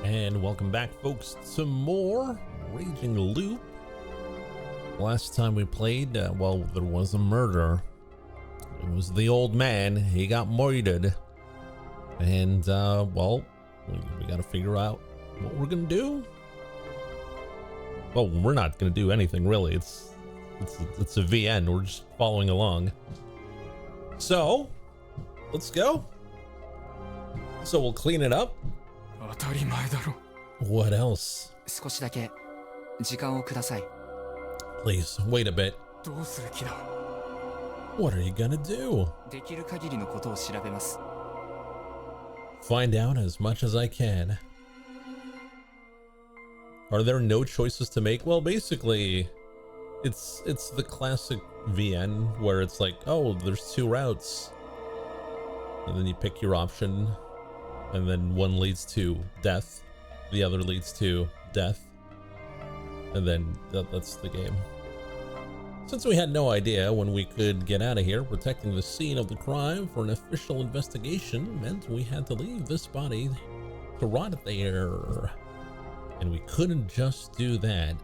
And welcome back, folks, to more Raging Loop. Last time we played, well, there was a murder. It was the old man. He got murdered. And, well, we gotta figure out what we're gonna do. Well, we're not gonna do anything, really. It's a VN. We're just following along. So, let's go. So we'll clean it up. What else? Please, wait a bit. What are you gonna do? Find out as much as I can. Are there no choices to make? Well, basically, it's the classic VN where it's like, oh, there's two routes. And then you pick your option. And then one leads to death, the other leads to death, and then that's the game. Since we had no idea when we could get out of here, protecting the scene of the crime for an official investigation meant we had to leave this body to rot there. And we couldn't just do that.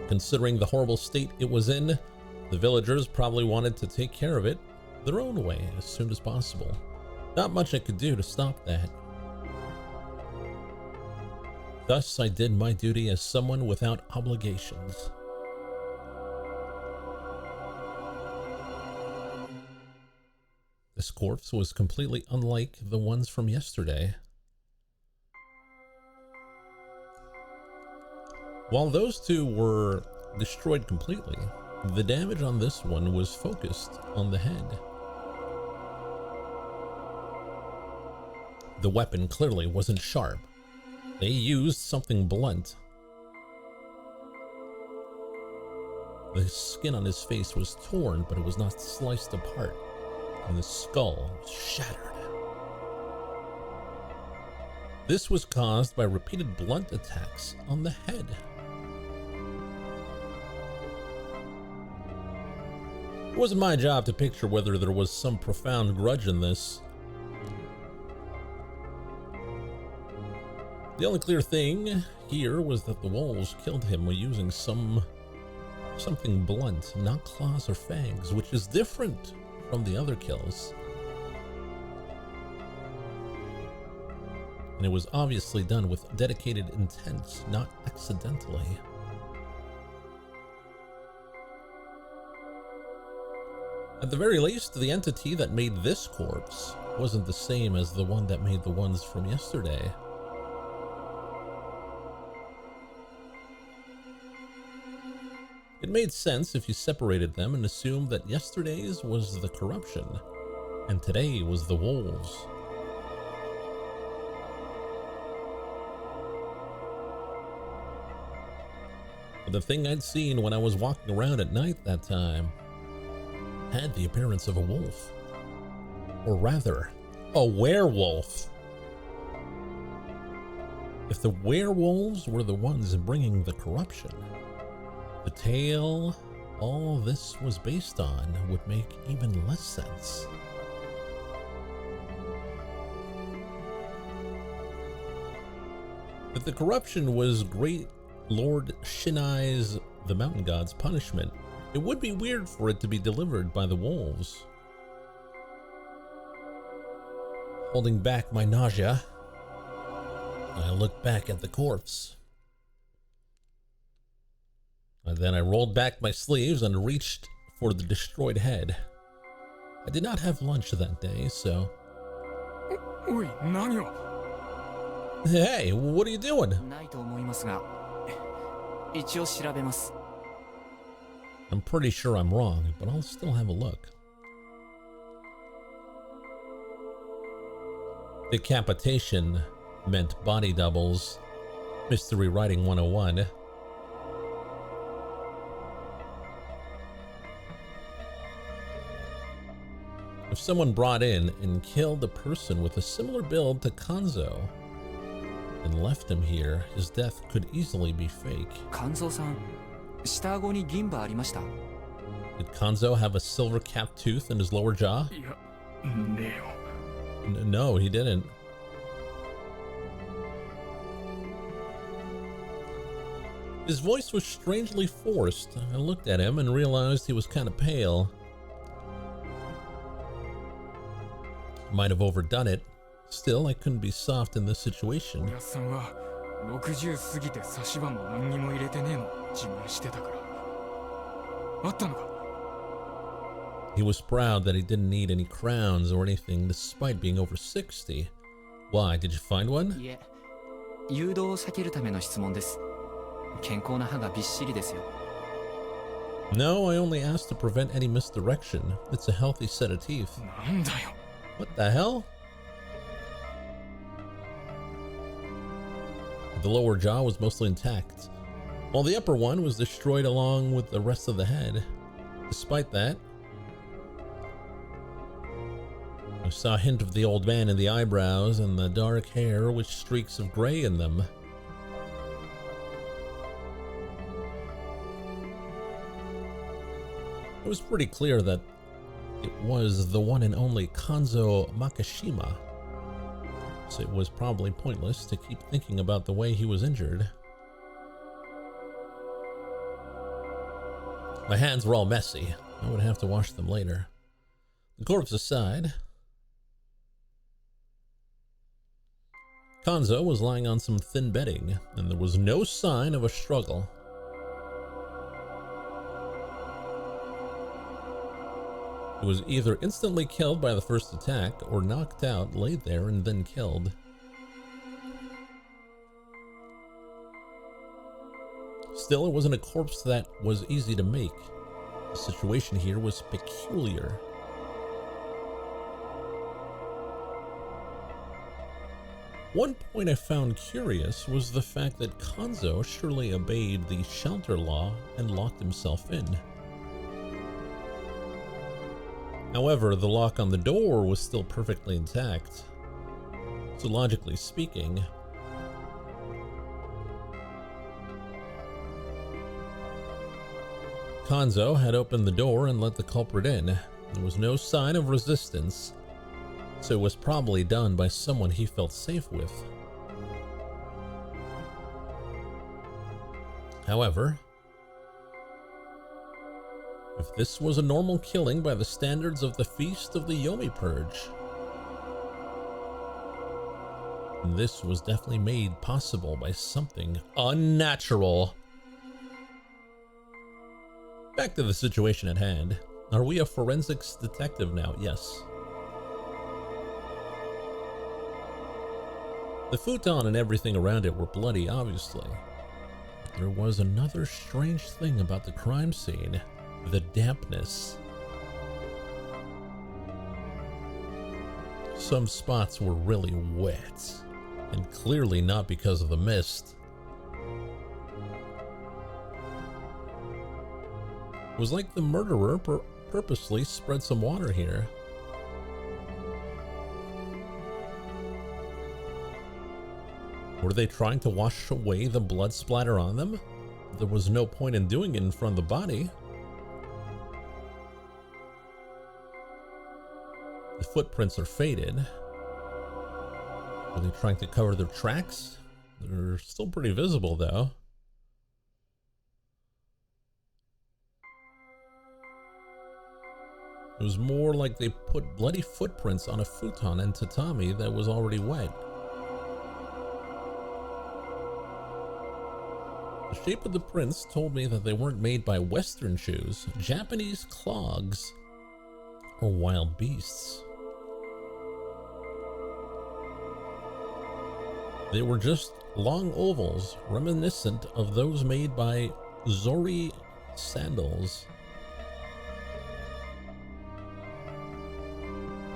Considering the horrible state it was in, the villagers probably wanted to take care of it their own way as soon as possible. Not much I could do to stop that. Thus, I did my duty as someone without obligations. This corpse was completely unlike the ones from yesterday. While those two were destroyed completely, the damage on this one was focused on the head. The weapon clearly wasn't sharp. They used something blunt. The skin on his face was torn, but it was not sliced apart, and the skull was shattered. This was caused by repeated blunt attacks on the head. It wasn't my job to picture whether there was some profound grudge in this. The only clear thing here was that the wolves killed him by using something blunt, not claws or fangs, which is different from the other kills. And it was obviously done with dedicated intent, not accidentally. At the very least, the entity that made this corpse wasn't the same as the one that made the ones from yesterday. It made sense if you separated them and assumed that yesterday's was the corruption, and today was the wolves. But the thing I'd seen when I was walking around at night that time had the appearance of a wolf. Or rather, a werewolf. If the werewolves were the ones bringing the corruption, the tale all this was based on would make even less sense. If the corruption was Great Lord Shinai's, the mountain god's, punishment, it would be weird for it to be delivered by the wolves. Holding back my nausea, I looked back at the corpse. And then I rolled back my sleeves and reached for the destroyed head. I did not have lunch that day, so... Hey, what are you doing? I'm pretty sure I'm wrong, but I'll still have a look. Decapitation meant body doubles. Mystery Writing 101. If someone brought in and killed a person with a similar build to Kanzo and left him here, his death could easily be fake. Kanzo-san, 下顎に銀歯ありました。 Did Kanzo have a silver-capped tooth in his lower jaw? No, he didn't. His voice was strangely forced. I looked at him and realized he was kind of pale. Might have overdone it. Still, I couldn't be soft in this situation. He was proud that he didn't need any crowns or anything despite being over 60. Why, did you find one? No, I only asked to prevent any misdirection. It's a healthy set of teeth. What the hell? The lower jaw was mostly intact, while the upper one was destroyed along with the rest of the head. Despite that, I saw a hint of the old man in the eyebrows and the dark hair with streaks of gray in them. It was pretty clear that it was the one and only Kanzo Makishima, so it was probably pointless to keep thinking about the way he was injured. My hands were all messy. I would have to wash them later. The corpse aside, Kanzo was lying on some thin bedding, and there was no sign of a struggle. He was either instantly killed by the first attack or knocked out, laid there, and then killed. Still, it wasn't a corpse that was easy to make. The situation here was peculiar. One point I found curious was the fact that Kanzo surely obeyed the shelter law and locked himself in. However, the lock on the door was still perfectly intact. So logically speaking, Kanzo had opened the door and let the culprit in. There was no sign of resistance, so it was probably done by someone he felt safe with. However, if this was a normal killing by the standards of the Feast of the Yomi Purge, this was definitely made possible by something unnatural. Back to the situation at hand. Are we a forensics detective now? Yes. The futon and everything around it were bloody, obviously. There was another strange thing about the crime scene. The dampness. Some spots were really wet, and clearly not because of the mist. It was like the murderer purposely spread some water here. Were they trying to wash away the blood splatter on them? There was no point in doing it in front of the body. The footprints are faded. Are they trying to cover their tracks? They're still pretty visible, though. It was more like they put bloody footprints on a futon and tatami that was already wet. The shape of the prints told me that they weren't made by Western shoes, Japanese clogs, or wild beasts. They were just long ovals, reminiscent of those made by Zori sandals.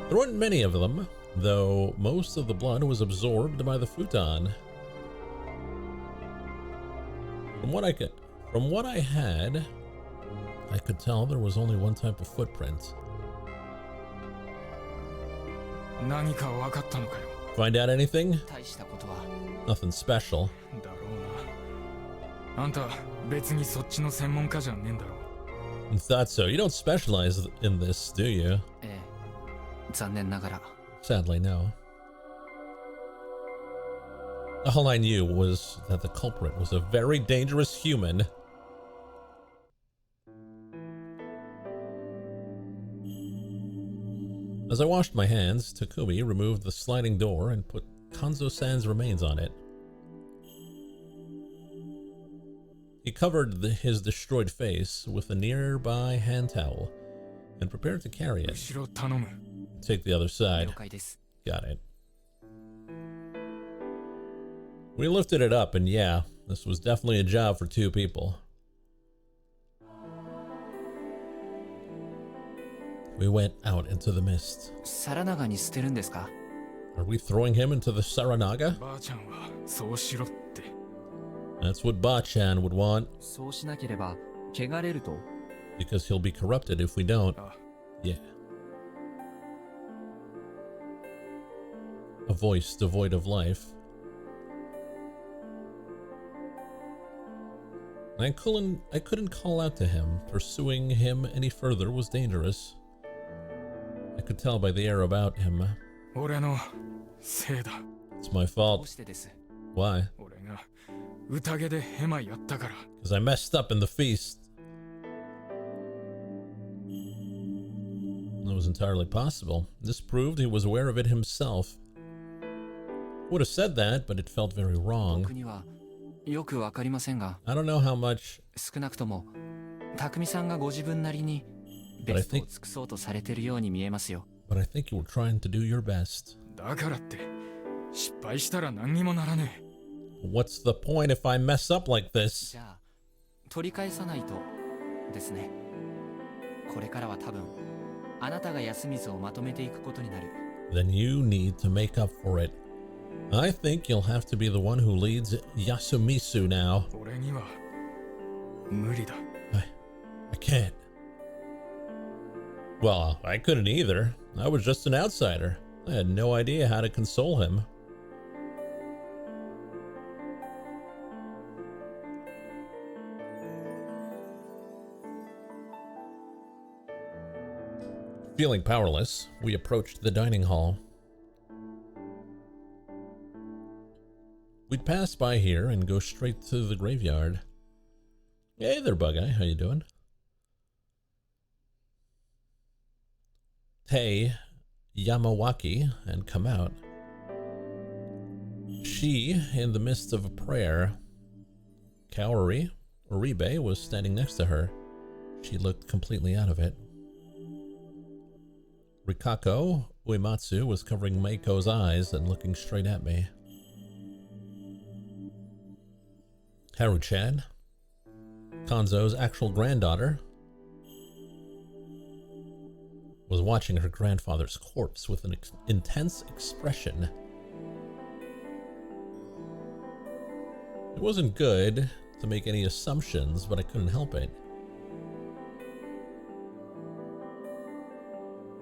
There weren't many of them, though most of the blood was absorbed by the futon. From what I had, I could tell there was only one type of footprint. Find out anything? Nothing special. Thought so. You don't specialize in this, do you? Sadly, no. All I knew was that the culprit was a very dangerous human. As I washed my hands, Takumi removed the sliding door and put Kanzo-san's remains on it. He covered his destroyed face with a nearby hand towel and prepared to carry it. Take the other side. Got it. We lifted it up, and yeah, this was definitely a job for 2 people. We went out into the mist. Are we throwing him into the Saranaga? That's what Ba-chan would want. Because he'll be corrupted if we don't. Yeah. A voice devoid of life. I couldn't call out to him. Pursuing him any further was dangerous. I could tell by the air about him. It's my fault. Why? Because I messed up in the feast. That was entirely possible. This proved he was aware of it himself. Would have said that, but it felt very wrong. I don't know how much, but I think you were trying to do your best. What's the point if I mess up like this? Then you need to make up for it. I think you'll have to be the one who leads Yasumisu now. I can't. Well, I couldn't either. I was just an outsider. I had no idea how to console him. Feeling powerless, we approached the dining hall. We'd pass by here and go straight to the graveyard. Hey there, Bug-Eye. How you doing? Tei Yamawaki and come out. She, in the midst of a prayer. Kaori Oribe was standing next to her. She looked completely out of it. Rikako Uematsu was covering Meiko's eyes and looking straight at me. Haru-chan, Kanzo's actual granddaughter, was watching her grandfather's corpse with an intense expression. It wasn't good to make any assumptions, but I couldn't help it.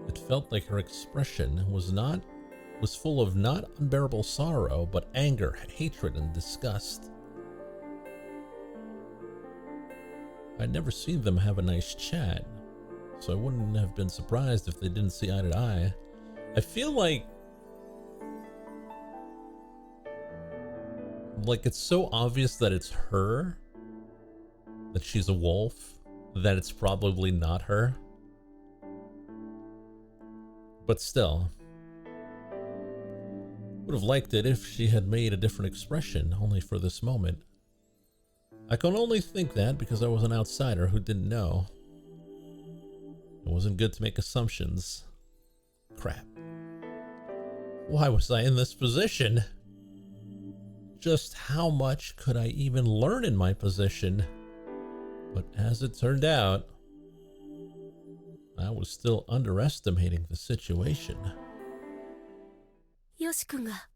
It felt like her expression was full of not unbearable sorrow, but anger, hatred, and disgust. I'd never seen them have a nice chat, so I wouldn't have been surprised if they didn't see eye to eye. I feel like it's so obvious that it's her, that she's a wolf, that it's probably not her. But still, would have liked it if she had made a different expression, only for this moment. I can only think that because I was an outsider who didn't know. It wasn't good to make assumptions. Crap. Why was I in this position? Just how much could I even learn in my position? But as it turned out, I was still underestimating the situation. Yoshi-kun ga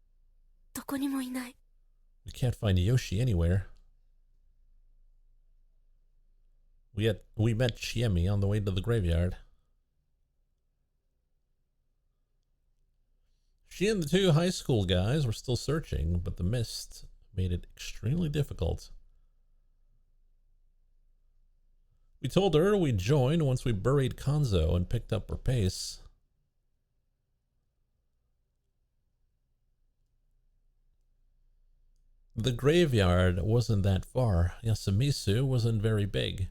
doko ni mo inai. We can't find Yoshi anywhere. We met Chiemi on the way to the graveyard. She and the 2 high school guys were still searching, but the mist made it extremely difficult. We told her we'd join once we buried Kanzo and picked up her pace. The graveyard wasn't that far. Yasumisu wasn't very big.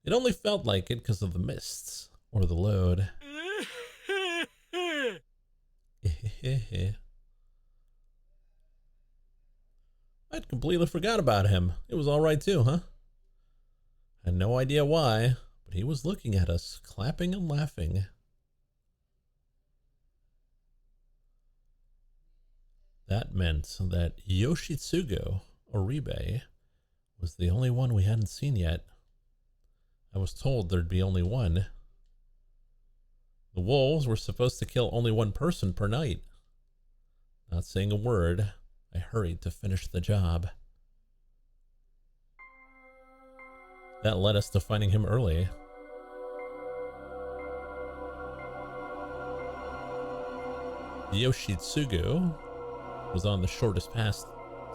It only felt like it because of the mists or the load. I'd completely forgot about him. It was alright too, huh? Had no idea why, but he was looking at us, clapping and laughing. That meant that Yoshitsugu Oribe was the only one we hadn't seen yet. I was told there'd be only one. The wolves were supposed to kill only one person per night. Not saying a word, I hurried to finish the job. That led us to finding him early. Yoshitsugu was on the shortest path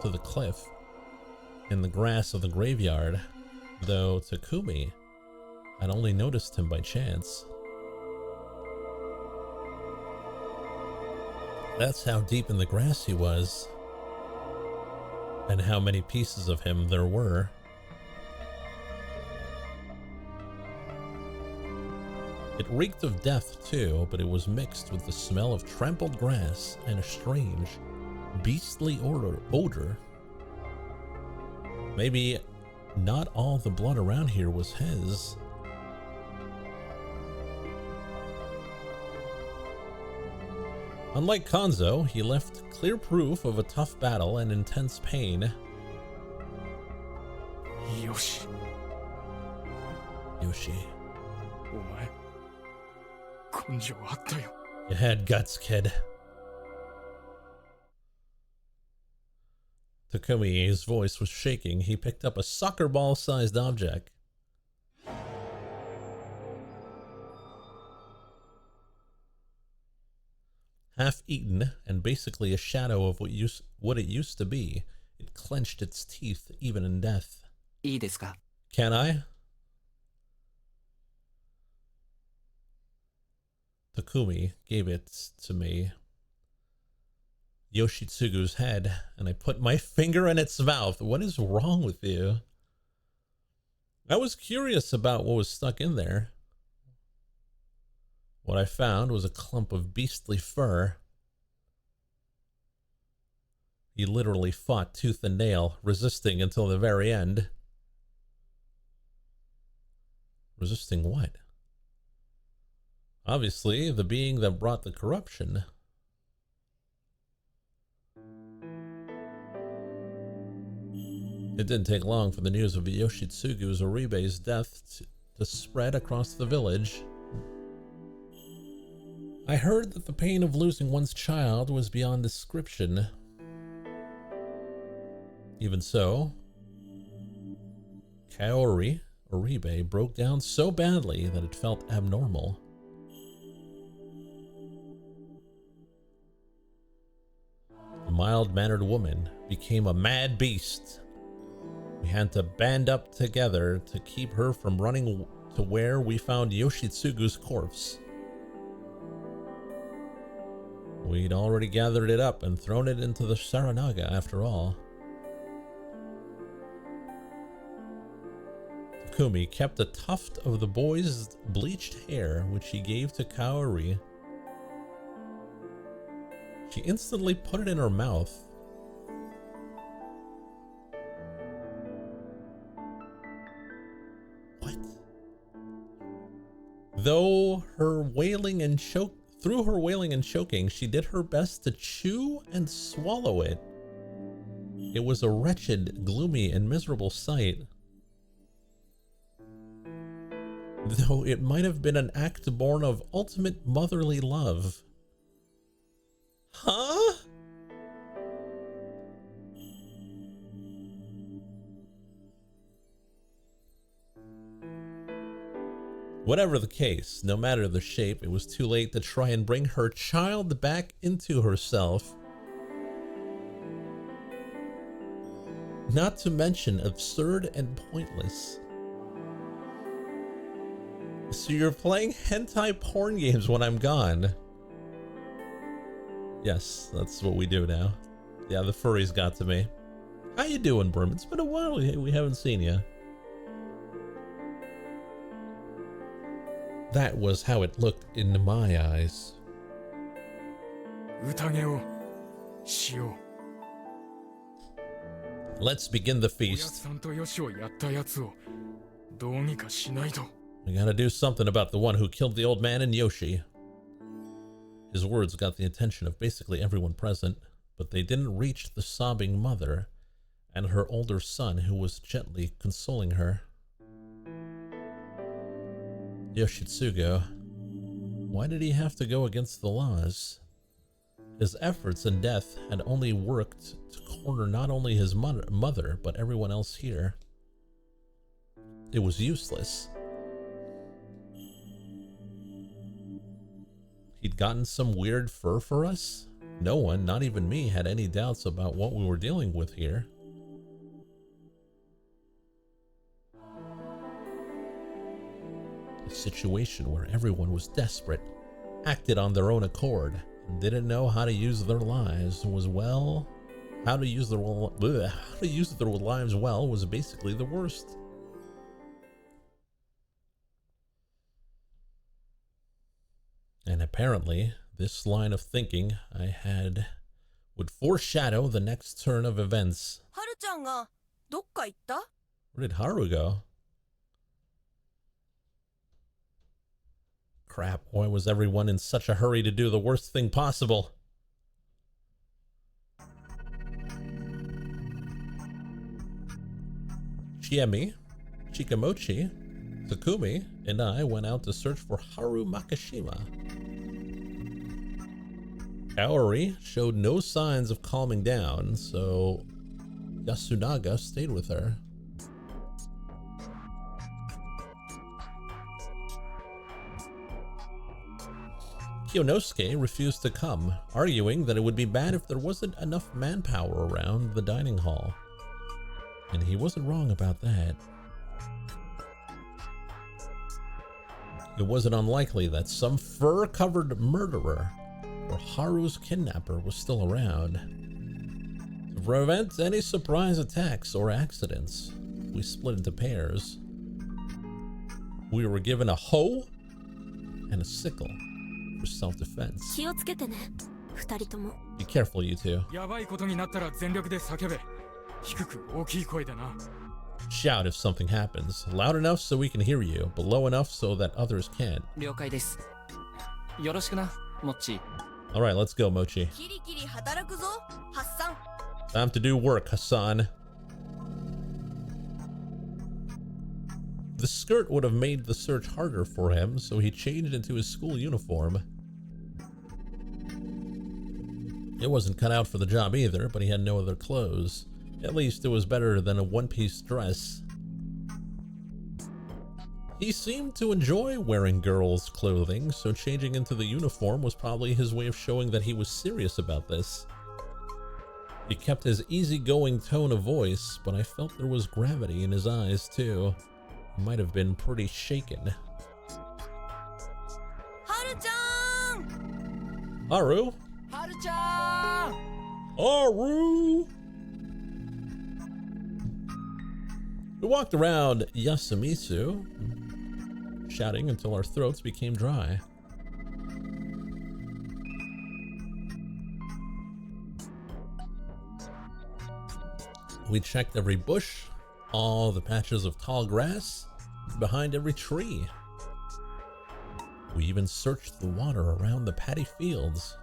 to the cliff in the grass of the graveyard, though Takumi had only noticed him by chance. That's how deep in the grass he was, and how many pieces of him there were. It reeked of death too, but it was mixed with the smell of trampled grass and a strange, beastly odor. Maybe not all the blood around here was his. Unlike Kanzo, he left clear proof of a tough battle and intense pain. Yoshi. Yoshi. お前、根性あったよ。 You had guts, kid. Takumi's voice was shaking. He picked up a soccer ball-sized object. Half-eaten and basically a shadow of what it used to be, it clenched its teeth even in death. いいですか? Can I? Takumi gave it to me. Yoshitsugu's head, and I put my finger in its mouth. What is wrong with you? I was curious about what was stuck in there. What I found was a clump of beastly fur. He literally fought tooth and nail, resisting until the very end. Resisting what? Obviously, the being that brought the corruption. It didn't take long for the news of Yoshitsugu's Oribe's death to spread across the village. I heard that the pain of losing one's child was beyond description. Even so, Kaori Oribe broke down so badly that it felt abnormal. The mild-mannered woman became a mad beast. We had to band up together to keep her from running to where we found Yoshitsugu's corpse. We'd already gathered it up and thrown it into the Saranaga after all. Takumi kept a tuft of the boy's bleached hair, which he gave to Kaori. She instantly put it in her mouth. What? Through her wailing and choking, she did her best to chew and swallow it. It was a wretched, gloomy, and miserable sight. Though it might have been an act born of ultimate motherly love. Huh? Whatever the case, no matter the shape, it was too late to try and bring her child back into herself. Not to mention absurd and pointless. So you're playing hentai porn games when I'm gone? Yes, that's what we do now. Yeah, the furries got to me. How you doing, Brim? It's been a while. We haven't seen you. That was how it looked in my eyes. 宴をしよ Let's begin the う。おや feast. さんとヨシをやったやつをどうにかしないと。 We gotta do something about the one who killed the old man and Yoshi. His words got the attention of basically everyone present, but they didn't reach the sobbing mother and her older son who was gently consoling her. Yoshitsugu. Why did he have to go against the laws? His efforts in death had only worked to corner not only his mother, but everyone else here. It was useless. He'd gotten some weird fur for us? No one, not even me, had any doubts about what we were dealing with here. A situation where everyone was desperate, acted on their own accord, and didn't know how to use their lives was, well, how to use their lives well was basically the worst. And apparently, this line of thinking I had would foreshadow the next turn of events. はるちゃんがどっか行った？ Where did Haru go? Crap, why was everyone in such a hurry to do the worst thing possible? Chiemi, Chikamochi, Takumi, and I went out to search for Haru Makishima. Kaori showed no signs of calming down, so Yasunaga stayed with her. Kyonosuke refused to come, arguing that it would be bad if there wasn't enough manpower around the dining hall. And he wasn't wrong about that. It wasn't unlikely that some fur-covered murderer or Haru's kidnapper was still around. To prevent any surprise attacks or accidents, we split into pairs. We were given a hoe and a sickle for self-defense. 気をつけてね、二人とも。 Be careful, you two. やばいことになったら全力で叫べ。低く大きい声でな。 Shout if something happens, loud enough so we can hear you, but low enough so that others can't. 了解です。よろしくな、モッチー。 Alright, let's go, Mochi. キリキリ働くぞ、ハッサン。 Time to do work, Hassan. The skirt would have made the search harder for him, so he changed into his school uniform. It wasn't cut out for the job either, but he had no other clothes. At least it was better than a one-piece dress. He seemed to enjoy wearing girls' clothing, so changing into the uniform was probably his way of showing that he was serious about this. He kept his easygoing tone of voice, but I felt there was gravity in his eyes too. He might have been pretty shaken. はるちゃん。 Haru? はるちゃん。 Haru! We walked around Yasumitsu, shouting until our throats became dry. We checked every bush, all the patches of tall grass, behind every tree. We even searched the water around the paddy fields.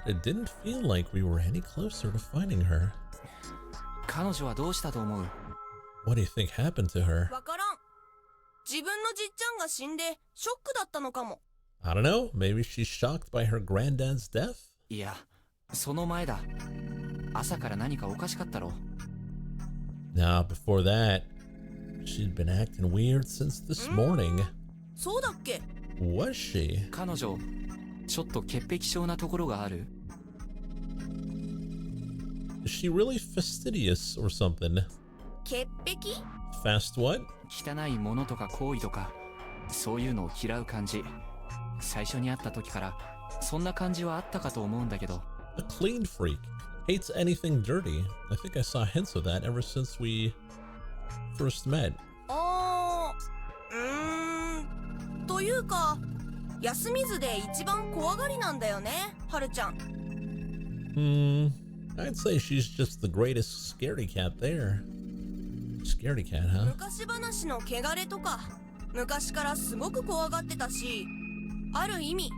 It didn't feel like we were any closer to finding her. 彼女はどうしたと思う？ What do you think happened to her? わからん。自分のじっちゃんが死んでショックだったのかも。 I don't know, maybe she's shocked by her granddad's death? いや、その前だ。朝から何かおかしかったろ。 Nah, before that, she'd been acting weird since this morning. そうだっけ？ Was she? 彼女、ちょっと潔癖症なところがある。 Is she really fastidious or something? 潔癖？ Fast what? 汚いものとか行為とか、そういうのを嫌う感じ。最初に会った時から、そんな感じはあったかと思うんだけど。 A clean freak. Hates anything dirty. I think I saw hints of that ever since we first met. というか休みずで一番怖がりなんだよね、はるちゃん。I'd say she's just the greatest scaredy cat there. Scaredy cat, huh? 昔話の汚れとか昔からすごく怖がってたし、ある意味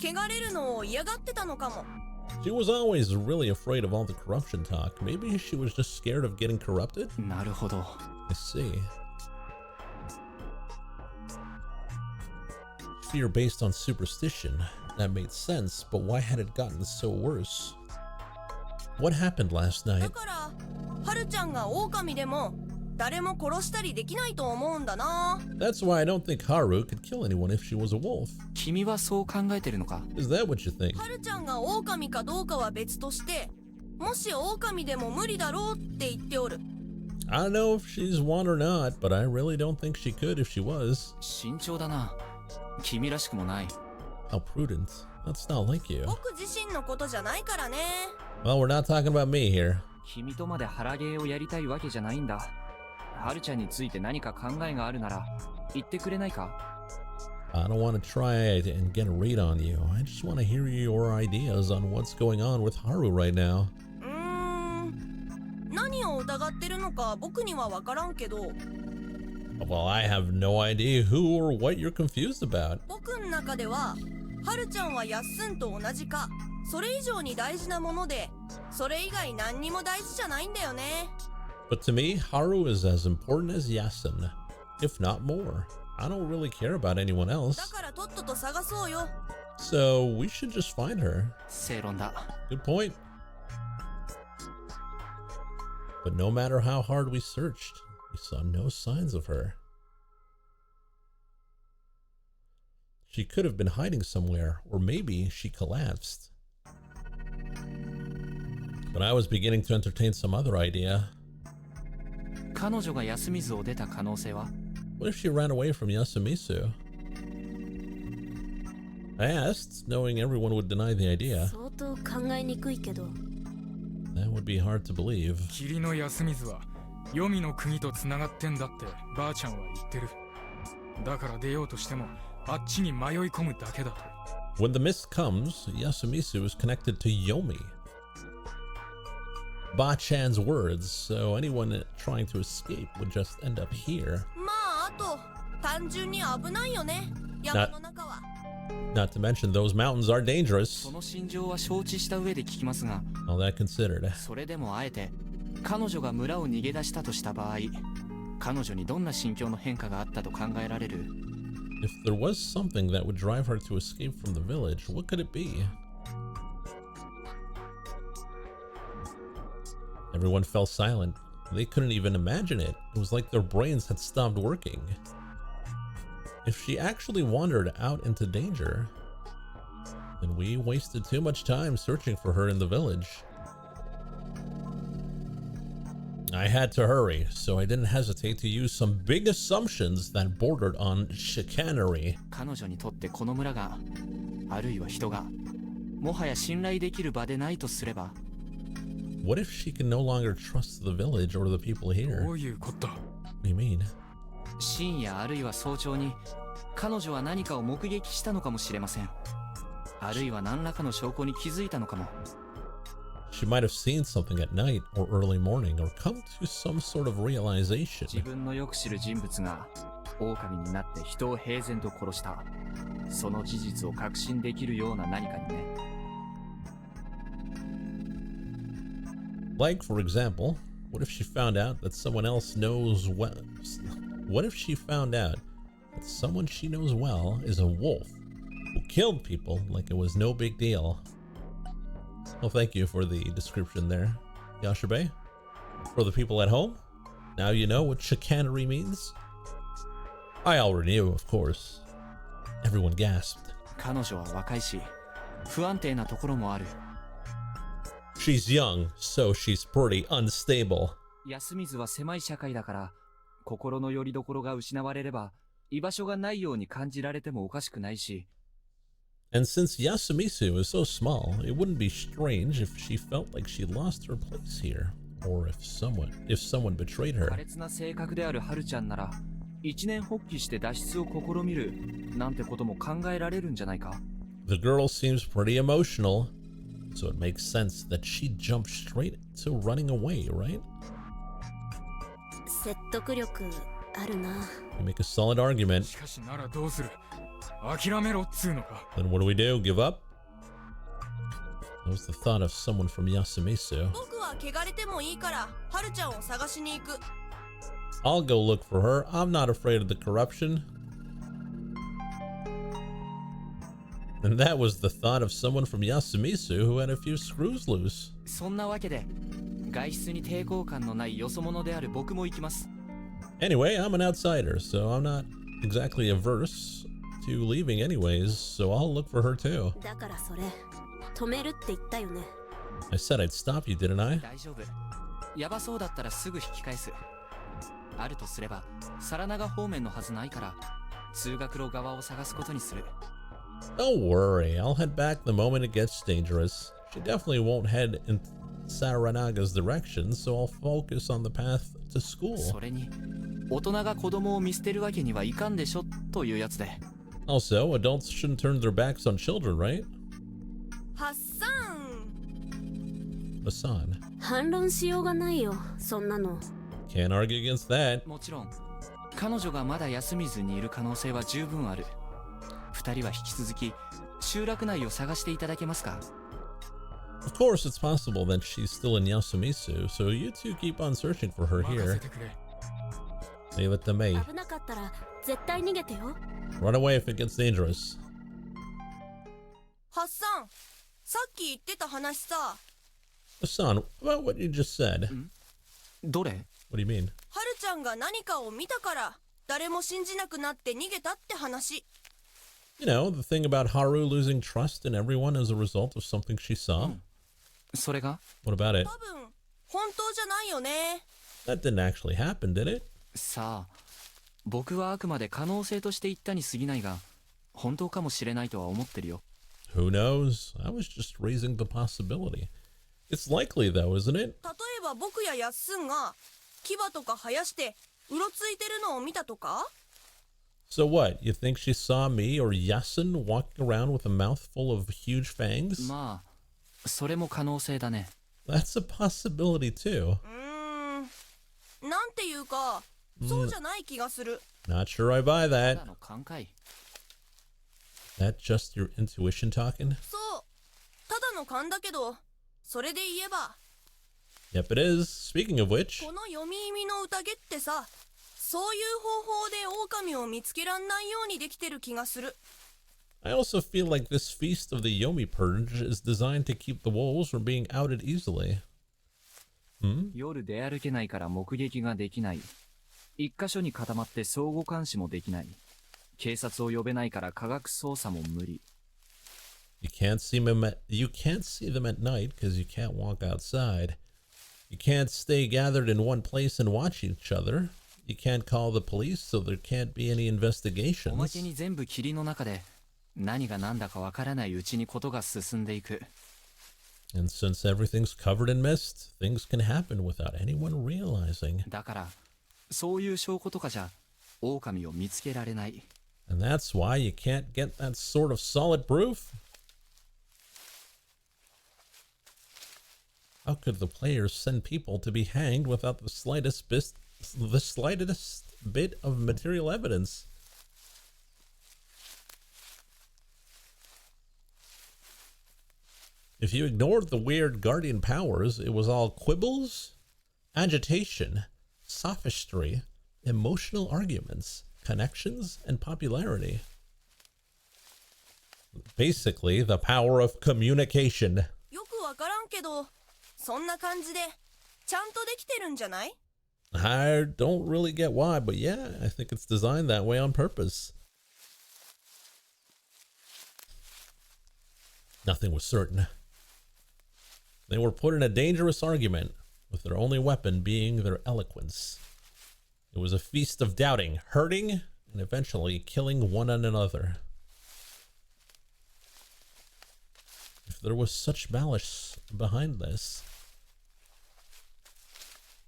汚れるのを嫌がってたのかも。She was always really afraid of all the corruption talk. Maybe she was just scared of getting corrupted? なるほど。 I see. Fear based on superstition. That made sense, but why had it gotten so worse? What happened last だ night? からはるちゃんが狼でも誰も殺したりできないと思うんだな。 That's why I don't think Haru could kill anyone if she was a wolf. 君はそう考えてるのか？ Is that what you think? はるちゃんが狼かどうかは別として、もし狼でも無理だろうって言っておる。 I don't know if she's one or not, but I really don't think she could if she was. 慎重だな。君らしくもない。 How prudent. That's not like you. 僕自身のことじゃないからね。 Well, we're not talking about me here. 君とまで腹芸をやりたいわけじゃないんだ。はるちゃんについて何か考えがあるなら言ってくれないか？ I don't want to try it and get a read on you. I just want to hear your ideas on what's going on with Haru right now. 何を疑ってるのか僕には分からんけど、 Well, I have no idea who or what you're confused about. 僕の中でははるちゃんはやっすんと同じかそれ以上に大事なもので、それ以外何にも大事じゃないんだよね。 But to me, Haru is as important as Yasen, if not more. I don't really care about anyone だ else. からとっとと探そうよ。 So we should just find her. 正論だ。 Good point. But no matter how hard we searched, we saw no signs of her. She could have been hiding somewhere, or maybe she collapsed. But I was beginning to entertain some other idea. 彼女が休みずを出た可能性は？ What if she ran away from Yasumisu? I asked, knowing everyone would deny the idea. 相当考えにくいけど、 That would be hard to believe. 霧の休みずは黄泉の国とつながってんだってばあちゃんは言ってる。だから出ようとしてもあっちに迷い込むだけだと。 When the mist comes, Yasumisu is connected to Yomi. Ba-chan's words, so anyone trying to escape would just end up here. まああと単純に危ないよね、山の中は。 Not to mention those mountains are dangerous. その心情は承知した上で聞きますが、 All that considered. それでもあえて彼女が村を逃げ出したとした場合、彼女にどんな心境の変化があったと考えられる？ If there was something that would drive her to escape from the village, what could it be? Everyone fell silent. They couldn't even imagine it. It was like their brains had stopped working. If she actually wandered out into danger, then we wasted too much time searching for her in the village. I had to hurry, so I didn't hesitate to use some big assumptions that bordered on chicanery. 彼女にとってこの村が、あるいは人が、もはや信頼できる場でないとすれば、 What if she can no longer trust the village or the people ど here? ういうこと？ What do you mean? 深夜あるいは早朝に彼女は何かを目撃したのかもしれません。あるいは何らかの証拠に気づいたのかも。 She might have seen something at night or early morning or come to some sort of 自 realization. 分のよく知る人物が狼になって人を平然と殺した。その事実を確信できるような何かにね。 Like, for example, what if she found out that someone else knows well? What if she found out that someone she knows well is a wolf who killed people like it was no big deal? Well, thank you for the description there, Yashibe. For the people at home, now you know what chicanery means? I already knew, of course. Everyone gasped. 彼女は若いし、不安定なところもある。 She's young, so she's pretty unstable. 休みずは狭い社会だから、心の拠り所が失われれば、居場所がないように感じられてもおかしくないし。And since Yasumisu is so small, it wouldn't be strange if she felt like she lost her place here, or if someone betrayed her. 苛烈な性格であるハルちゃんなら一年発起して脱出を試みるなんてことも考えられるんじゃないか。 The girl seems pretty emotional, so it makes sense that she jumped straight to running away, right? 説得力あるな。 You make a solid argument. しかしならどうする。諦めろっつうのか。 Then what do? Give up? That was the thought of someone from Yasumisu. 僕は汚れてもいいからハルちゃんを探しに行く。 I'll go look for her. I'm not afraid of the corruption. And that was the thought of someone from Yasumisu who had a few screws loose. そんなわけで外出に抵抗感のないよそ者である僕も行きます。 Anyway, I'm an outsider, so I'm not exactly averse to leaving anyways, so I'll look for her too. だからそれ止めるって言ったよね。 I said I'd stop you, didn't I? 大丈夫。ヤバそうだったらすぐ引き返す。あるとすればサラナガ方面のはずないから通学路側を探すことにする。 Don't worry, I'll head back the moment it gets dangerous. She definitely won't head in Saranaga's direction, so I'll focus on the path to school. それに大人が子供を見捨てるわけにはいかんでしょというやつで。 Also, adults shouldn't turn their backs on children, right? ハッサン。 Hassan. 反論しようがないよ、そんなの。 Can't argue against that. もちろん彼女がまだ休みずにいる可能性は十分ある。二人は引き続き集落内を探していただけますか。 Of course, it's possible that she's still in Yasumisu, so you two keep on searching for her 任 here. せてくれ。 Leave it to me. 危なかったら絶対逃げてよ。 Run away if it gets dangerous. ハッサン、さっき言ってた話さ。 Hassan, about what you just said. どれ？ What do you mean? ハルちゃんが何かを見たから誰も信じなくなって逃げたって話。 You know, the thing about Haru losing trust in everyone as a result of something she saw? それが？ What about it? 多分本当じゃないよね。 That didn't actually happen, did it? さあ、僕はあくまで可能性として言ったに過ぎないが、本当かもしれないとは思ってるよ。 Who knows? I was just raising the possibility. It's likely though, isn't it? 例えば僕やヤッスンが牙とか生やしてうろついてるのを見たとか。 So what? You think she saw me or Yasin walking around with a mouth full of huge fangs? まあ、それも可能性だね。 That's a possibility too. なんていうか、そうじゃない気がする。 Not sure I buy た that. だの感慨。 That just your intuition talking? そう、ただの勘だけど、それで言えば Yep, it is. Speaking of which, この読み意味の宴ってさ、そういう方法で狼を見つけらんないようにできてる気がする。 I also feel like this feast of the Yomi Purge is designed to keep the wolves from being outed easily. 夜出歩けないから目撃ができない。一箇所に固まって相互監視もできない。警察を呼べないから科学捜査も無理。You can't see them at night because you can't walk outside. You can't stay gathered in one place and watch each other. You can't call the police, so there can't be any おま investigations. けに全部霧の中で何が何だかわからないうちにことが進んでいく。 And since everything's covered in mist, things can happen without anyone realizing. だからそういう証拠とかじゃ狼を見つけられない。 And that's why you can't get that sort of solid proof. How could the players send people to be hanged without the slightest bit of material evidence? If you ignored the weird guardian powers, it was all quibbles, agitation, sophistry, emotional arguments, connections, and popularity. Basically, the power of communication. よくわからんけど、そんな感じでちゃんとできてるんじゃない？ I don't really get why, but yeah, I think it's designed that way on purpose. Nothing was certain. They were put in a dangerous argument, with their only weapon being their eloquence. It was a feast of doubting, hurting, and eventually killing one another. If there was such malice behind this,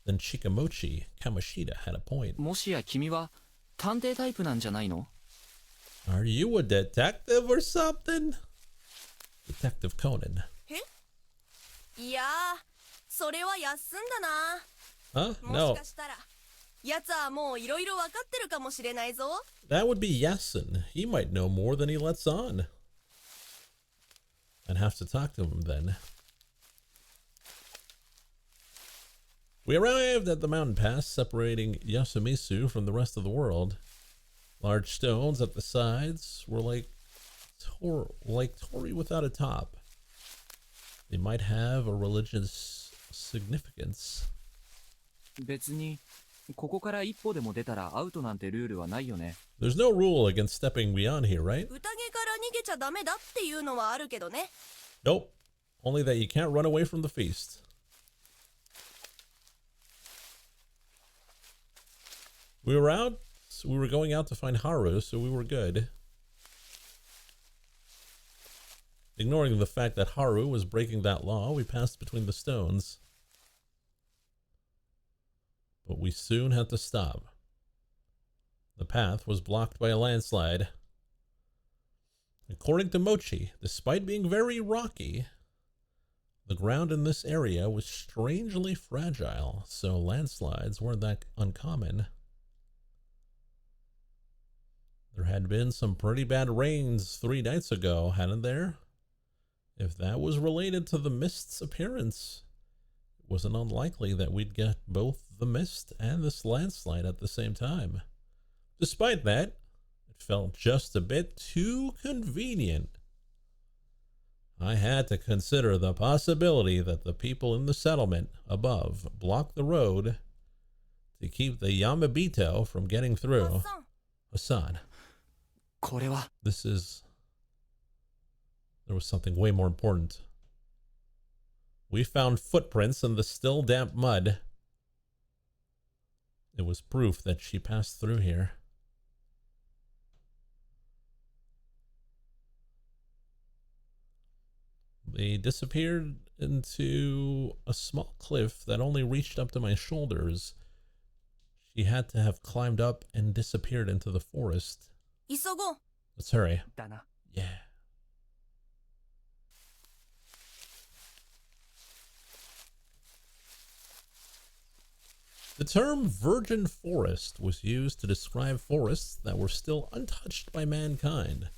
then Chikamochi Kamoshida had a point. もしや君は探偵タイプなんじゃないの？ Are you a detective or something? Detective Conan. いやー、それは休んだな。 Huh? も No. しかしたらやつはもういろいろ分かってるかもしれないぞ。 That would be Yasin. He might know more than he lets on. I'd have to talk to him then. We arrived at the mountain pass separating Yasumisu from the rest of the world. Large stones at the sides were like torii without a top. They might have a religious significance. 別にここから一歩でも出たらアウトなんてルールはないよね。 There's no rule against stepping beyond here, right? 宴から逃げちゃダメだっていうのはあるけどね。 Nope. Only that you can't run away from the feast. We were going out to find Haru, so we were good. Ignoring the fact that Haru was breaking that law, we passed between the stones. But we soon had to stop. The path was blocked by a landslide. According to Mochi, despite being very rocky, the ground in this area was strangely fragile, so landslides weren't that uncommon. There had been some pretty bad rains 3 nights ago, hadn't there? If that was related to the mist's appearance, it wasn't unlikely that we'd get both the mist and this landslide at the same time. Despite that, it felt just a bit too convenient. I had to consider the possibility that the people in the settlement above blocked the road to keep the Yamabito from getting through. Hassan. これは There was something way more important. We found footprints in the still damp mud. It was proof that she passed through here. They disappeared into a small cliff that only reached up to my shoulders. She had to have climbed up and disappeared into the forest. 急ごう。 Let's hurry. だな。 Yeah. The term virgin forest was used to describe forests that were still untouched by mankind,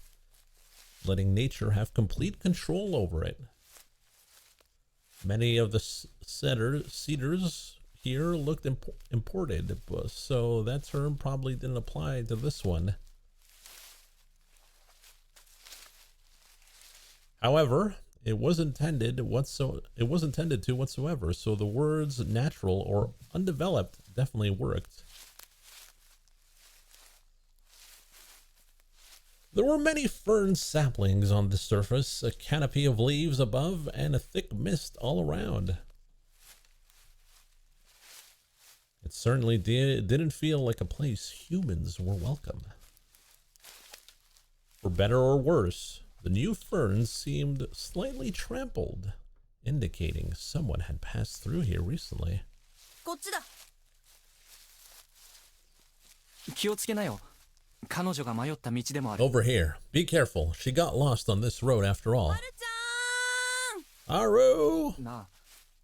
letting nature have complete control over it. Many of the cedars here looked imported, so that term probably didn't apply to this one. However, it was intended to whatsoever, so the words natural or undeveloped definitely worked. There were many fern saplings on the surface, a canopy of leaves above, and a thick mist all around. It certainly didn't feel like a place humans were welcome. For better or worse, the new ferns seemed slightly trampled, indicating someone had passed through here recently. こっちだ。気をつけなよ。彼女が迷った道でもある。 Over here. Be careful. She got lost on this road after all. はるちゃん。 Haru! なあ、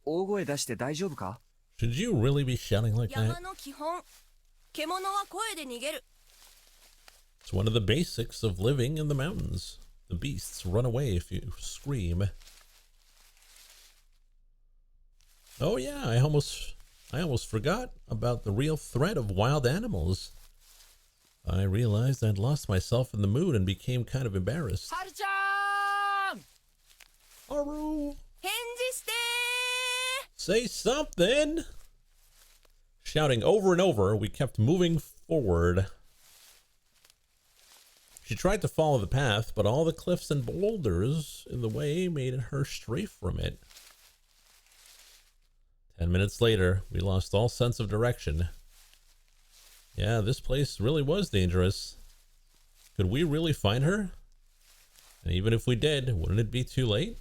大声出して大丈夫か？ Should you really be shouting like that? 山の基本。獣は声で逃げる。 It's one of the basics of living in the mountains. The beasts run away if you scream. Oh yeah, I almost forgot about the real threat of wild animals. I realized I'd lost myself in the mood and became kind of embarrassed. はるちゃん！ Haru! 返事して Say something! Shouting over and over, we kept moving forward. She tried to follow the path, but all the cliffs and boulders in the way made her stray from it. 10 minutes later, we lost all sense of direction. Yeah, this place really was dangerous. Could we really find her? And even if we did, wouldn't it be too late?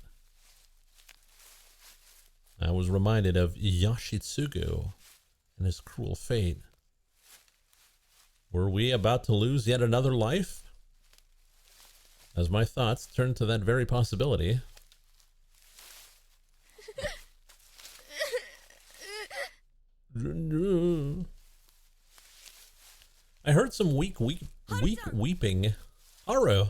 I was reminded of Yoshitsugu and his cruel fate. Were we about to lose yet another life? As my thoughts turned to that very possibility. I heard some weak weeping. Haru.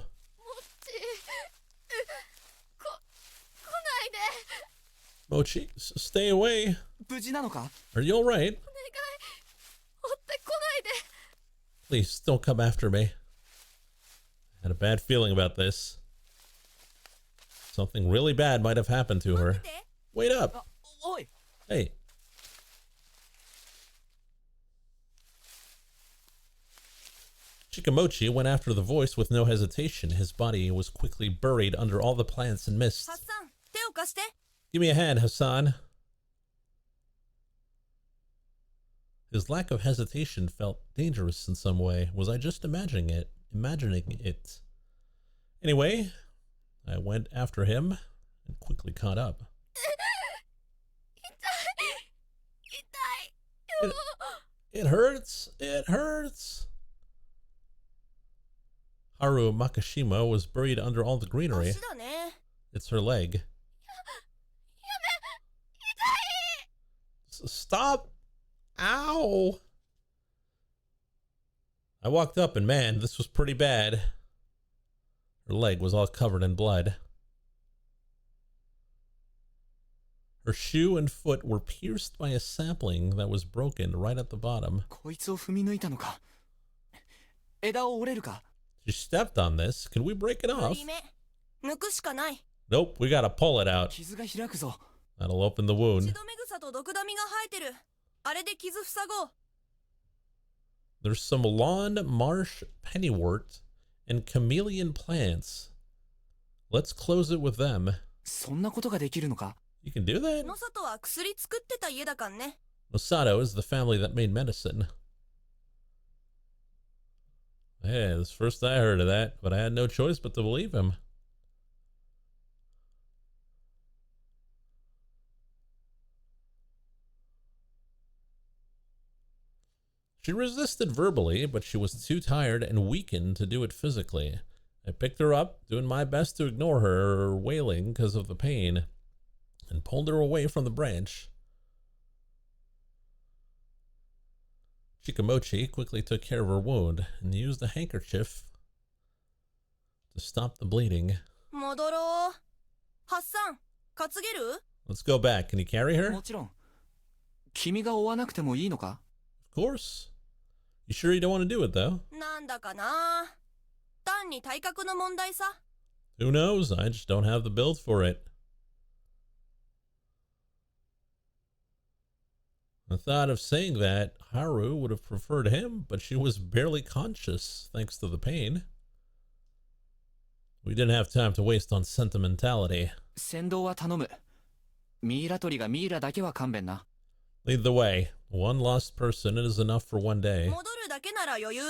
Mochi, stay away. 無事なのか? Are you alright? Please, don't come after me. I had a bad feeling about this. Something really bad might have happened to her. Wait up! おい! Hey. Shikamochi went after the voice with no hesitation. His body was quickly buried under all the plants and mist. ハッサン、手を貸して。 Give me a hand, Hassan. His lack of hesitation felt dangerous in some way. Was I just imagining it? Anyway, I went after him and quickly caught up. It hurts. It hurts. Haru Makishima was buried under all the greenery. 足だね。 It's her leg. Stop! Ow! I walked up and man, this was pretty bad. Her leg was all covered in blood. Her shoe and foot were pierced by a sapling that was broken right at the bottom. こいつを踏み抜いたのか? 枝を折れるか? She stepped on this. Can we break it 無 off? 理め。抜くしかない。 Nope, we gotta pull it out. 傷が開くぞ. That'll open the 血 wound. 止め草と毒ダミが生えてる。あれで傷塞ごう。 There's some lawn, marsh, pennywort, and chameleon plants. Let's close it with them. そんなことができるのか? You can do that? 野里は薬作ってた家だかんね。 Nosato is the family that made medicine. Yeah, this first I heard of that, but I had no choice but to believe him. She resisted verbally, but she was too tired and weakened to do it physically. I picked her up, doing my best to ignore her wailing because of the pain, and pulled her away from the branch. Shikamochi quickly took care of her wound and used a handkerchief to stop the bleeding. 戻ろう。ハッサン、担げる? Let's go back. Can you carry her? もちろん。君が追わなくてもいいのか? Of course. You sure you don't want to do it, though? なんだかな。単に体格の問題さ。 Who knows? I just don't have the build for it. I thought of saying that Haru would have preferred him, but she was barely conscious thanks to the pain. We didn't have time to waste on sentimentality. 先導は頼む。ミイラ取りがミイラだけは勘弁な。 Lead the way. One lost person is enough for one day. 戻るだけなら余裕。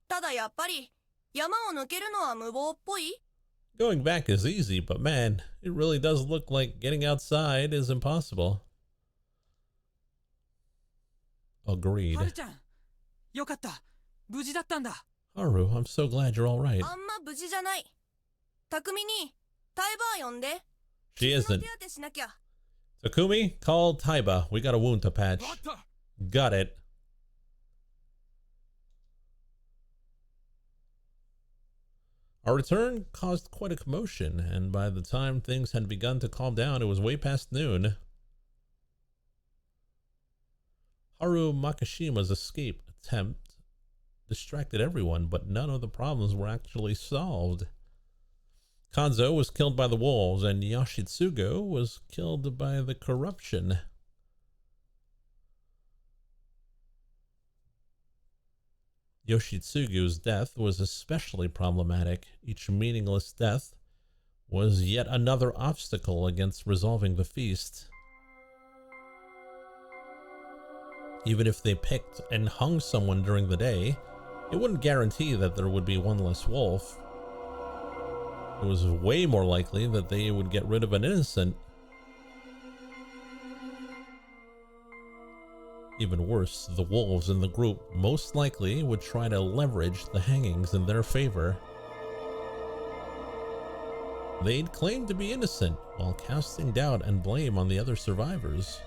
ただやっぱり山を抜けるのは無謀っぽい。 Going back is easy, but man, it really does look like getting outside is impossible. Agreed. はるちゃん、よかった。無事だったんだ。 Haru, I'm so glad you're all right. あんま無事じゃない。匠にタイバー呼んで。 She 傷の isn't. 手当てしなきゃ。 Takumi, call Taiba. We got a wound to patch. わかった。 Got it. Our return caused quite a commotion, and by the time things had begun to calm down, it was way past noon. Haru Makishima's escape attempt distracted everyone, but none of the problems were actually solved. Kanzo was killed by the wolves, and Yoshitsugu was killed by the corruption. Yoshitsugu's death was especially problematic. Each meaningless death was yet another obstacle against resolving the feast. Even if they picked and hung someone during the day, it wouldn't guarantee that there would be one less wolf. It was way more likely that they would get rid of an innocent. Even worse, the wolves in the group most likely would try to leverage the hangings in their favor. They'd claim to be innocent while casting doubt and blame on the other survivors.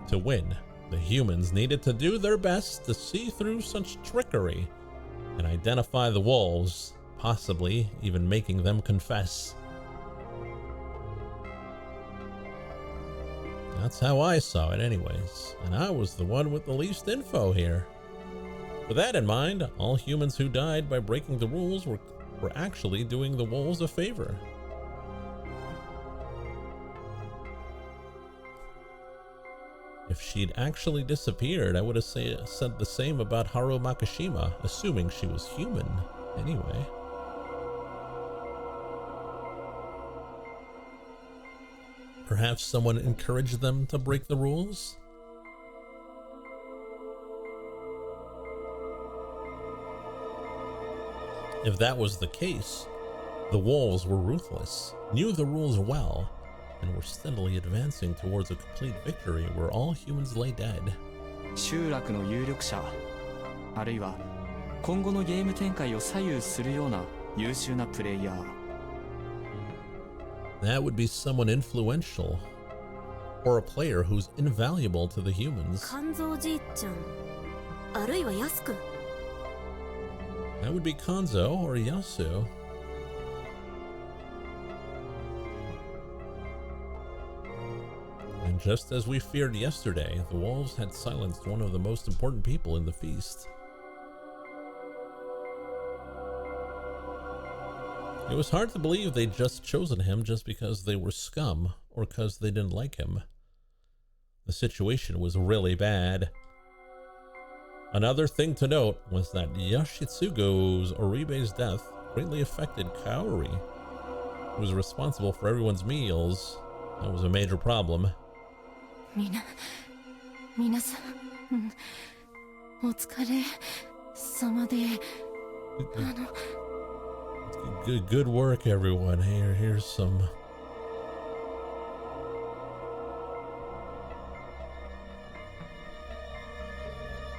To win, the humans needed to do their best to see through such trickery and identify the wolves, possibly even making them confess. That's how I saw it anyways, and I was the one with the least info here. With that in mind, all humans who died by breaking the rules were actually doing the wolves a favor. If she'd actually disappeared, I would have said the same about Haru Makishima, assuming she was human anyway. Perhaps someone encouraged them to break the rules? If that was the case, the wolves were ruthless, knew the rules well, and were steadily advancing towards a complete victory where all humans lay dead. 集落の有力者、あるいは今後のゲーム展開を左右するような優秀なプレイヤー。That would be someone influential, or a player who's invaluable to the humans. 肝臓じいちゃん、あるいはヤスくん。That would be Kanzo or Yasu. And just as we feared yesterday, the wolves had silenced one of the most important people in the feast. It was hard to believe they'd just chosen him just because they were scum or because they didn't like him. The situation was really bad. Another thing to note was that Yoshitsugu's Oribe's death greatly affected Kaori, who was responsible for everyone's meals. That was a major problem. 皆さん、お疲れ様で、Good work, everyone. Here's some.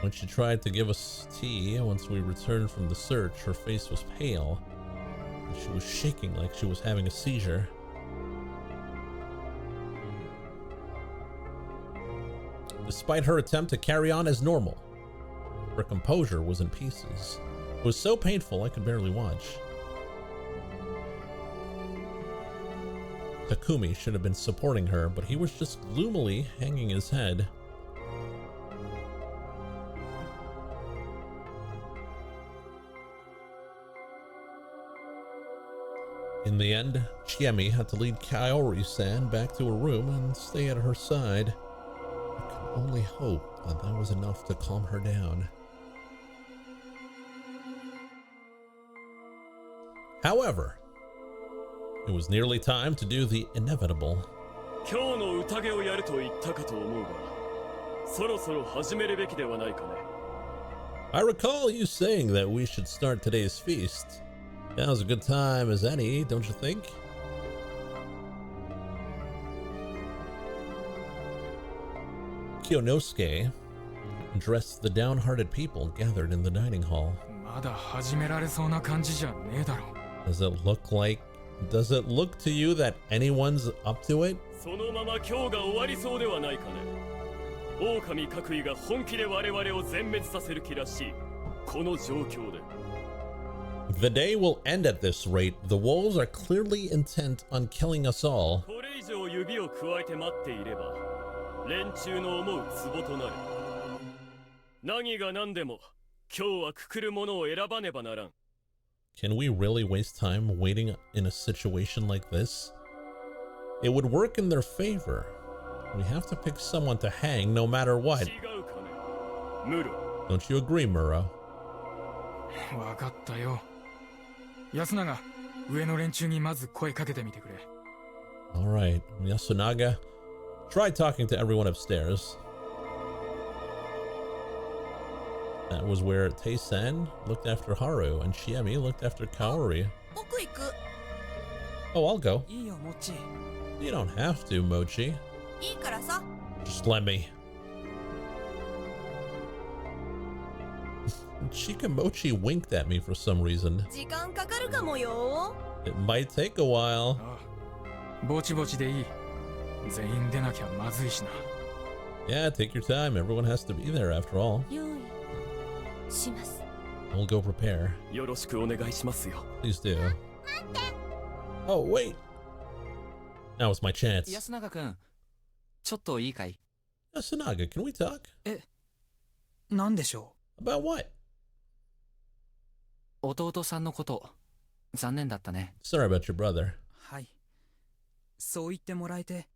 When she tried to give us tea once we returned from the search, her face was pale, and she was shaking like she was having a seizure. Despite her attempt to carry on as normal, her composure was in pieces. It was so painful I could barely watch. Takumi should have been supporting her, but he was just gloomily hanging his head. In the end, Chiemi had to lead Kaori-san back to her room and stay at her side. I could only hope that that was enough to calm her down. However, it was nearly time to do the inevitable. I recall you saying that we should start today's feast. Now's a good time as any, don't you think? Kyonosuke addressed the downhearted people gathered in the dining hall. Does it look to you that anyone's up to it? The day will end at this rate. The wolves are clearly intent on killing us all. Can we really waste time waiting in a situation like this? It would work in their favor. We have to pick someone to hang no matter what. Don't you agree, Muro? Alright, Yasunaga, try talking to everyone upstairs. That was where Tei-san looked after Haru and Chiemi looked after Kaori. Oh, I'll go. You don't have to, Mochi. いいからさ。 Just let me. Chikamochi winked at me for some reason. 時間かかるかもよ。 It might take a while. ああ、ぼちぼちでいい。全員出なきゃまずいしな。 Yeah, take your time. Everyone has to be there after all. 用意します。 We'll go prepare. よろしくお願いしますよ。 Please do. Oh, wait. Now it's my chance. 安永くん、ちょっといいかい？ Yasunaga, can we talk? なんでしょ About what? 弟さんのこと、残念だったね。 Sorry about your brother. う。はい。そう言ってもらえて、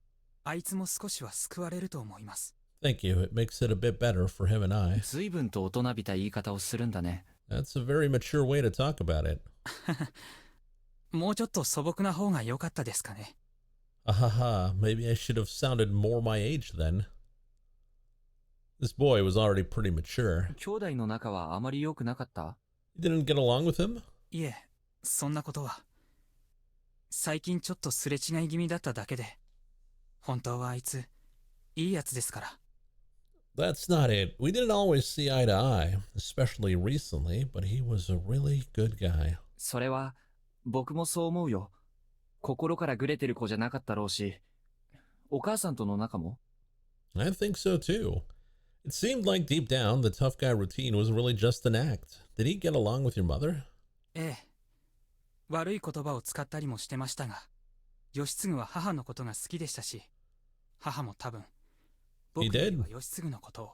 あいつも少しは救われると思います。 Thank you. It makes it a bit better for him and I. 随分と大人びた言い方をするんだね。 That's a very mature way to talk about it. もうちょっと素朴な方が良かったですかね。 Ahaha, maybe I should have sounded more my age then. This boy was already pretty mature. 兄弟の仲はあまり良くなかった？ You didn't get along with him? いえ、そんなことは。最近ちょっとすれ違い気味だっただけで。本当はあいつ、いいやつですから。 That's not it. We didn't always see eye to eye, especially recently, but he was a really good guy. それは、僕もそう思うよ。心からグレてる子じゃなかったろうし、お母さんとの仲も？ I think so too. It seemed like deep down the tough guy routine was really just an act. Did he get along with your mother? ええ。悪い言葉を使ったりもしてましたが、義継は母のことが好きでしたし、母も多分、僕よりは義継のことを。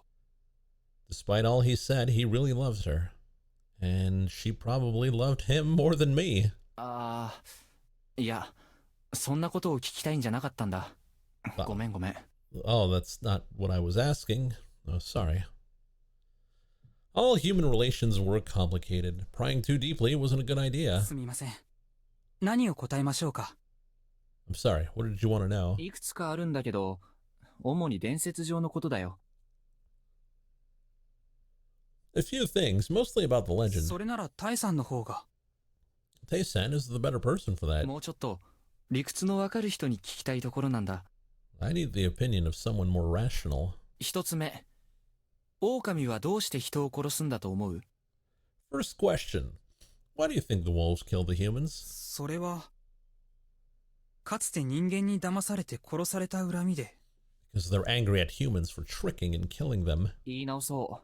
Despite all he said, he really loves her. And she probably loved him more than me. ああ、いや、そんなことを聞きたいんじゃなかったんだ。ごめんごめん。Oh, that's not what I was asking. Oh, sorry. All human relations were complicated. Prying too deeply wasn't a good idea. すみません。何を答えましょうか？ I'm sorry, what did you want to know? いくつかあるんだけど、主に伝説上のことだよ。A few things, mostly about the legend. それならタイさんの方が。Tae-san is the better person for that. もうちょっと、理屈のわかる人に聞きたいところなんだ。I need the opinion of someone more rational. 一つ目。狼はどうして人を殺すんだと思う？ First question. Why do you think the wolves killed the humans? それは、かつて人間に騙されて殺された恨みで。 Because they're angry at humans for tricking and killing them. 言い直そ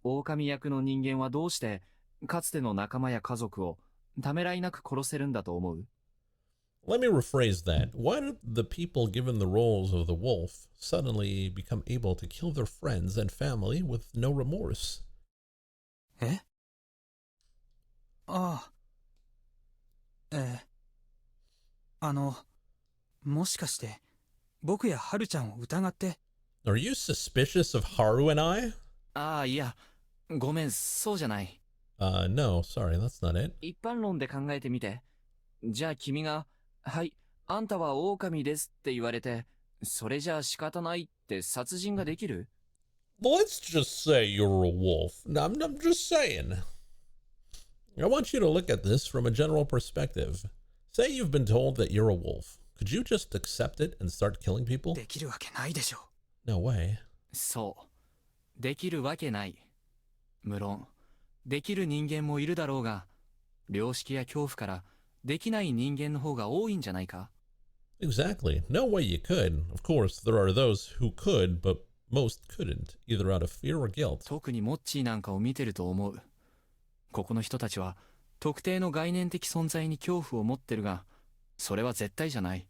う。狼役の人間はどうして、かつての仲間や家族をためらいなく殺せるんだと思う？ Let me rephrase that. Why did the people given the roles of the wolf suddenly become able to kill their friends and family with no remorse? え？ああ。もしかして、僕やハルちゃんを疑って。 Are you suspicious of Haru and I? ああ、いや、ごめん、そうじゃない。No, sorry, that's not it. 一般論で考えてみて。じゃあ君が、はい、あんたは狼ですって言われて、それじゃあ仕方ないって殺人ができる？ Let's just say you're a wolf. I'm just saying. I want you to look at this from a general perspective. Say you've been told that you're a wolf. Could you just accept it and start killing people? できるわけないでしょ。 No way. そう。できるわけない。無論、できる人間もいるだろうが、良識や恐怖からできない人間の方が多いんじゃないか？ Exactly. No way you could. Of course, there are those who could, but most couldn't, either out of fear or guilt. 特にモッチーなんかを見てると思う。ここの人たちは特定の概念的存在に恐怖を持ってるが、それは絶対じゃない。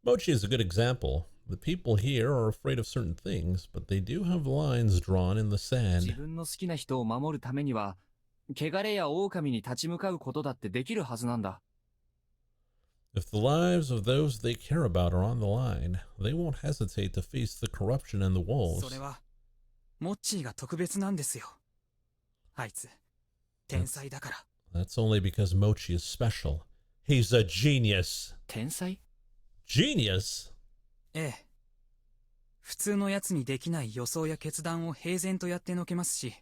Mochi is a good example. The people here are afraid of certain things, but they do have lines drawn in the 自 sand. 分の好きな人を守るためには、汚れや狼に立ち向かうことだってできるはずなんだ。If the lives of those they care about are on the line, they won't hesitate to face the corruption and the そ wolves. れは、モッチーが特別なんですよ。あいつ、天才だから。 That's only because Mochi is special. He's a genius. 天才？ Genius? ええ。普通のやつにできない予想や決断を平然とやってのけますし、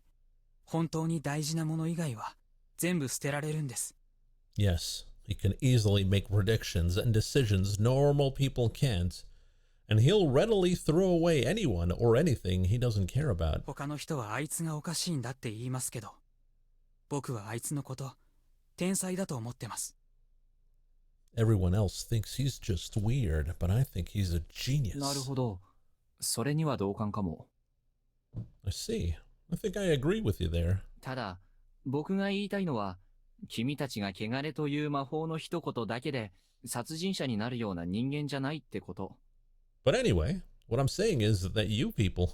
本当に大事なもの以外は全部捨てられるんです。Yes, He can easily make predictions and decisions normal people can't, and he'll readily throw away anyone or anything he doesn't care about. 他の人はあいつがおかしいんだって言いますけど、僕はあいつのこと天才だと思ってます。Everyone else thinks he's just weird, but I think he's a genius. なるほど。それには同感かも。I see. I think I agree with you there. ただ、僕が言いたいのは、君たちが汚れという魔法の一言だけで殺人者になるような人間じゃないってこと。But anyway, what I'm saying is that you people,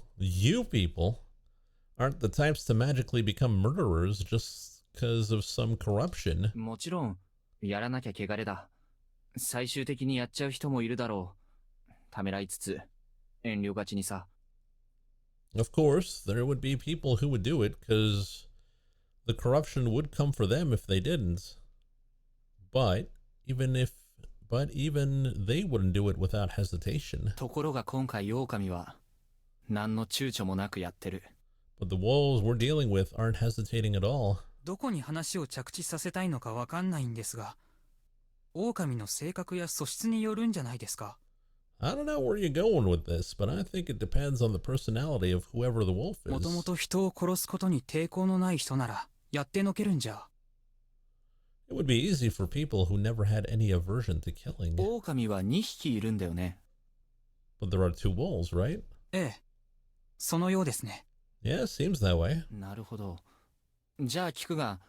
aren't the types to magically become murderers just because of some corruption. もちろん、やらなきゃ汚れだ。最終的にやっちゃう人もいるだろう。ためらいつつ、遠慮がちにさ。Of course, there would be people who would do it because the corruption would come for them if they didn't. But even they wouldn't do it without hesitation. ところが今回狼は、何の躊躇もなくやってる。But the wolves we're dealing with aren't hesitating at all. どこに話を着地させたいのかわかんないんですが、狼の性格や素質によるんじゃないですか。I don't know where you're going with this, but I think it depends on the personality of whoever the wolf is. もともと人を殺すことに抵抗のない人なら、やってのけるんじゃ。It would be easy for people who never had any aversion to killing. 狼は2匹いるんだよね。But there are two wolves, right? ええ、そのようですね。Yeah, seems that way. なるほど。じゃあ聞くが、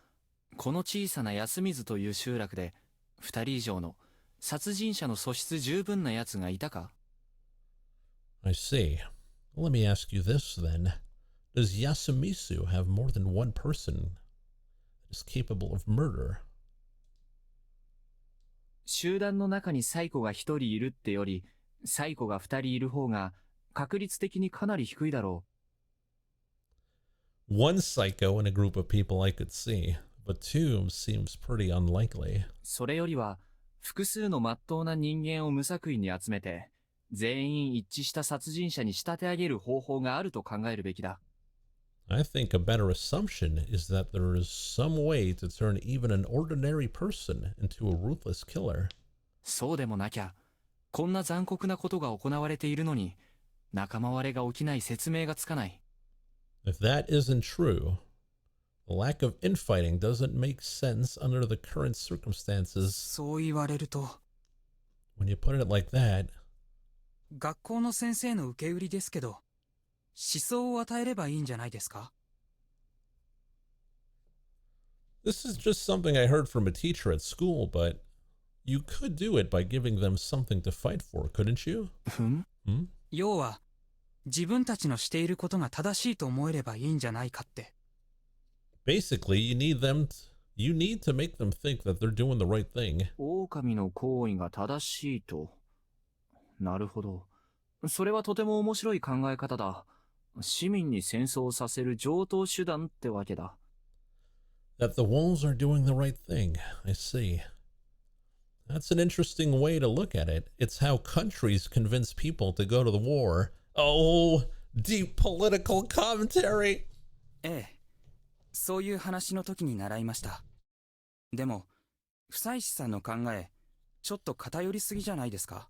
この小さな安水という集落で、2人以上の殺人者の素質十分な奴がいたか？ I see. Well, let me ask you this then. Does Yasumisu have more than one person that is capable of murder? 集団の中にサイコが1人いるってより、サイコが2人いる方が確率的にかなり低いだろう。One psycho in a group of people I could see, but two seems pretty unlikely. それよりは、複数の真っ当な人間を無作為に集めて、全員一致した殺人者に仕立て上げる方法があると考えるべきだ。I think a better assumption is that there is some way to turn even an ordinary person into a ruthless killer. そうでもなきゃ、こんな残酷なことが行われているのに、仲間割れが起きない説明がつかない。If that isn't true, the lack of infighting doesn't make sense under the current circumstances. そう言われると。When you put it like that, 学校の先生の受け売りですけど、思想を与えればいいんじゃないですか？ This is just something I heard from a teacher at school, but you could do it by giving them something to fight for, couldn't you? 要は、自分たちのしていることが正しいと思えればいいんじゃないかって。Basically, you need to make them think that they're doing the right thing. 狼の行為が正しいと。なるほど。それはとても面白い考え方だ。市民に戦争をさせる常套手段ってわけだ。That the wolves are doing the right thing. I see. That's an interesting way to look at it. It's how countries convince people to go to the war. Oh, deep political commentary. ええ、そういう話の時に習いました。でも、夫妻子さんの考え、ちょっと偏りすぎじゃないですか？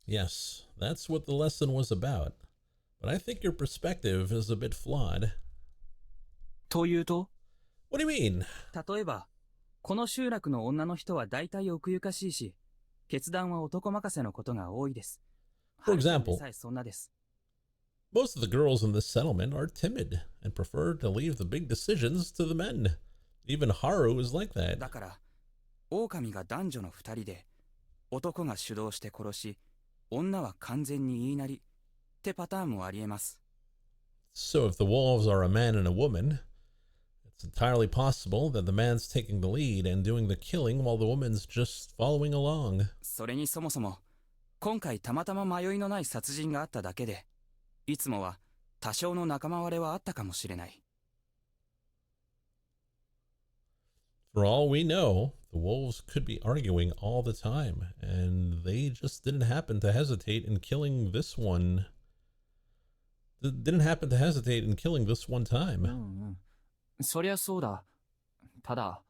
Yes, that's what the lesson was about. But I think your perspective is a bit flawed. というと？ What do you mean? 例えば、この集落の女の人は大体奥ゆかしいし、決断は男任せのことが多いです。 For example, さえそんなです。 most of the girls in this settlement are timid and prefer to leave the big decisions to the men. Even Haru is like that. だから、狼が男女の二人で、男が主導して殺し、女は完全に言いなりってパターンもありえます。So if the wolves are a man and a woman, it's entirely possible that the man's taking the lead and doing the killing while the woman's just following along. それにそもそも、今回たまたま迷いのない殺人があっただけで、いつもは多少の仲間割れはあったかもしれない。For all we know, the wolves could be arguing all the time, and they just didn't happen to hesitate in killing this one. Didn't happen to hesitate in killing this one time. そりゃそうだ。ただ、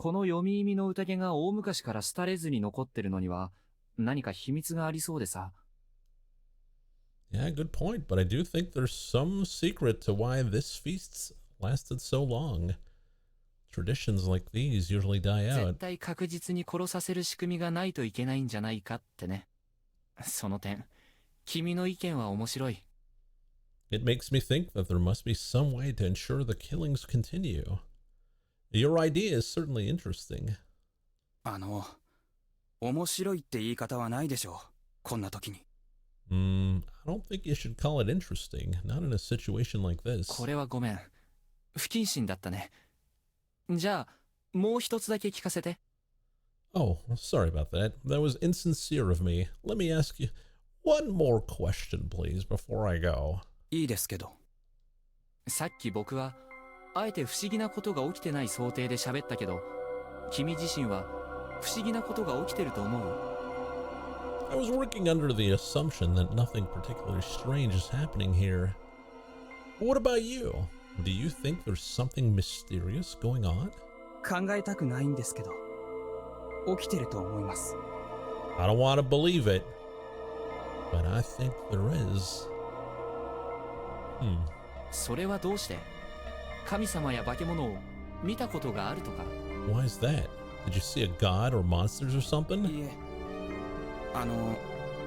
この読み意味の宴が大昔から廃れずに残ってるのには何か秘密がありそうでさ。Yeah, good point, but I do think there's some secret to why this feast's lasted so long. Traditions like these usually die 絶 out. 対確実に殺させる仕組みがないといけないんじゃないかってね。その点、君の意見は面白い。It makes me think that there must be some way to ensure the killings continue. Your idea is certainly interesting. 面白いって言い方はないでしょう。こんな時に。I don't think you should call it interesting, not in a situation like this. これはごめん。不謹慎だったね。じゃあ、もう一つだけ聞かせて。Oh, sorry about that. That was insincere of me. Let me ask you one more question, please, before I go. いいですけど。さっき僕は、あえて不思議なことが起きてない想定で喋ったけど、君自身は不思議なことが起きてると思う？ I was working under the assumption that nothing particularly strange is happening here. But what about you? Do you think there's something mysterious going on? 考えたくないんですけど、起きてると思います。I don't want to believe it, but I think there is. それはどうして？神様や化け物を見たことがあるとか？ Why is that? Did you see a god or monsters or something? いえ、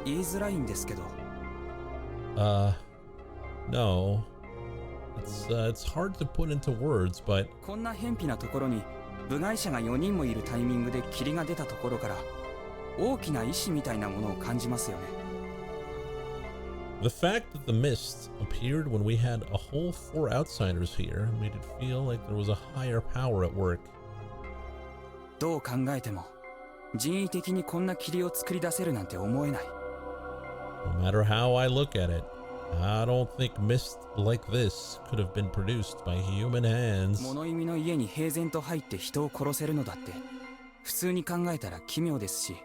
言いづらいんですけど。No. It's hard to put into words, but こんな偏僻なところに部外者が4人もいるタイミングで霧が出たところから大きな意志みたいなものを感じますよね。the fact that the mist appeared when we had a whole 4 outsiders here made it feel like there was a higher power at work. どう考えても人為的にこんな霧を作り出せるなんて思えない。 No matter how I look at it, I don't think mist like this could have been produced by human hands. 物意味の家に平然と入って人を殺せるのだって普通に考えたら奇妙ですし。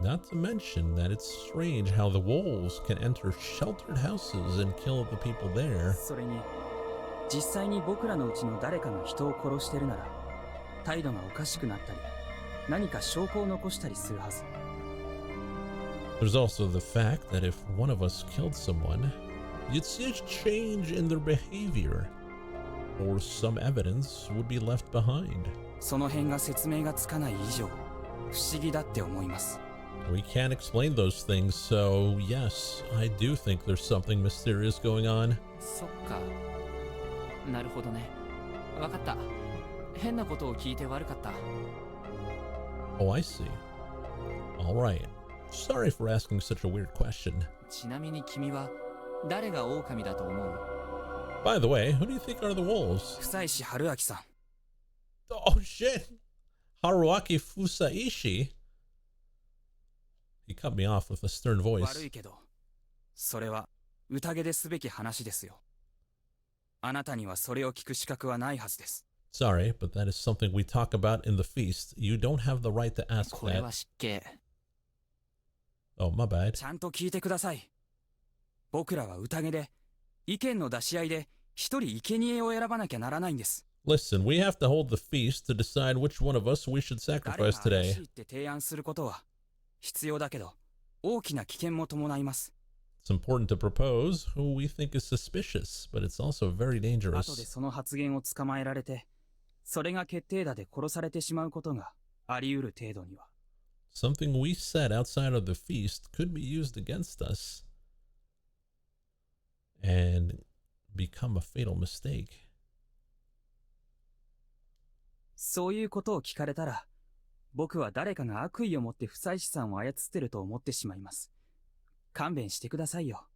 Not to mention that it's strange how the wolves can enter sheltered houses and kill the people there. それに実際に僕らのうちの誰かが人を殺してるなら態度がおかしくなったり何か証拠を残したりするはず。 There's also the fact that if one of us killed someone, you'd see a change in their behavior, or some evidence would be left behind. その辺が説明がつかない以上不思議だって思います。 We can't explain those things, so yes, I do think there's something mysterious going on. そっか。なるほどね。わかった。変なことを聞いて悪かった。Oh, I see. All right. Sorry for asking such a weird question. ちなみに君は誰が狼だと思う？ By the way, who do you think are the wolves? 久石春明さん。 Oh shit! Haruaki Fusaishi? He cut me off with a stern 悪 voice. いけどそれは宴ですべき話ですよ。あなたにはそれを聞く資格はないはずです。 Sorry, but that is something we talk about in the feast. You don't have the right to ask これ that. は失敬。 Oh, my bad. ちゃんと聞いてください。僕らは宴で意見の出し合いで一人生贄を選ばなきゃならないんです。 Listen, we have to hold the feast to decide which one of us we should 誰が sacrifice 怪 today. しいって提案することは必要だけど大きな危険も伴います。 It's important to propose who we think is suspicious, but it's also very 後で dangerous. その発言を捕まえられてそれが決定打で殺されてしまうことがあり得る程度には。 Something we said outside of the feast could be used against us and become a fatal mistake. そういうことを聞かれたら僕は誰かが悪意を持って不妻子さんを操ってると思ってしまいます。勘弁してくださいよ。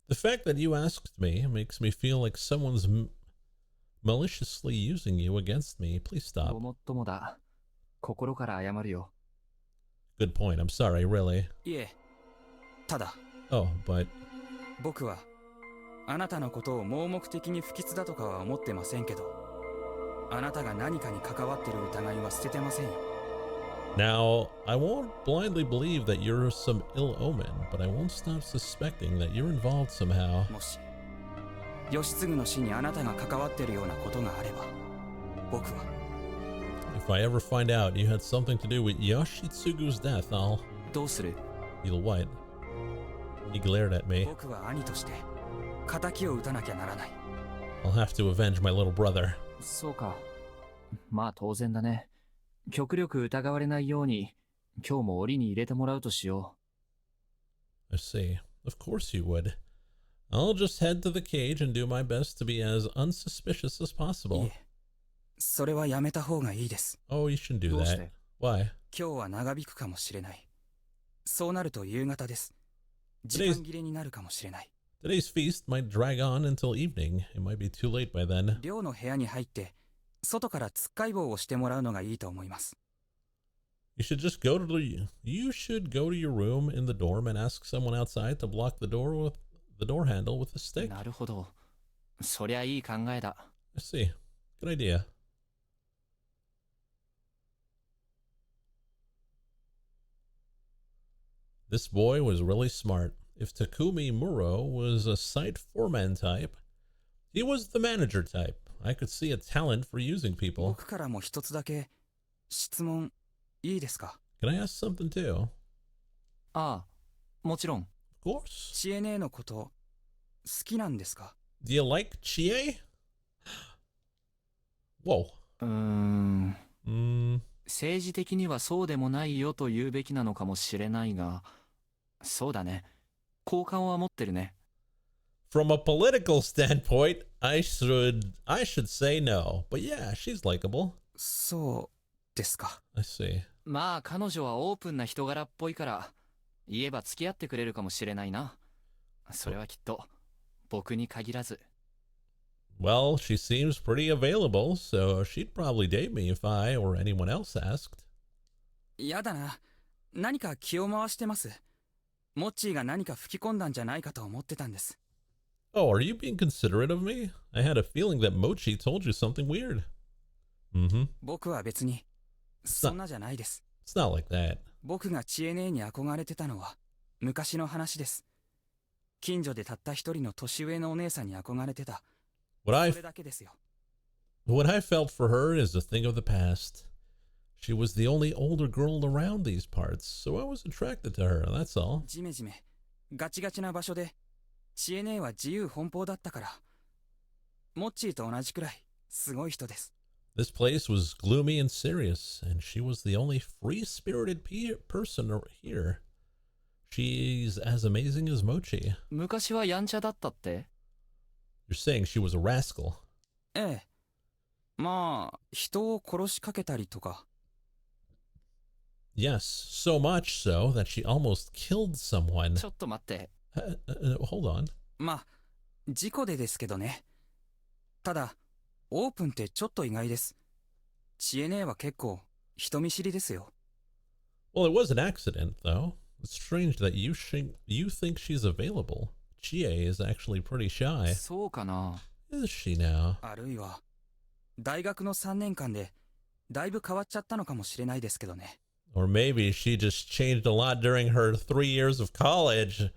The fact that you asked me makes me feel like someone's maliciously using you against me. Please ご stop. もっともだ。心から謝るよ。 Good point. I'm sorry, really. いえ、ただ Oh, but 僕はあなたのことを盲目的に不吉だとかは思ってませんけど、あなたが何かに関わってる疑いは捨ててませんよ。 now, I won't blindly believe that you're some ill omen, but I won't stop suspecting that you're involved somehow. もし義継の死にあなたが関わってるようなことがあれば僕は If I ever find out you had something to do with Yoshitsugu's death, I'll... どうする? You'll what? He glared at me. 僕は兄として仇を討たなきゃならない。 I'll have to avenge my little brother. そうか。まあ当然だね。極力疑われないように、今日も檻に入れてもらうとしよ I see. Of course you would. I'll just head to the cage and do my best to be as unsuspicious as い possible. え、それはやめた方がいいです。 Oh, you shouldn't do どうし that. て? Why? 今日は長引くかもしれない。そうなると夕方です。時間切れになるかもしれない。 Today's feast might drag on until evening. It might be too late by then. 寮の部屋に入って、外からつっかい棒をしてもらうのがいいと思います。 You should go to your room in the dorm and ask someone outside to block the door handle with a う。 stick. なるほど。そりゃいい考えだ。 I see. Good idea. This boy was really smart. If Takumi Muro was a site foreman type, he was the manager type. I could see a talent for using people. 僕からも一つだけ質問いいですか? Can I ask something too? ああ、もちろん。 Of course. チエネのこと好きなんですか? Do you like Chie? Whoa. 政治的にはそうでもないよと言うべきなのかもしれないが、そうだね。好感は持ってるね。From a political standpoint, I should say no. But yeah, she's likable. そうですか。 I see. まあ彼女はオープンな人柄っぽいから、言えば付き合ってくれるかもしれないな。それはきっと、僕に限らず。Well, she seems pretty available, so she'd probably date me if I or anyone else asked. やだな。何か気を回してます。モッチーが何か吹き込んだんじゃないかと思ってたんです。 Oh, are you being considerate of me? I had a feeling that Mochi told you something weird. Mm-hmm. 僕は別に、そんなじゃないです。 It's not like that. 僕がチエネに憧れてたのは、昔の話です。近所でたった一人の年上のお姉さんに憧れてた。 What それだけですよ。 I felt for her is a thing of the past. She was the only older girl around these parts, so I was attracted to her, that's all. ジメジメ、ガチガチな場所で、チエネは自由奔放だったから、モッチーと同じくらい、すごい人です。 This place was gloomy and serious, and she was the only free-spirited person here. She's as amazing as Mochi. 昔はやんちゃだったって? You're saying she was a rascal. ええ。まあ、人を殺しかけたりとか。 Yes, so much so that she almost killed someone. ちょっと待って。Hold on. まあ、事故でですけどね。ただ、オープンってちょっと意外です。チエネは結構、人見知りですよ。 Well, it was an accident, though. It's strange that you think she's available. Chie is actually pretty shy. そうかな。 Is she now? あるいは、大学の3年間で、だいぶ変わっちゃったのかもしれないですけどね。 Or maybe she just changed a lot during her 3 years of college.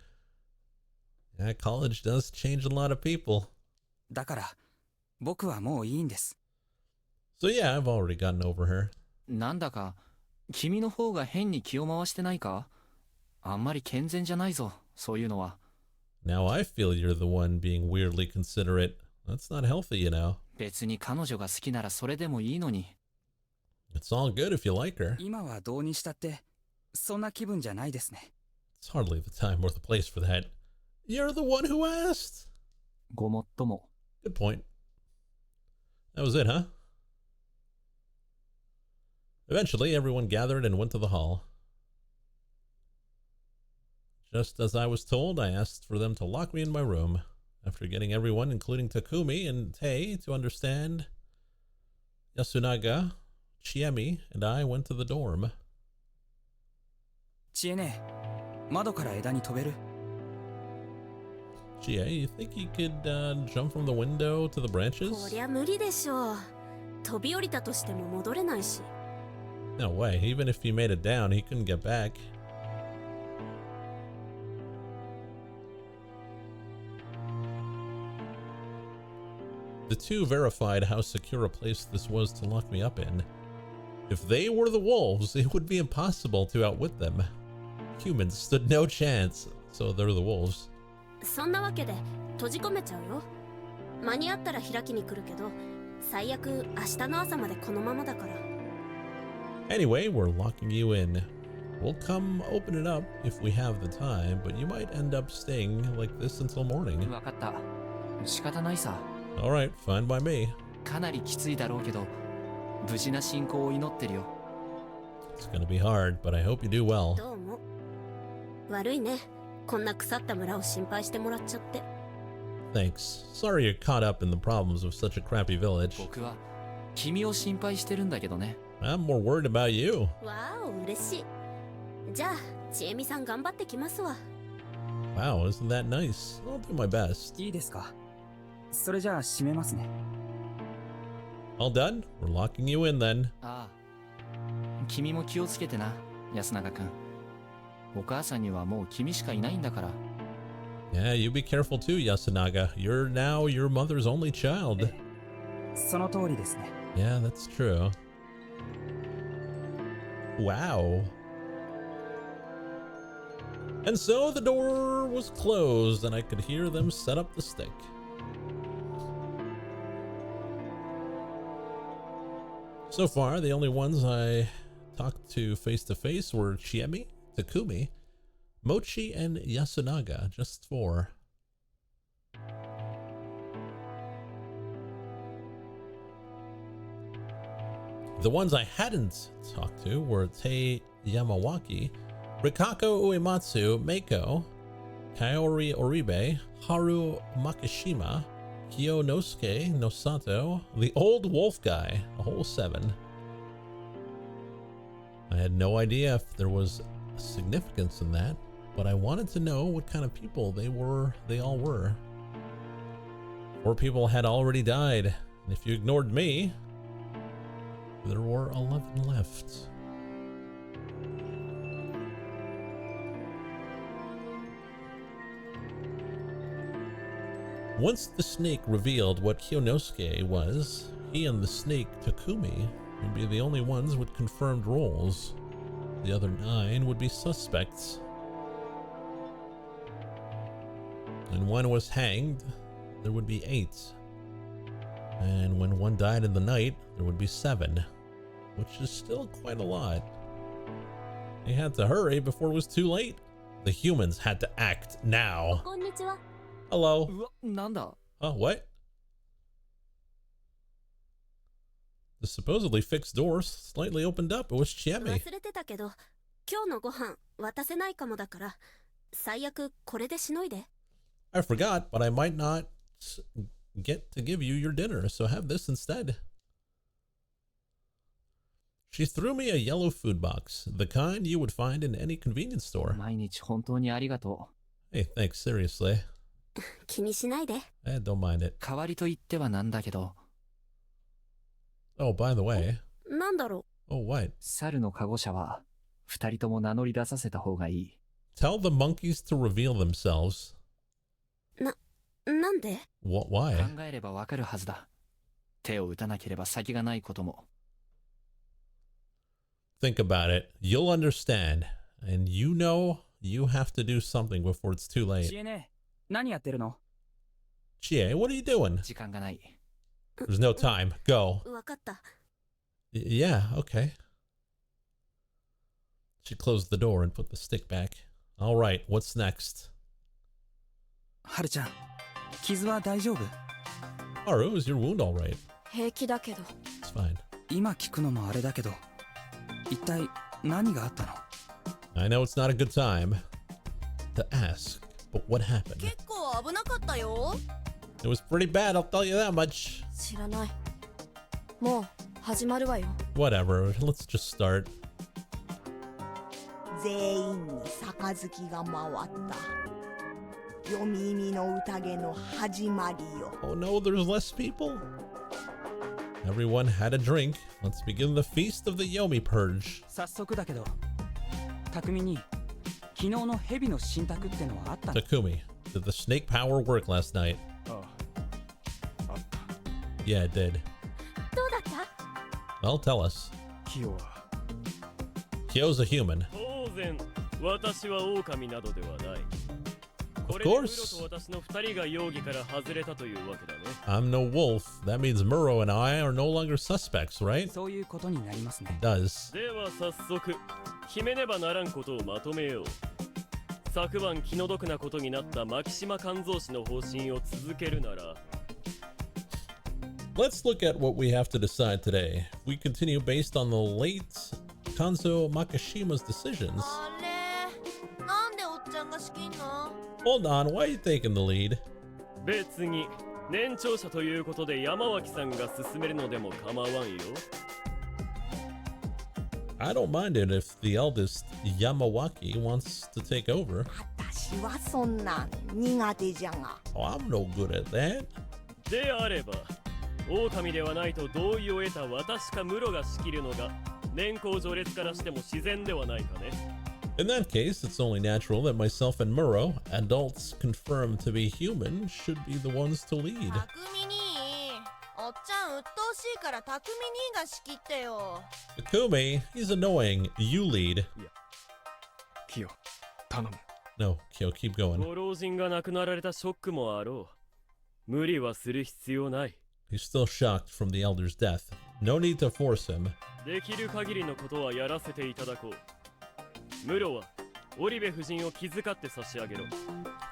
Yeah, college does change a lot of people. だから、僕はもういいんです。 So yeah, I've already gotten over her. なんだか、君の方が変に気を回してないか? あんまり健全じゃないぞ、そういうのは。 Now I feel you're the one being weirdly considerate. That's not healthy, you know. 別に彼女が好きならそれでもいいのに。 It's all good if you like her. 今はどうにしたって、そんな気分じゃないですね。 It's hardly the time or the place for that. You're the one who asked. ごもっとも。 Good point. That was it, huh? Eventually, everyone gathered and went to the hall. Just as I was told, I asked for them to lock me in my room. After getting everyone, including Takumi and Tei, to understand, Yasunaga, Chiemi, and I went to the dorm. チエネ、窓から枝に飛べる? Chie, you think he could jump from the window to the こ branches? りゃ無理でしょう。飛び降りたとしても戻れないし。 No way. Even if he made it down, he couldn't get back. The two verified how secure a place this was to lock me up in. If they were the wolves, it would be impossible to outwit them. Humans stood no chance, so they're the wolves. そんなわけで閉じ込めちゃうよ。間に合ったら開きに来るけど、最悪明日の朝までこのままだから。Anyway, we're locking you in. We'll come open it up if we have the time, but you might end up staying like this until morning. わかった。仕方ないさ。Alright, fine by me. かなりきついだろうけど、無事な進行を祈ってるよ。It's gonna be hard, but I hope you do well. どうも。悪いね。こんな腐った村を心配してもらっちゃって。Thanks. Sorry you're caught up in the problems of such a crappy village. 僕は君を心配してるんだけどね。I'm more worried about you. わお、嬉しい。じゃあ、ちえみさん頑張ってきますわ。Wow, isn't that nice? I'll do my best. いいですか。それじゃあ閉めますね。All done? We're locking you in then. ああ。君も気をつけてな、安永くん。お母さんにはもう君しかいないんだから。Yeah, you be careful too, Yasunaga. You're now your mother's only child. その通りですね。Yeah, that's true. Wow. And so the door was closed and I could hear them set up the stick. So far, the only ones I talked to face were Chiemi, Takumi, Mochi, and Yasunaga, just 4. The ones I hadn't talked to were Tei Yamawaki, Rikako Uematsu, Meiko, Kaori Oribe, Haru Makishima, Kiyonosuke Nosato, the old wolf guy, a whole 7. I had no idea if there was significance in that, but I wanted to know what kind of people they all were. 4 people had already died, and if you ignored me, there were 11 left. Once the snake revealed what Kiyonosuke was, he and the snake Takumi would be the only ones with confirmed roles. The other 9 would be suspects. When one was hanged, there would be 8. And when one died in the night, there would be 7, which is still quite a lot. They had to hurry before it was too late. The humans had to act now. こんにちは。 Hello. うわ、なんだ Oh, what? The supposedly fixed door slightly opened up. It was Chiemi. 忘れてたけど、今日のご飯渡せないかもだから、最悪これでしのいで。I forgot, but I might not get to give you your dinner, so have this instead. She threw me a yellow food box, the kind you would find in any convenience store. 毎日本当にありがと Hey, thanks, seriously. 気にしないで。Don't mind it. う。代わりと言ってはなんだけど、 Oh, by the way. なんだろ Oh, what? 猿のカゴ車は2人とも名乗り出させた方がいい。 Tell the monkeys to reveal themselves. う。なんで What? Why? 考えればわかるはずだ。手を打たなければ先がないことも。Think about it. You'll understand. And you know you have to do something before it's too 知 late. 恵ね、何やってるの？ Chie, what are you doing? 時間がない。 There's no time. Go. わかった。 Yeah, okay. She closed the door and put the stick back. All right, what's next? はるちゃん、傷は大丈夫？ Haru, is your wound all right? 平気だけど。 It's fine. 今聞くのもあれだけど、一体何があったの？ I know it's not a good time to ask, but what happened? 結構危なかったよ。 It was pretty bad, I'll tell you that much. 知らない。もう始まるわよ。 Whatever, let's just start. 全員に杯が回った夜耳の宴の始まりよ。 Oh no, there's less people? Everyone had a drink. Let's begin the feast of the Yomi Purge. 早速だけど、匠に昨日の蛇の神託ってのはあったの？ Takumi, did the snake power work last night? ああった。 Yeah, it did. どうだった？ Well, tell us. キヨは Kyo's a human. 当然私は狼などではない。 Of course. これでムロと私の2人が容疑から外れたというわけだね。 I'm no wolf. That means Muro and I are no longer suspects, right? そういうことになりますね。 It does. では早速決めねばならんことをまとめよう。昨晩気の毒なことになった牧島勘三氏の方針を続けるなら Let's look at what we have to decide today. If we continue based on the late Kanzo Makishima's decisions. あれなんでおっちゃんが仕切んの？ Hold on, why are you taking the lead? 別に年長者ということで山脇さんが進めるのでも構わんよ。 I don't mind it if the eldest Yamawaki wants to take over. 私はそんなん苦手じゃが。 Oh, I'm no good at that. であれば狼ではないと同意を得た私かムロが仕切るのが年功序列からしても自然ではないかね。 In that case, it's only natural that myself and Muro, adults confirmed to be human, should be the ones to lead. たくみにおっちゃん鬱陶しいからたくみにが仕切ってよ。 Takumi, he's annoying. You lead. キヨ頼む。 No, Kyo, keep going. ご老人が亡くなられたショックもあろう。無理はする必要ない。 He's still shocked from the elder's death. No need to force him. できる限りのことはやらせていただこう。ムロは織部夫人を気遣って差し上げろ。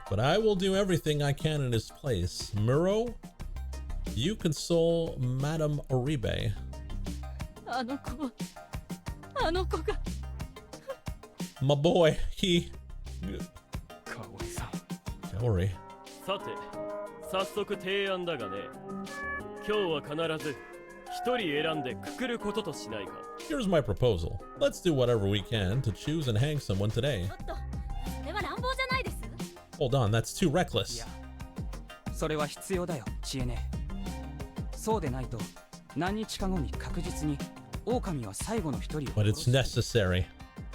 But I will do everything I can in his place. Muro, you console Madame Oribe. あの子が My boy, he... かおりさん。 Kaori. さて、早速提案だがね。今日は必ず一人選んでくくることとしないか。 Here's my proposal. Let's do whatever we can to choose and hang someone today. ちょっとそれは乱暴じゃないです？ Hold on, that's too い reckless. や、それは必要だよ、知恵ね。そうでないと、何日か後に確実に狼は最後の一人を But it's necessary.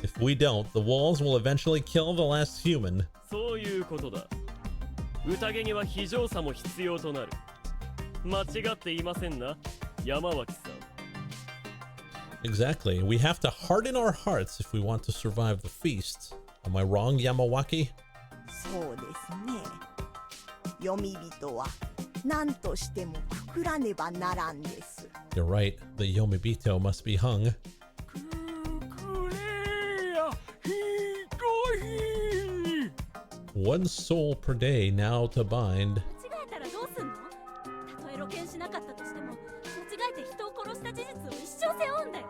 If we don't, the walls will eventually kill the last human. そういうことだ。宴には非常さも必要となる。間違っていませんな、山脇さん。 Exactly. We have to harden our hearts if we want to survive the feast. Am I wrong, Yamawaki? そうですね。読み人は何としてもくくらねばならんです。 You're right. The Yomibito must be hung. One soul per day now to bind. 間違えたらどうすんの？たとえ露見しなかったとしても間違えて人を殺した事実を一生背負うんだよ。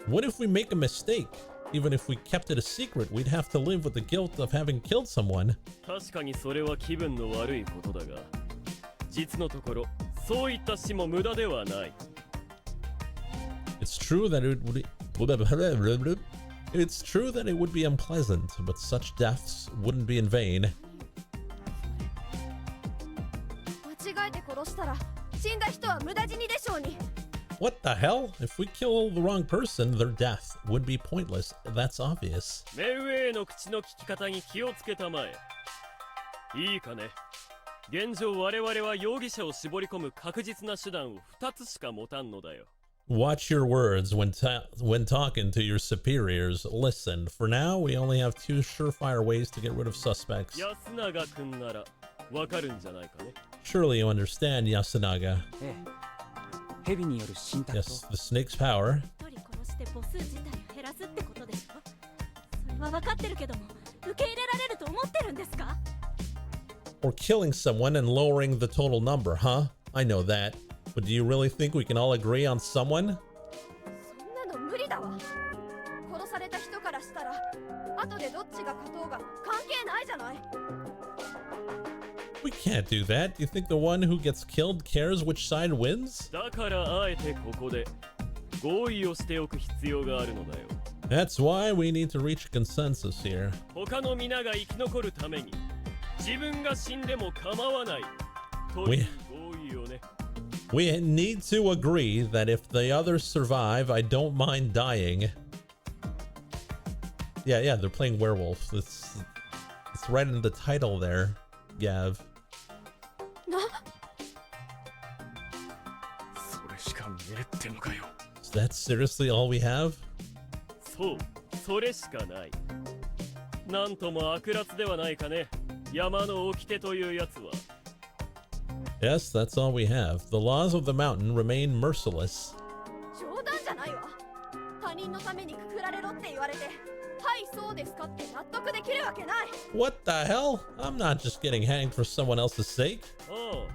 What if we make a mistake? Even if we kept it a secret, we'd have to live with the guilt of having killed someone. 確かにそれは気分の悪いことだが、実のところそういった死も無駄ではない。 It's true that it would... It's true that it would be unpleasant, but such deaths wouldn't be in vain. 間違えて殺したら死んだ人は無駄死にでしょうに。 What the hell? If we kill the wrong person, their death would be pointless. That's obvious. 目上への口の利き方に気をつけたまえ。いいかね。現状我々は容疑者を絞り込む確実な手段を2つしか持たんのだよ。 Watch your words when talking to your superiors. Listen, for now, we only have two surefire ways to get rid of suspects. 安永くんならわかるんじゃないかね。 Surely you understand, Yasunaga. ええ、蛇による信託と Yes, the snake's power. 一人殺して母数自体を減らすってことでしょ？それは分かってるけども受け入れられると思ってるんですか？ Or killing someone and lowering the total number, huh? I know that. But do you really think we can all agree on someone? そんなの無理だわ。殺された人からしたら後でどっちが勝とうが関係ないじゃない。 We can't do that. Do you think the one who gets killed cares which side wins? だからあえてここで合意をしておく必要があるのだよ。 That's why we need to reach a consensus here. 他の皆が生き残るために自分が死んでも構わないという合意をね。 We need to agree that if the others survive, I don't mind dying. Yeah, they're playing werewolf. It's right in the title there, Gav. それしか見えってのかよ。that seriously all we have? そう、それしかない。なんとも悪辣ではないかね。山の掟というやつは。Yes, that's all we have. The laws of the mountain remain merciless. 冗談じゃないわ。他人のためにくくられろって言われて、はいそうですかって納得できるわけない。What the hell? I'm not just getting hanged for someone else's sake. あ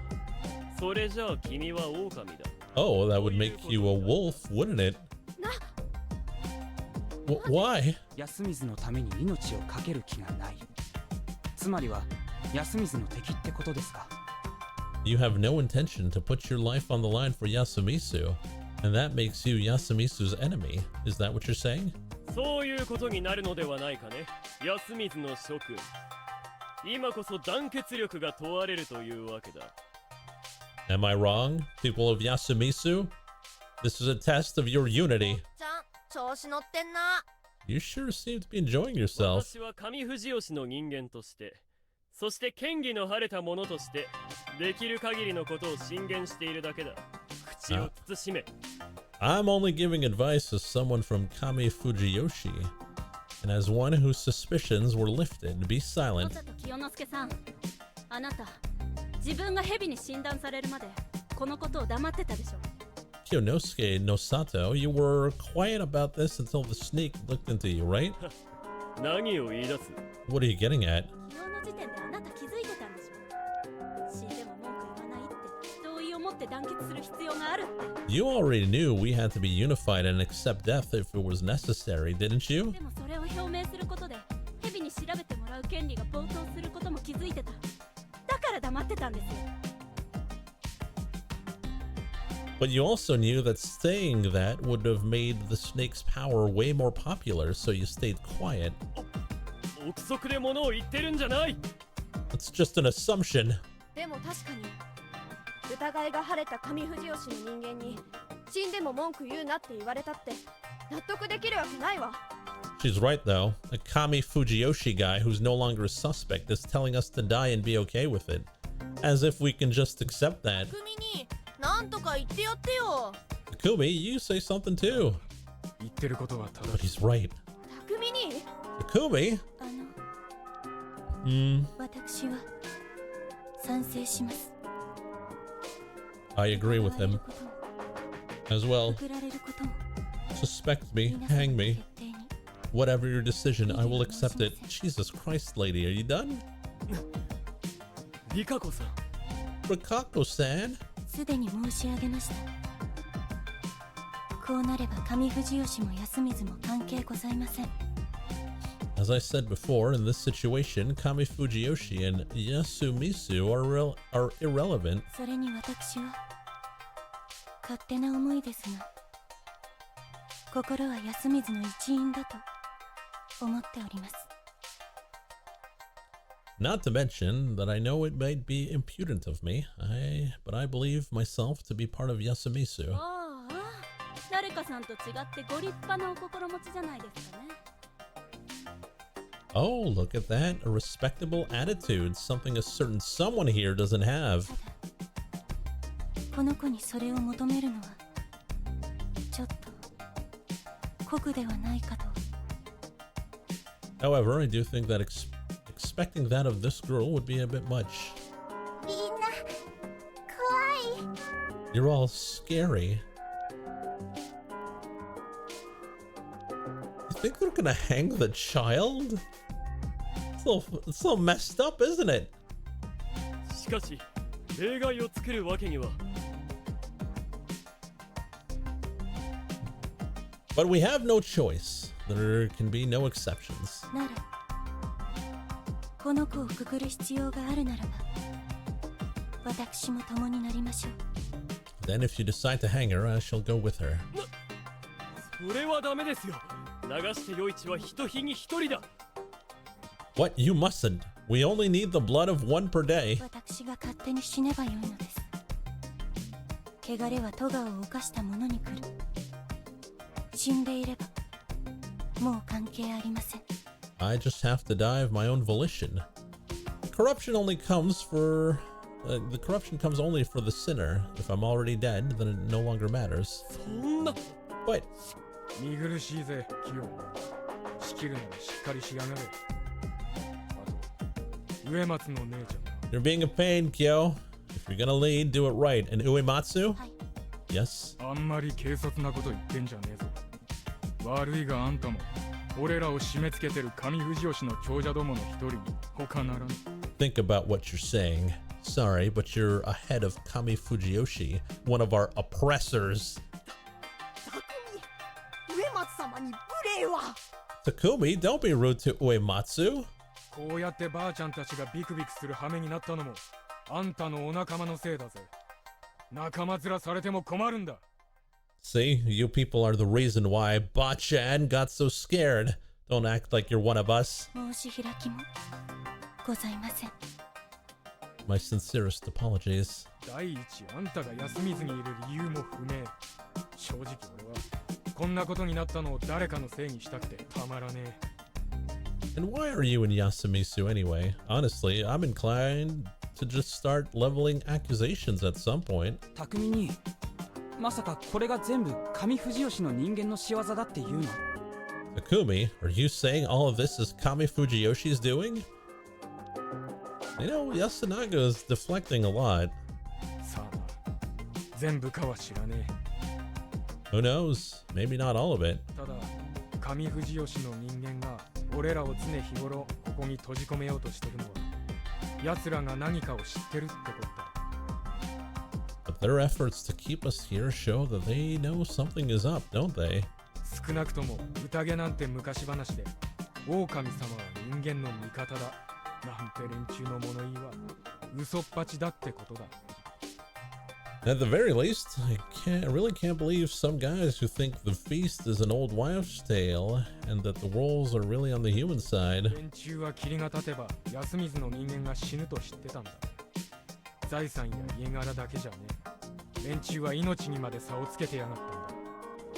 あ、それじゃあ君は狼だ。Oh, that would make you a wolf, wouldn't it? Why? 安水のために命を懸ける気がない。つまりは安水の敵ってことですか。You have no intention to put your life on the line for Yasumisu, and that makes you Yasumisu's enemy. Is that what you're saying? そういうことになるのではないかね。安水の諸君。今こそ団結力が問われるというわけだ。Am I wrong, people of Yasumisu? This is a test of your unity. ちゃん、調子乗ってんな。You sure seem to be enjoying yourself. 私は上藤吉の人間として、そして剣技の晴れた者として、できる限りのことを進言しているだけだ。口を慎め。I'm only giving advice as someone from Kami Fujiyoshi, and as one whose suspicions were lifted. Be silent. 清之助さん、あなた自分が蛇に診断されるまでこのことを黙ってたでしょ。Kyonosuke Nosato, you were quiet about this until the snake looked into you, right? 何を言い出す？ What are you getting at? 昨日の時点であなた気づいてたんでしょ。死んでも文句言わないって同意を持って団結する必要があるって。You already knew we had to be unified and accept death if it was necessary, didn't you? でもそれを表明することで蛇に調べてもらう権利が暴走することも気づいてた。だから黙ってたんですよ。But you also knew that saying that would have made the snake's power way more popular, so you stayed quiet. 憶測で物を言ってるんじゃない。 It's just an assumption. でも確かに疑いが晴れた上藤吉の人間に死んでも文句言うなって言われたって納得できるわけないわ。 She's right though. A Kami Fujiyoshi guy who's no longer a suspect is telling us to die and be okay with it. As if we can just accept that. 匠になんとか言ってやってよ。 Takumi, you say something too. 言ってることは正 But しい。 he's right. 匠に Takumi? 私は賛成します。 I agree with him. As well. くられることも Suspect me, hang me. Whatever your decision, I will accept it. Jesus Christ, lady, are you done? リカコさん。 Rikako-san? すでに申し上げました。こうなれば上藤吉も安水も関係ございません。 As I said before, in this situation, Kami Fujiyoshi and Yasumisu are irrelevant. それに私は勝手な思いですが、心は安水の一員だと思っております。 Not to mention that I know it might be impudent of me, but I believe myself to be part of Yasumisu. ああ、誰かさんと違ってご立派なお心持ちじゃないですかね。 Oh, look at that. A respectable attitude. Something a certain someone here doesn't have. この子にそれを求めるのはちょっと酷ではないかと。 However, I do think that expecting that of this girl would be a bit much. みんな怖い。 You're all scary. You think they're gonna hang the child? It's so messed up, isn't it? しかし、例外を作るわけには。 But we have no choice. There can be no exceptions. ならこの子をくくる必要があるならば私も共になりましょう。 Then if you decide to hang her, I shall go with her. それはダメですよ。流して余市は一日に一人だ。 What? You mustn't. We only need the blood of one per day. 私が勝手に死ねばよいのです。汚れは咎を犯した者に来る。死んでいればもう関係ありません。 I just have to die of my own volition. Corruption only comes for... the corruption comes only for the sinner. If I'm already dead, then it no longer matters. そんな。What? 見苦しいぜ、キヨ。仕切るならしっかりしやがれ。あと、植松の姉ちゃんだ。You're being a pain, Kyo. If you're gonna lead, do it right. And Uematsu? Yes? あんまり軽率なこと言ってんじゃねえぞ。悪いがあんたも、俺らを締め付けてる上藤吉の長者どもの一人に他ならぬ。Think about what you're saying. Sorry, but you're ahead of Kami Fujiyoshi, one of our oppressors. 上松様に無礼は。 Takumi, don't be rude to Uematsu. こうやってばあちゃんたちがビクビクする羽目になったのも、あんたのお仲間のせいだぜ。仲間面されても困るんだ。See, you people are the reason why Ba-chan got so scared. Don't act like you're one of us. 申し開きもございません。 My sincerest apologies. 第一、あんたが休みずにいる理由も不明。正直俺はこんなことになったのを誰かのせいにしたくてたまらねえ。 And why are you in Yasumisu anyway? Honestly, I'm inclined to just start leveling accusations at some point. 匠に、まさかこれが全部上藤吉の人間の仕業だって言うの？ Takumi, are you saying all of this is Kami Fujiyoshi's doing? You know, Yasunaga is deflecting a lot. さあ、全部かは知らねえ。 Who knows? Maybe not all of it. ただ、上藤吉の人間が俺らを常日頃ここに閉じ込めようとしてるのは、奴らが何かを知ってるってことだ。 But their efforts to keep us here show that they know something is up, don't they? 少なくとも宴なんて昔話で、狼様は人間の味方だなんて連中の物言いは嘘っぱちだってことだ。 At the very least, I really can't believe some guys who think the feast is an old wives' tale and that the wolves are really on the human side. 連中は霧が立てば安水の人間が死ぬと知ってたんだ。財産や家柄だけじゃねえ。連中は命にまで差をつけてやがったんだ。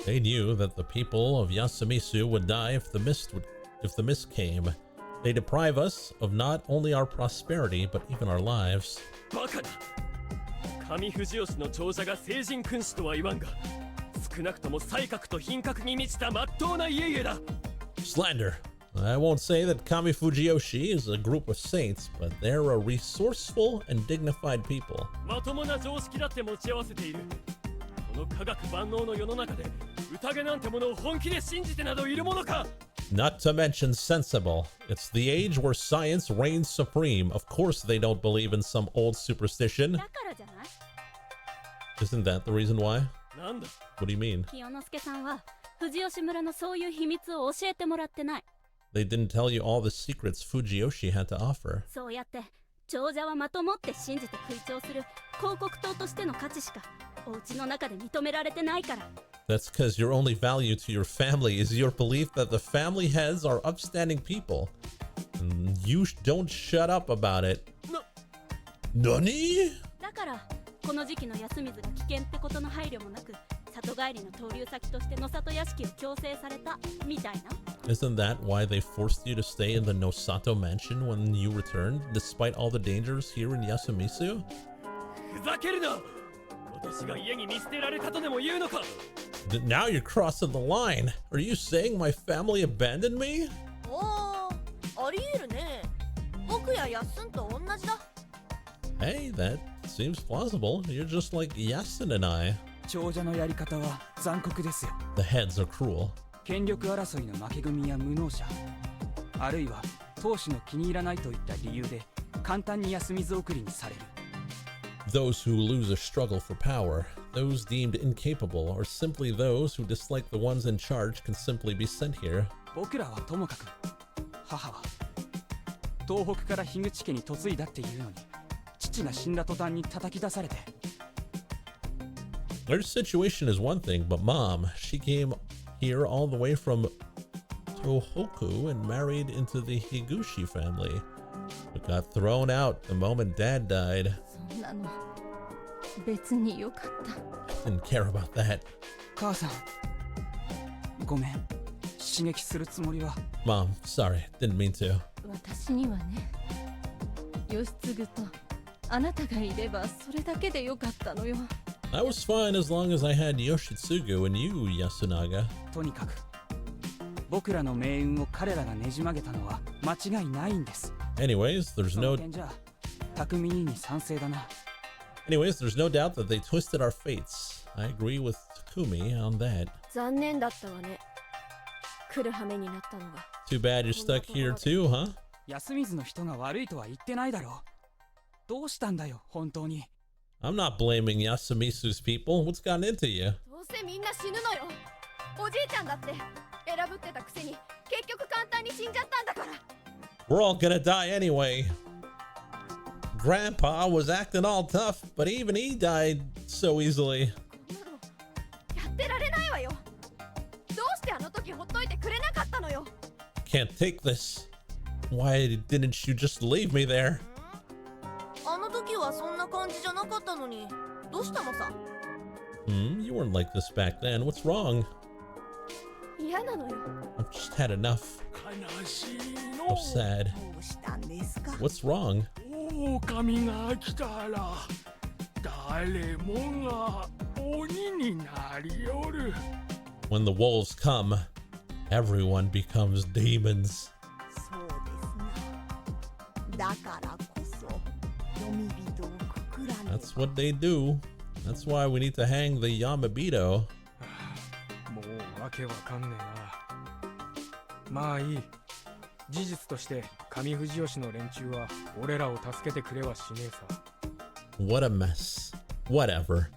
They knew that the people of Yasumisu would die if the mist came. They deprive us of not only our prosperity but even our lives. バカだ。上藤吉の長者が聖人君主とは言わんが、少なくとも才覚と品格に満ちた真っ当な家々だ。 Slander. I won't say that Kami Fujiyoshi is a group of saints, but they're a resourceful and dignified people. まともな常識だって持ち合わせている。この科学万能の世の中で宴なんてものを本気で信じてなどいるものか。 Not to mention sensible. It's the age where science reigns supreme. Of course they don't believe in some old superstition. だからじゃない？ Isn't that the reason why? なんだ。 What do you mean? 清之助さんは藤吉村のそういう秘密を教えてもらってない。 They didn't tell you all the secrets Fujiyoshi had to offer. そうやって長者はまともって信じて吹聴する広告塔としての価値しかお家の中で認められてないから。 That's because your only value to your family is your belief that the family heads are upstanding people. And you don't shut up about it. Nani? だからこの時期の安水が危険ってことの配慮もなく里帰りの投留先として野里屋敷を強制されたみたいな。 Isn't that why they forced you to stay in the Nosato mansion when you returned, despite all the dangers here in Yasumisu? ふざけるな。私が家に見捨てられたとでも言うのか。 Now you're crossing the line. Are you saying my family abandoned me? ありえるね。僕やヤッスンと同じだ。 Hey, that seems plausible. You're just like Yasun and I. 長者のやり方は残酷ですよ。 The heads are cruel. 権力争いの負け組や無能者、あるいは当主の気に入らないといった理由で簡単に安水送りにされる。 Those who lose a struggle for power, those deemed incapable, or simply those who dislike the ones in charge can simply be sent here. 僕らはともかく、母は東北から樋口家に嫁いだっていうのに、父が死んだ途端に叩き出されて。 Their situation is one thing, but Mom, she came here all the way from Tohoku and married into the Higuchi family, but got thrown out the moment Dad died. そんなの別によかった。 Didn't care about that. 母さん、ごめん。刺激するつもりは。 Mom, sorry, didn't mean to. 私にはね、義継とあなたがいればそれだけでよかったのよ。I was fine as long as I had Yoshitsugu and you, Yasunaga. とにかく僕らの命運を彼らがねじ曲げたのは間違いないんです。 Anyways, there's そ no の点じゃ匠に賛成だな。 Anyways, there's no doubt that they twisted our fates. I agree with Takumi on that. 残念だったわね。来る羽目になったのが。 Too bad you're stuck here too, huh? 安水の人が悪いとは言ってないだろう。どうしたんだよ、本当に。 I'm not blaming Yasumisu's people. What's gotten into you? どうせみんな死ぬのよ。おじいちゃんだって選ぶってたくせに結局簡単に死んじゃったんだから。 We're all gonna die anyway. Grandpa was acting all tough, but even he died so easily. こんなのやってられないわよ。どうしてあの時ほっといてくれなかったのよ。 Can't take this. Why didn't you just leave me there? あの時はそんな感じじゃなかったのに、どうしたのさ。You weren't like this back then. What's wrong? 嫌なのよ。 I've just had enough. So sad. どうしたんですか？ What's wrong? 狼が来たら誰もが鬼になりおる。 When the wolves come, everyone becomes demons. そうですな。だからこそ読み人をくくらねば。 That's what they do. That's why we need to hang the Yamabito. もうわけわかんねえな。まあいい。事実として上藤吉の連中は俺らを助けてくれはしねえさ。 What a mess. Whatever.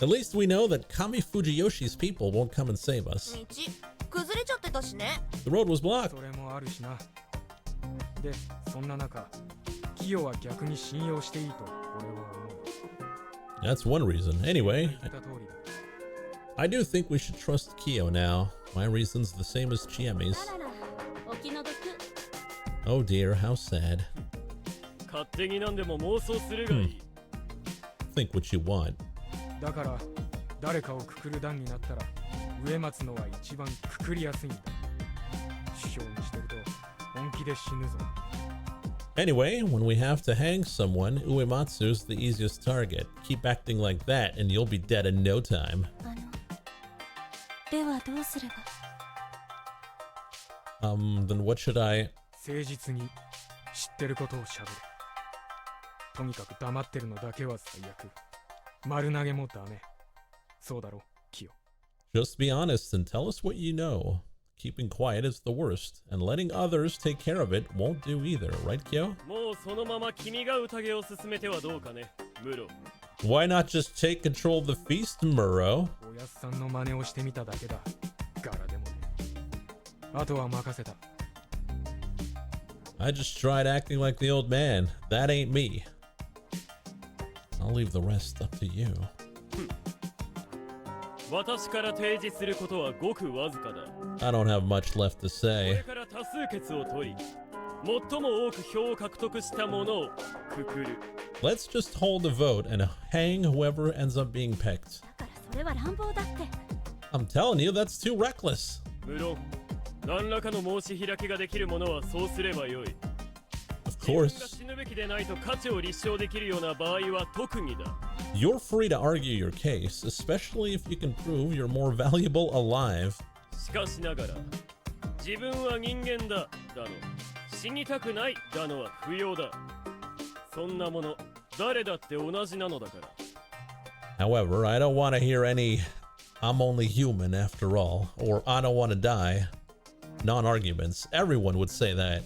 At least we know that Kami Fujiyoshi's people won't come and save us. 道崩れちゃってたしね。 The road was blocked. それもあるしな。で、そんな中、キヨは逆に信用していいと俺は思う。 That's one reason. Anyway, 言った通りだ。 I do think we should trust Kyo now. My reason's the same as Chiemi's. あらら、お気の毒。 Oh dear, how sad. 勝手になんでも妄想するがいい。Think what you want. だから誰かをくくる段になったら植松のは一番くくりやすいんだ。首相にしてると本気で死ぬぞ。 Anyway, when we have to hang someone, Uematsu's the easiest target. Keep acting like that and you'll be dead in no time. ではどうすれば。 Then what should I... 誠実に知ってることをしゃべる。とにかく黙ってるのだけは最悪。丸投げもダメ。そうだろ、キヨ。 Just be honest and tell us what you know. Keeping quiet is the worst, and letting others take care of it won't do either, right, Kyo? もうそのまま君が宴を進めてはどうかね、ムロ。 Why not just take control of the feast, Muro? おやっさんの真似をしてみただけだ。柄でもね。あとは任せた。 I just tried acting like the old man. That ain't me. I'll leave the rest up to you. 私から提示することはごくわずかだ。 I don't have much left to これ say. から多数決を取り、最も多く票を獲得したものをくくる。 Let's just hold a vote and hang whoever ends up being picked. だからそれは乱暴だって。 I'm telling you, that's too reckless. 無論、何らかの申し開きができるものはそうすればよい。 Of 自分が course, 死ぬべきでないと価値を立証できるような場合は特にだ。 you're free to argue your case, especially if you can prove you're more valuable alive. しかしながら、自分は人間だ、だの、死にたくない、だのは不要だ。そんなもの、誰だって同じなのだから。 However, I don't want to hear any I'm only human after all, or I don't want to die. Non-arguments. Everyone would say that.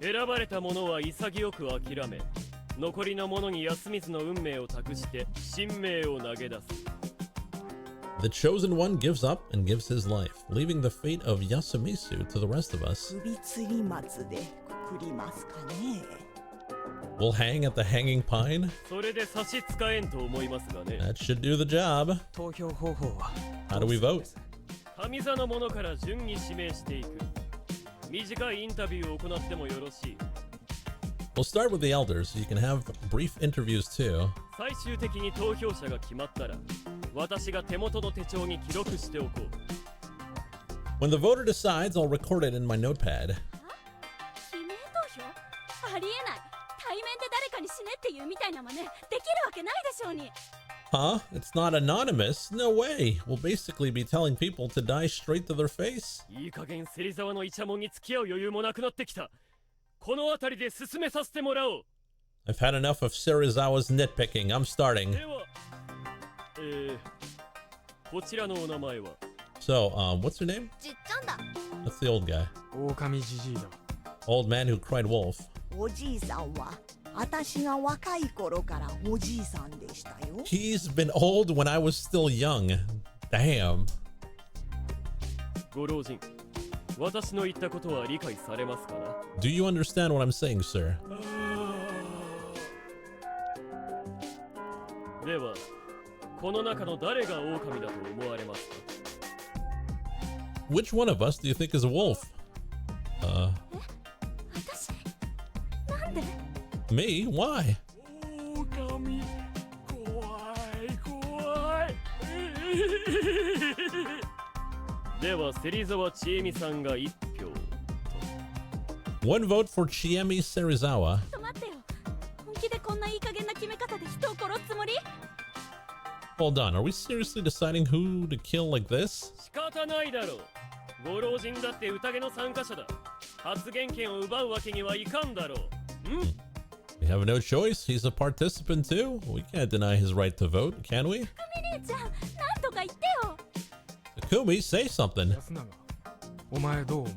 選ばれた者は潔く諦め、残りの者に安水の運命を託して神命を投げ出す。 The chosen one gives up and gives his life, leaving the fate of Yasumisu to the rest of us. 首吊り松でくくりますかね。 We'll hang at the hanging pine? それで差し支えんと思いますがね。 That should do the job. 投票方法は How do we vote? 上座の者から順に指名していく。短いインタビューを行ってもよろしい。 We'll start with the elders. You can have brief interviews too. 最終的に投票者が決まったら、私が手元の手帳に記録しておこう。 When the voter decides, I'll record it in my notepad. 記名投票？ありえない。対面で誰かに死ねっていうみたいな真似できるわけないでしょうに。Huh? It's not anonymous? No way. We'll basically be telling people to die straight to their face. いい加減芹沢のイチャモンに付き合う余裕もなくなってきた。この辺りで進めさせてもらおう。I've had enough of Serizawa's nitpicking. I'm starting. では、こちらのお名前は So, what's your name? じっちゃんだ。 That's the old guy. 狼じじいだ。 Old man who cried wolf. おじいさんは私が若い頃からおじいさんでしたよ。 He's been old when I was still young. Damn. ご老人、私の言ったことは理解されますかな？ Do you understand what I'm saying, sir? では、この中の誰が狼だと思われますか？ Which one of us do you think is a wolf? 私なんで Me? Why? 狼、怖い怖い。では、芹沢千恵美さんが1票と。 One vote for Chiemi Serizawa. ちょっと待ってよ。本気でこんないい加減な決め方で人を殺すつもり？ Hold on, are we seriously deciding who to kill like this? 仕方ないだろう。ご老人だって宴の参加者だ。発言権を奪うわけにはいかんだろう。We have no choice. He's a participant too. We can't deny his right to vote, can we? み姉ちゃん、なんとか言ってよ。 Takumi, say something. 安永、お前どう思う？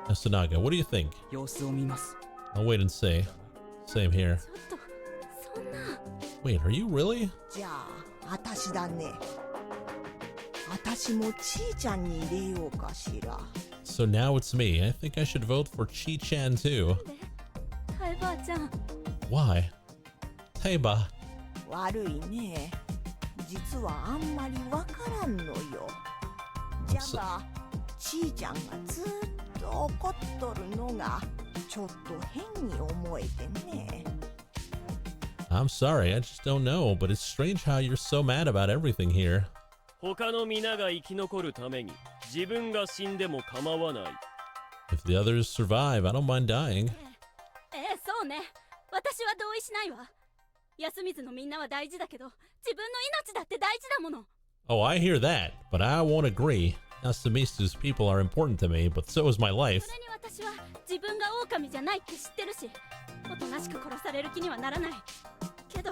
Yasunaga, what do you think? 様子を見ます。 I'll wait and see. Same here. ちょっと、そんな。 Wait, are you really? じゃあ私だね。私もちーちゃんに入れようかしら。 So now it's me. I think I should vote for Chi-chan too. タイばあちゃん。 Why? Taiba. 悪いね。実はあんまりわからんのよ。じゃが、ちーちゃんがずっと怒っとるのがちょっと変に思えてね。 I'm sorry, I just don't know, but it's strange how you're so mad about everything here. 他の皆が生き残るために自分が死んでも構わない。 If the others survive, I don't mind dying. そうね。私は同意しないわ。休みずのみんなは大事だけど、自分の命だって大事だもの。 Oh, I hear that, but I won't agree. Yasumisu's people are important to me, but so is my life. それに私は自分が狼じゃないって知ってるし、おとなしく殺される気にはならない。けど、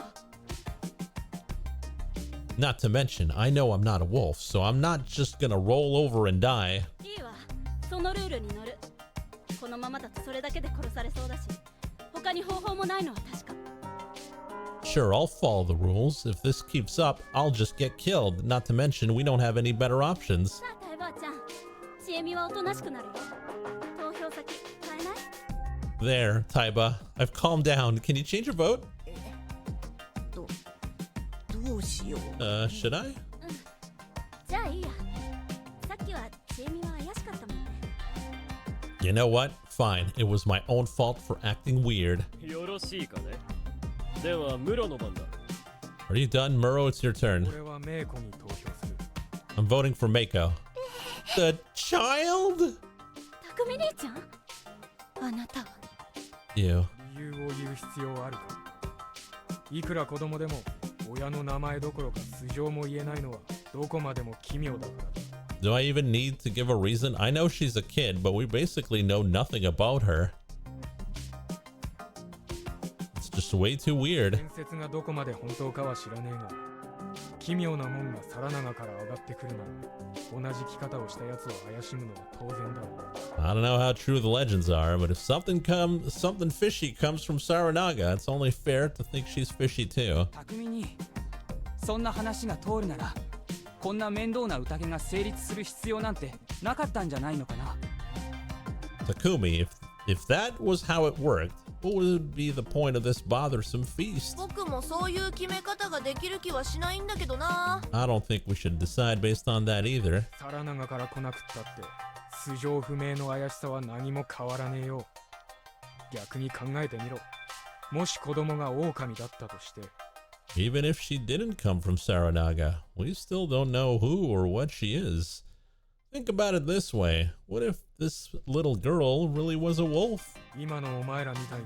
Not to mention, I know I'm not a wolf, so I'm not just gonna roll over and die. いいわ。そのルールに乗る。このままだとそれだけで殺されそうだし、他に方法もないのは確か。 Sure, I'll follow the rules. If this keeps up, I'll just get killed. Not to mention, we don't have any better options. さあ、タイばあちゃん。ちえみはおとなしくなるよ。投票先変えない？ There, Taiba. I've calmed down. Can you change your vote? どうしよう。Should I? じゃあいいや。さっきはちえみは怪しかったもんね。 You know what? Fine. It was my own fault for acting weird. よろしいかね。では、ムロの番だ。 Are you done, Muro? It's your turn. 俺はメイコに投票する。 I'm voting for Mako. The child? たくみ兄ちゃん？あなたは。 You. 理由を言う必要あるか。いくら子供でも親の名前どころか素性も言えないのはどこまでも奇妙だからだ。 Do I even need to give a reason? I know she's a kid, but we basically know nothing about her. It's just way too weird. 伝説がどこまで本当かは知らねえが、奇妙なもんが皿長から上がってくるなら、同じ着方をしたやつを怪しむのは当然だ。 I don't know how true the legends are, but if something fishy comes from Saranaga, it's only fair to think she's fishy too. 匠に、そんな話が通るなら、こんな面倒な宴が成立する必要なんてなかったんじゃないのかな。 Takumi, if that was how it worked, what would be the point of this bothersome feast? 僕もそういう決め方ができる気はしないんだけどな。 I don't think we should decide based on that either. 皿長から来なくったって素性不明の怪しさは何も変わらねえよ。逆に考えてみろ。もし子供が狼だったとして、 Even if she didn't come from Saranaga, we still don't know who or what she is. Think about it this way. What if this little girl really was a wolf? 今のお前らみたいに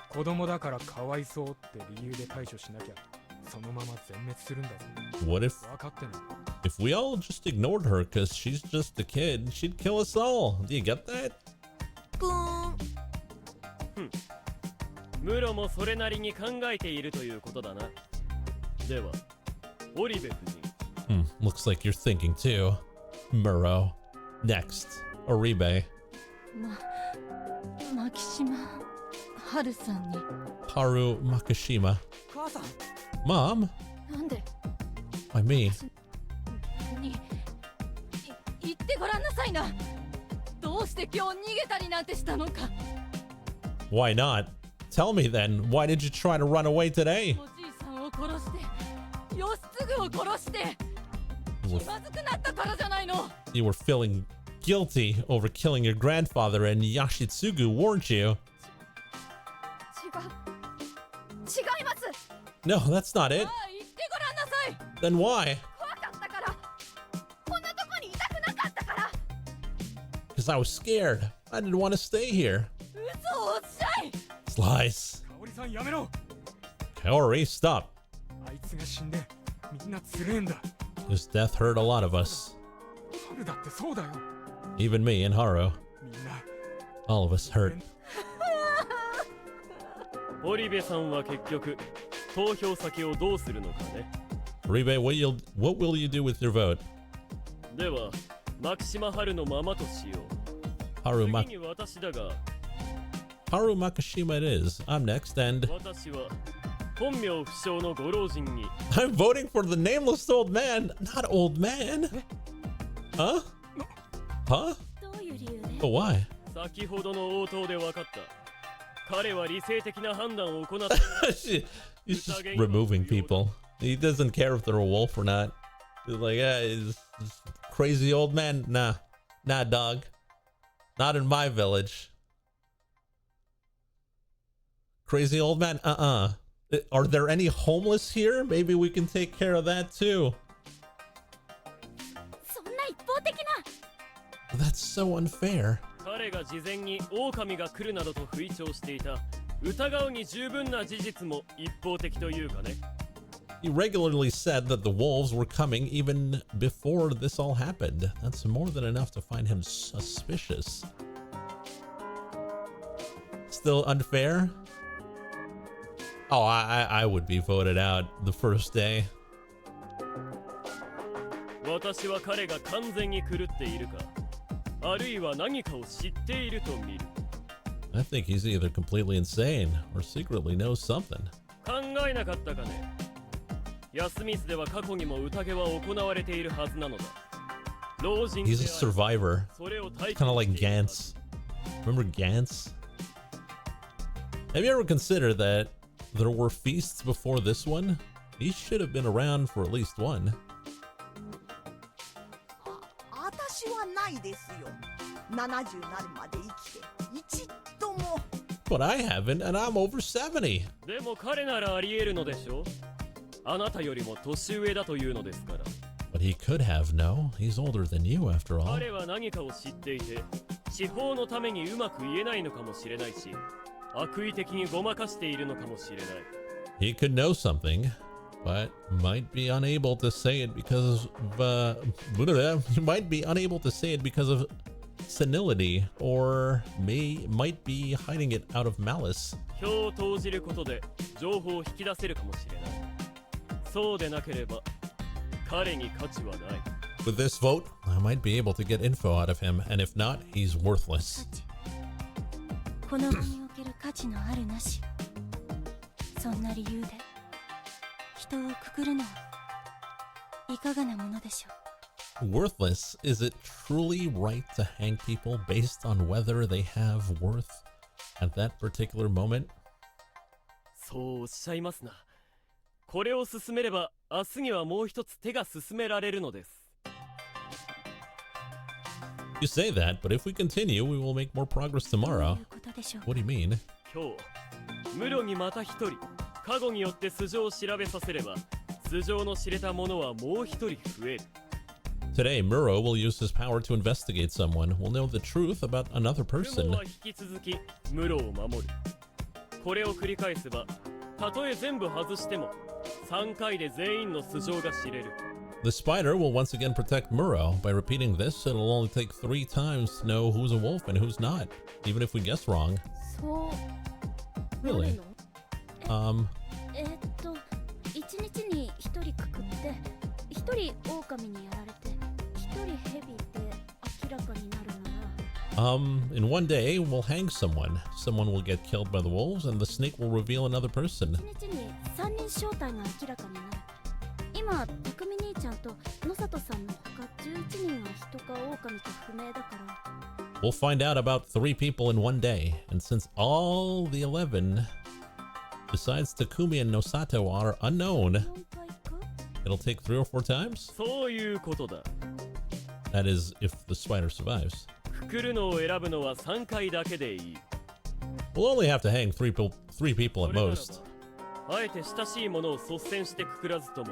子供だからかわいそうって理由で対処しなきゃ What if we all just ignored her because she's just a kid? She'd kill us all. Do you get that? ムロもそれなりに考えているということだな。では、オリベ夫人。Looks like you're thinking too. Muro. Next. Oribe. マキシマハルさんに Haru Makishima. 母さん Mom? なんで Why me? 言ってごらんなさいな。どうして今日逃げたりなんてしたのか。 Why not? Tell me then. Why did you try to run away today? おじいさんを殺して義継を殺して気まずくなったからじゃないの。 You were feeling guilty over killing your grandfather and Yashitsugu, weren't you? 違います。 No, that's not it. ああ言ってごらんなさい。 Then why? 怖かったから。こんなとこにいたくなかったから。 Because I was scared. I didn't want to stay here. 嘘をおっしゃい。 It's lies. 香織さんやめろ。 Kaori, stop. あいつが死んでみんなつれえんだ。 His death hurt a lot of us. 春だってそうだよ。 Even me and Haru. みんな All of us hurt. オリベさんは結局投票先をどうするのかね。 Oribe, what will you do with your vote? では、マキシマハルのままとしよう。 Haru 次に私だが、 Makishima it is. I'm next, and 私は本名不詳のご老人に I'm voting for the nameless old man, not old man. Huh? Huh? どういう理由で But why? 先ほどの応答で分かった。彼は理性的な判断を行った。 He's just removing people. He doesn't care if they're a wolf or not. He's like, yeah, he's just crazy old man. Nah, dog. Not in my village. Crazy old man. Are there any homeless here? Maybe we can take care of that too. そんな一方的な。 That's so unfair. 彼が事前に狼が来るなどと吹聴していた疑うに十分な事実も一方的というかね。 He regularly said that the wolves were coming even before this all happened. That's more than enough to find him suspicious. Still unfair? Oh, I would be voted out the first day. 私は彼が完全に狂っているか、あるいは何かを知っていると見る。 I think he's either completely insane or secretly knows something. 考えなかったかね。休み室では過去にも宴は行われているはずなのだ。老人であ He's a り survivor. それを体 Kind of 験 like しているはず。 Gantz. Remember Gantz? Have you ever considered that there were feasts before this one? He should have been around for at least one. 私はないですよ。70なるまで生きて一度も。 But I haven't, and I'm over 70. でも彼ならあり得るのでしょ。あなたよりも年上だというのですから。 But he could have, no? He's older than you, after all. 彼は何かを知っていて、司法のためにうまく言えないのかもしれないし、悪意的にごまかしているのかもしれない。He could know something, but might be unable to say it because of, he might be unable to say it because of senility, or might be hiding it out of malice. 票を投じることで情報を引き出せるかもしれない。そうでなければ彼に価値はない。 With this vote, I might be able to get info out of him, and if not, he's worthless. この場における価値のあるなし。そんな理由で人をくくるのはいかがなものでしょう。 Worthless? Is it truly right to hang people based on whether they have worth at that particular moment? そうおっしゃいますな。これを進めれば明日にはもう一つ手が進められるのです。 You say that, but if we continue, we will make more progress tomorrow. どういうことでしょうか。 What do you mean? 今日、室にまた一人、過去によって素性を調べさせれば、素性の知れた者はもう一人増える。 Today, Muro will use his power to investigate someone. We'll know the truth about another 雲 person. は引き続き室を守る。これを繰り返せば、たとえ全部外しても3回で全員の素性が知れる。 The spider will once again protect Muro. By repeating this, it'll only take 3 times to know who's a wolf and who's not, even if we guess wrong. そう Really? 一日に一人くくって一人狼にやられて一人蛇で明らかになるなら In one day, we'll hang someone. Someone will get killed by the wolves, and the snake will reveal another person. 一日に3人正体が明らかになる。今匠兄ちゃんと野里さんのほか11人は人か狼か不明だから We'll find out about 3 people in one day, and since all the 11, besides Takumi and Nosato, are unknown, it'll take 3 or 4 times? そういうことだ。 That is, if the spider survives. くくるのを選ぶのは3回だけでいい。 We'll only have to hang 3 people at most. あえて親しいものを率先してくくらずとも、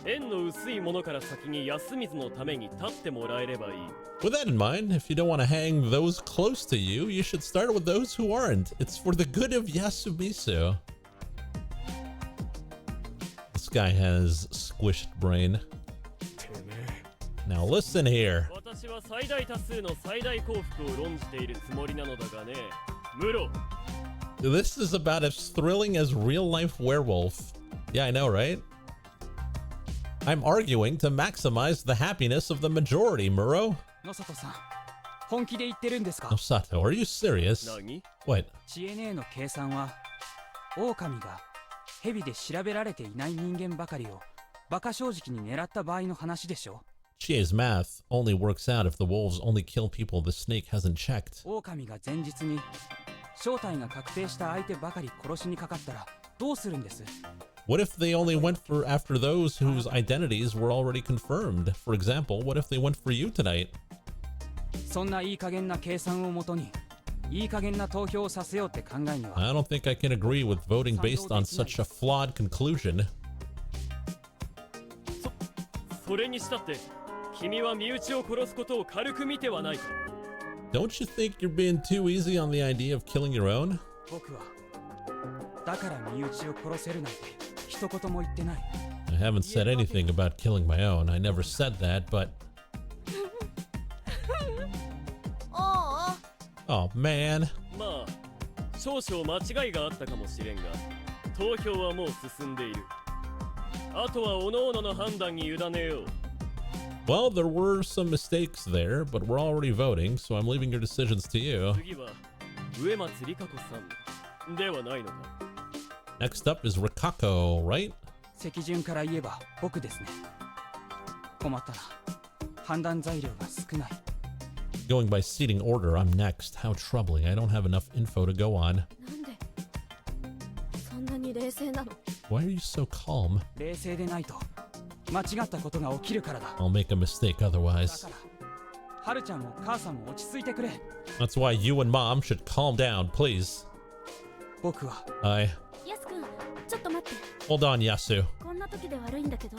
縁の薄いものから先に安水のために立ってもらえればいい。 With that in mind, if you don't want to hang those close to you, you should start with those who aren't. It's for the good of Yasumisu. This guy has squished brain. Now listen here. 私は最大多数の最大幸福を論じているつもりなのだがね、ムロ。 This is about as thrilling as real-life werewolf. Yeah, I know, right? I'm arguing to maximize the happiness of the majority, Muro. 野里さん、本気で言ってるんですか？ Nosato, are you serious? 何？ What? DNA の計算は狼が蛇で調べられていない人間ばかりを馬鹿正直に狙った場合の話でしょ。 Chie's math only works out if the wolves only kill people the snake hasn't checked. 狼が前日に正体が確定した相手ばかり殺しにかかったらどうするんです？ What if they only went after those whose identities were already confirmed? For example, what if they went for you tonight? そんないい加減な計算をもとにいい加減な投票をさせようって考えには I don't think I can agree with voting based on such a flawed conclusion. それにしたって君は身内を殺すことを軽く見てはないか？ Don't you think you're being too easy on the idea of killing your own? 僕はだから身内を殺せるなんて一言も言ってない。 I haven't said anything about killing my own. I never said that, but... お Oh, man. まあ少々間違いがあったかもしれんが、投票はもう進んでいる。あとは各々の判断に委ねよう。 Well, there were some mistakes there, but we're already voting, so I'm leaving your decisions to you. 次は上松里香子さんではないのか？ Next up is Rikako, right? 席順から言えば僕ですね。困ったな。判断材料が少ない。 Going by seating order, I'm next. How troubling. I don't have enough info to go on. なんでそんなに冷静なの？ Why are you so calm? 冷静でないと間違ったことが起きるからだ。 I'll make a mistake だ otherwise. から、はるちゃんも母さんも落ち着いてくれ。 That's why you and Mom should calm down, please. 僕は I... ヤス君ちょっと待って Hold on, Yasu. こんな時で悪いんだけど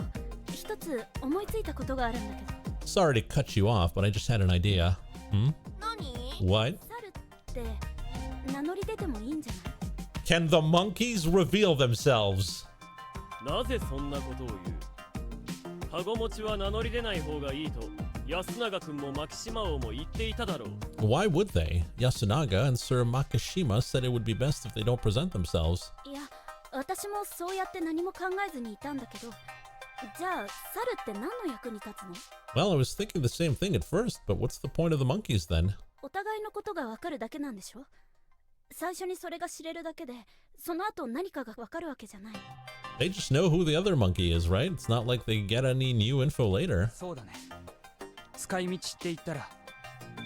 一つ思いついたことがあるんだけど Sorry to cut you off, but I just had an idea. Hmm? 何？ What? 猿って名乗り出てもいいんじゃない？ Can the monkeys reveal themselves? なぜそんなことを言う？カゴ持ちは名乗り出ない方がいいと安永君も牧島王も言っていただろう。 Why would they? Yasunaga and Sir Makishima said it would be best if they don't present themselves. いや私もそうやって何も考えずにいたんだけどじゃあ猿って何の役に立つの？ Well, I was thinking the same thing at first, but what's the point of the monkeys then? お互いのことがわかるだけなんでしょ？最初にそれが知れるだけでその後何かがわかるわけじゃない。 They just know who the other monkey is, right? It's not like they get any new info later. そうだね。使い道って言ったら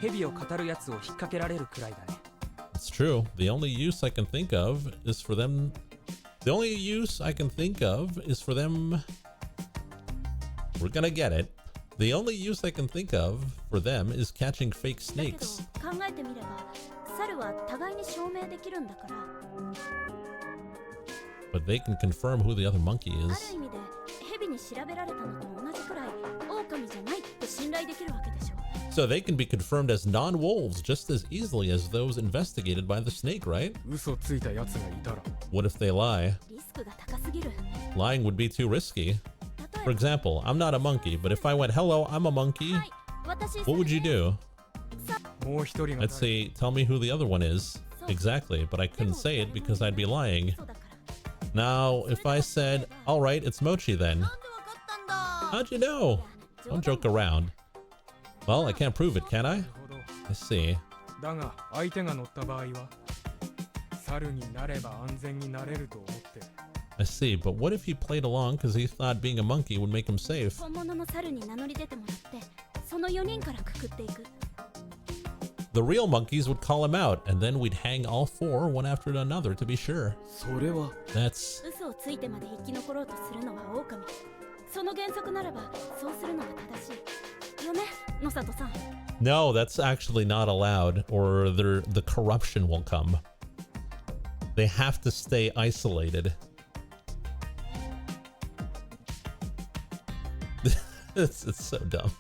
蛇を語るやつを引っ掛けられるくらいだね。 It's true. The only use I can think of is for them... The only use I can think of is for them... We're gonna get it. The only use I can think of for them is catching fake だけど snakes. 考えてみれば猿は互いに証明できるんだから But they can confirm who the other monkey ある is. 意味で蛇に調べられたのと同じくらい狼じゃないって信頼できるわけでしょ。 So they can be confirmed as non-wolves just as easily as those investigated by the snake, right? 嘘ついたやつがいたら What if they lie? リスクが高すぎる。Lying would be too risky. For example, I'm not a monkey, but if I went, hello, I'm a monkey, what would you do? I'd say, tell me who the other one is. Exactly, but I couldn't say it because I'd be lying. Now, if I said, alright, it's Mochi then. How'd you know? Don't joke around. Well, I can't prove it, can I? I see. I see, but what if he played along because he thought being a monkey would make him safe? The real monkeys would call him out, and then we'd hang all four one after another to be sure. That's... No, that's actually not allowed, or the corruption will come. They have to stay isolated. It's so dumb.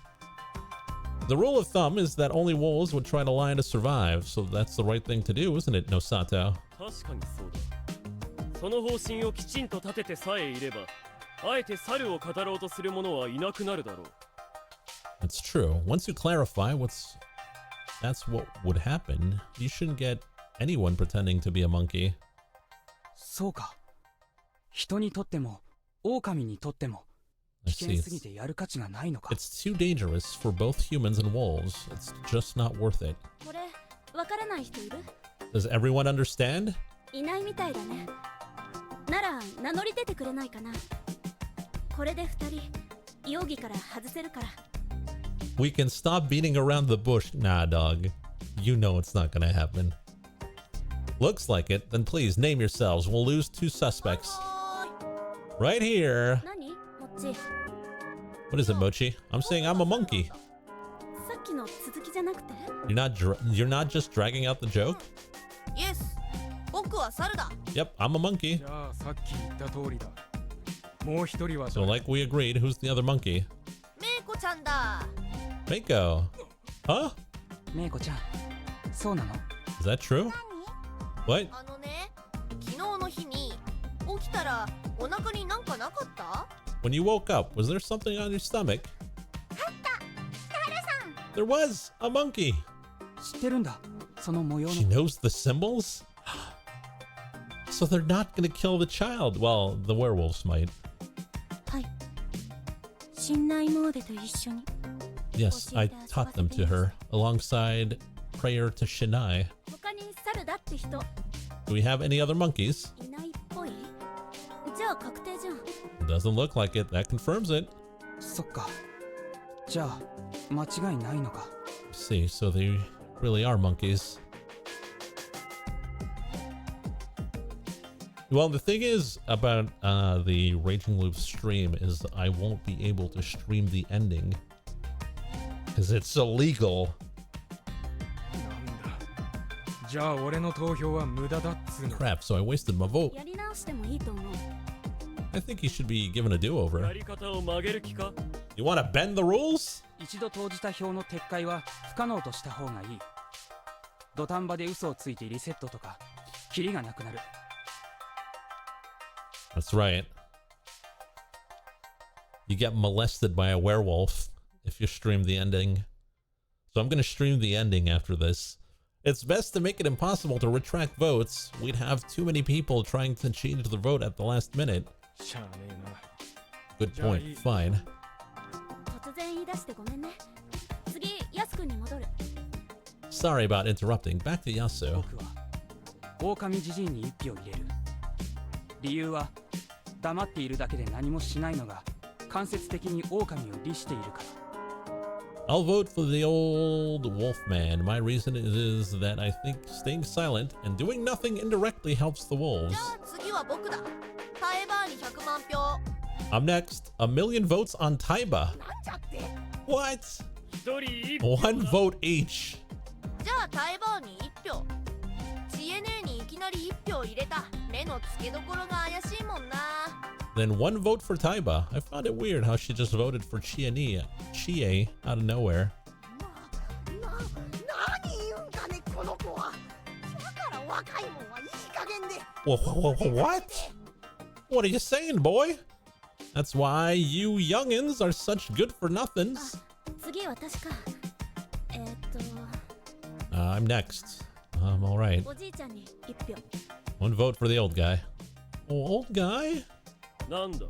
The rule of thumb is that only wolves would try to lie to survive, so that's the right thing to do, isn't it, Nosato? It's true. Once you clarify that's what would happen, you shouldn't get anyone pretending to be a monkey. そうか。人にとっても、狼にとっても、危険すぎてやる価値がないのか。It's too dangerous for both humans and wolves. It's just not worth it. これ、わからない人いる? Does everyone understand? いないみたいだね。なら、名乗り出てくれないかな。これで二人、容疑から外せるから。We can stop beating around the bush. Nah, dog. You know it's not gonna happen. Looks like it. Then please name yourselves. We'll lose 2 suspects. Right here. What is it, Mochi? I'm saying I'm a monkey. You're not just dragging out the joke? Yes. Yep, I'm a monkey. So like we agreed, who's the other monkey? Meiko. Huh? Is that true? What? When you woke up, was there something on your stomach? There was! A monkey! She knows the symbols? So they're not gonna kill the child. Well, the werewolves might. Yes, I taught them to her, alongside prayer to Shinai. Do we have any other monkeys? Doesn't look like it. That confirms it. See, so they really are monkeys. Well, the thing is about the Raging Loop stream is I won't be able to stream the ending because it's illegal. Crap, so I wasted my vote. I think he should be given a do-over. You want to bend the rules? That's right. You get molested by a werewolf if you stream the ending. So I'm going to stream the ending after this. It's best to make it impossible to retract votes. We'd have too many people trying to change the vote at the last minute. Good point. Fine. Sorry about interrupting. Back to Yasu. I'll vote for the old wolfman. My reason is that I think staying silent and doing nothing indirectly helps the wolves. I'm next. 1,000,000 votes on Taiba. What? 1 vote each. Then 1 vote for Taiba. I found it weird how she just voted for Chie out of nowhere. What? What are you saying, boy? That's why you youngins are such good for nothings. 次私か。I'm next. I'm all right. おじいちゃんに1票。One vote for the old guy. Old guy? なんだ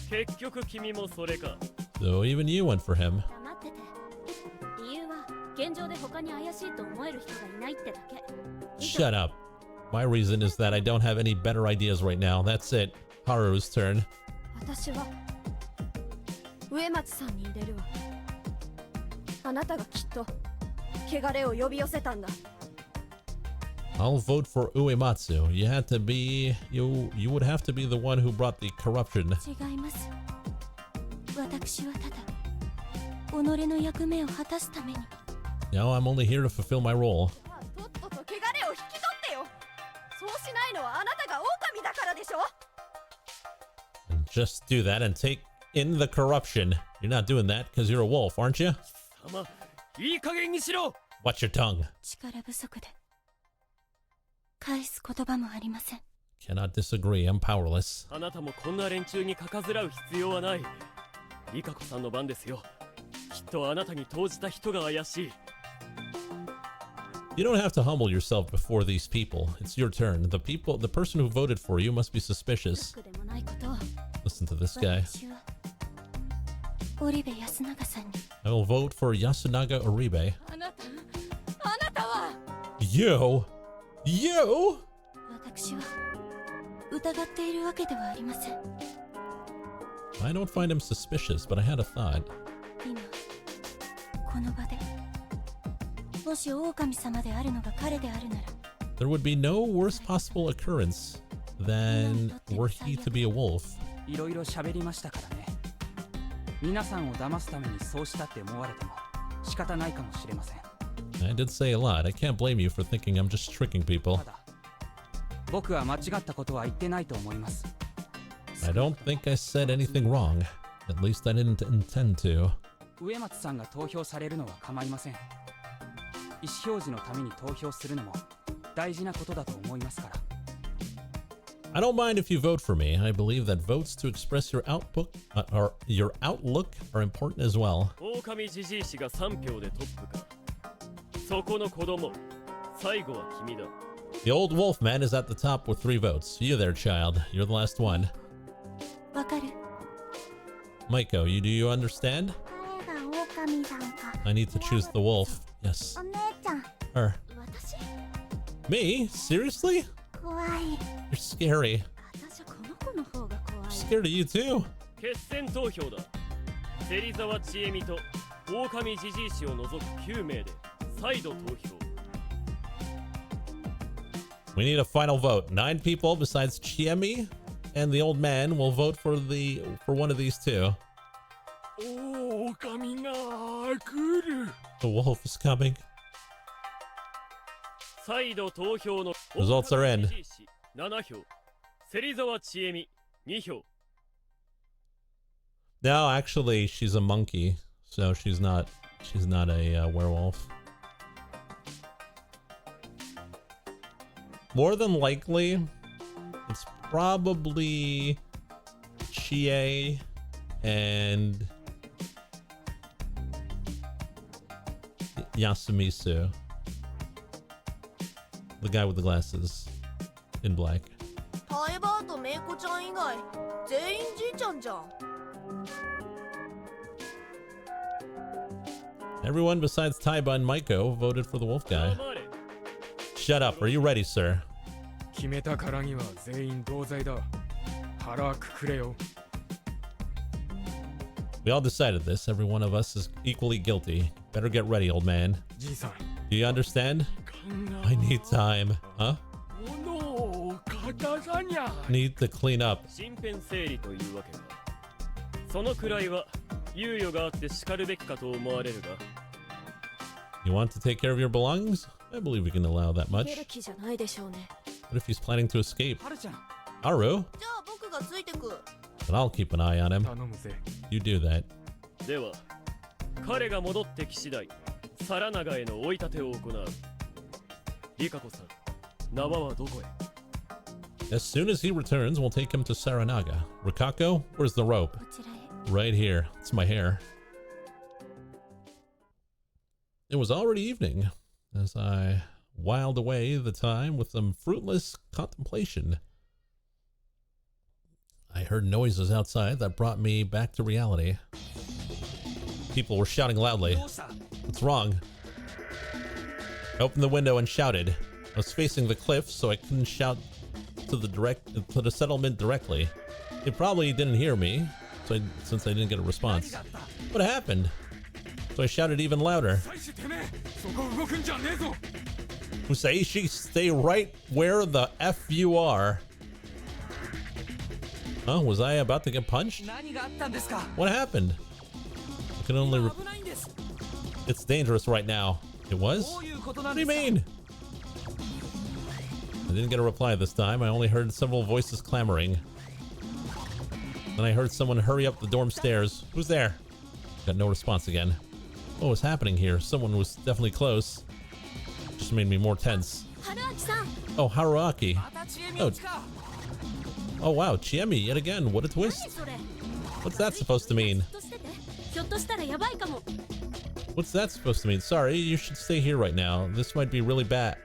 結局君もそれか So even you went for him. 黙ってて。理由は現状で他に怪しいと思える人がいないってだけ。 Shut up. My reason is that I don't have any better ideas right now. That's it. Haru's turn. 私は植松さんに入れるわ。あなたがきっと汚れを呼び寄せたんだ。 I'll vote for Uematsu. You would have to be the one who brought the corruption. 違います。私はただ己の役目を果たすために。 Now I'm only here to fulfill my role. とっとと汚れを引き取ってよ。そうしないのはあなたが狼だからでしょ。 And just do that and take in the corruption. You're not doing that because you're a wolf, aren't you? 様いい加減にしろ Watch your tongue. 力不足で返す言葉もありません。 Cannot disagree. I'm powerless. あなたもこんな連中にかかずらう必要はないリカコさんの番ですよきっとあなたに投じた人が怪しい You don't have to humble yourself before these people. It's your turn. The person who voted for you must be suspicious. ロックでもないことを。 Listen to this guy. 私は織部安永さんに。 I will vote for Yasunaga Oribe. あなたは You? 私は疑っているわけではありません。 I don't find him suspicious, but I had a thought. 今この場でもし狼様であるのが彼であるなら There would be no worse possible occurrence than were he to be a wolf. いろいろ喋りましたからね。皆さんを騙すためにそうしたって思われても仕方ないかもしれません。 I did say a lot. I can't blame you for thinking I'm just tricking people. ただ僕は間違ったことは言ってないと思います。 I don't think I said anything wrong. At least I didn't intend to. 植松さんが投票されるのは構いません。意思表示のために投票するのも大事なことだと思いますから。 I don't mind if you vote for me. I believe that votes to express your outlook are important as well. 狼じじい氏が3票でトップかそこの子供最後は君だ The old wolf man is at the top with 3 votes. You there, child. You're the last one. わかる。 Maiko, do you understand? 誰が狼さんか。 I need to choose the wolf. Yes. お姉ちゃん。 Her. 私 Me? Seriously? 怖い。 You're scary. 私はこの子の方が怖い。 I'm scared of you too. 決選投票だ芹沢千恵美と狼じじい氏を除く9名で再度投票 We need a final vote. 9 people besides Chiemi and the old man will vote for one of these two. 狼が来る The wolf is coming. 再度投票の Results are in. 7票芹沢千恵美2票 No, actually, she's a monkey, so she's not a werewolf. More than likely, it's probably Chie and Yasumisu, the guy with the glasses in black. タイバーとメイコちゃん以外全員じいちゃんじゃん。 Everyone besides Taiba and Maiko voted for the wolf guy. Shut up. Are you ready, sir? 決めたからには全員同罪だ。腹くくれよ。 We all decided this. Every one of us is equally guilty. Better get ready, old man. じいさん。 Do you understand? I need time. Huh? 物を片さにゃ。 Need to clean up. 身辺整理というわけかそのくらいは猶予があって叱るべきかと思われるが You want to take care of your belongings? I believe we can allow that 逃 much. げる気じゃないでしょうね。 What if he's planning to escape? はるちゃん。 Aru? じゃあ僕がついてく。 Then I'll keep an eye on him. 頼むぜ。 You do that. では彼が戻ってき次第皿長への追い立てを行うリカコさん縄はどこへ As soon as he returns, we'll take him to Saranaga. Rikako, where's the rope? Right here. It's my hair. It was already evening as I whiled away the time with some fruitless contemplation. I heard noises outside that brought me back to reality. People were shouting loudly. What's wrong? I opened the window and shouted. I was facing the cliff, so I couldn't shout to the settlement directly. They probably didn't hear me, since I didn't get a response. What happened? So I shouted even louder. Usaishi, stay right where the F you are. Huh? Was I about to get punched? What happened? I can only It's dangerous right now. It was? What do you mean? I didn't get a reply this time. I only heard several voices clamoring. Then I heard someone hurry up the dorm stairs. Who's there? Got no response again. What was happening here? Someone was definitely close. Just made me more tense. Oh, Haruaki. Oh wow, Chiemi yet again. What a twist. What's that supposed to mean? What's that supposed to mean? Sorry, you should stay here right now. This might be really bad.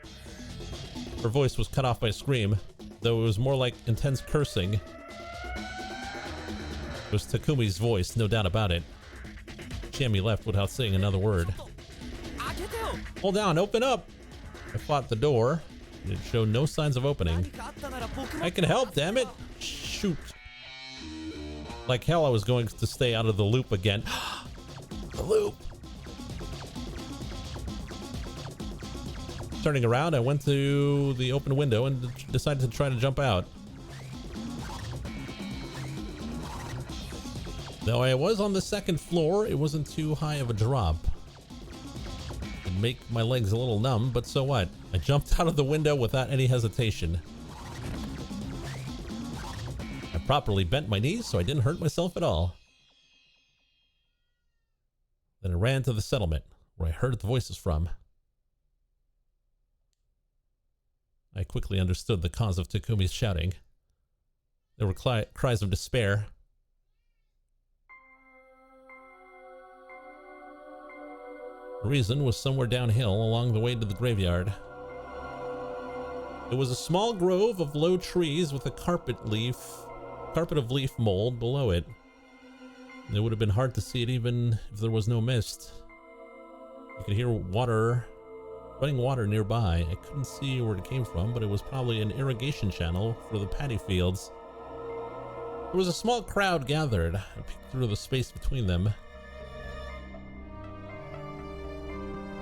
Her voice was cut off by a scream, though it was more like intense cursing. It was Takumi's voice, no doubt about it. Chiemi left without saying another word. Hold on, open up! I fought the door, and it showed no signs of opening. I can help, damn it! Shoot. Like hell I was going to stay out of the loop again. The loop! Turning around, I went to the open window and decided to try to jump out. Though I was on the second floor, it wasn't too high of a drop. It'd make my legs a little numb, but so what? I jumped out of the window without any hesitation. I properly bent my knees so I didn't hurt myself at all. Then I ran to the settlement, where I heard the voices from. I quickly understood the cause of Takumi's shouting. There were cries of despair. The reason was somewhere downhill along the way to the graveyard. It was a small grove of low trees with a carpet of leaf mold below it. It would have been hard to see it even if there was no mist. You could hear running water nearby. I couldn't see where it came from, but it was probably an irrigation channel for the paddy fields. There was a small crowd gathered. I peeked through the space between them.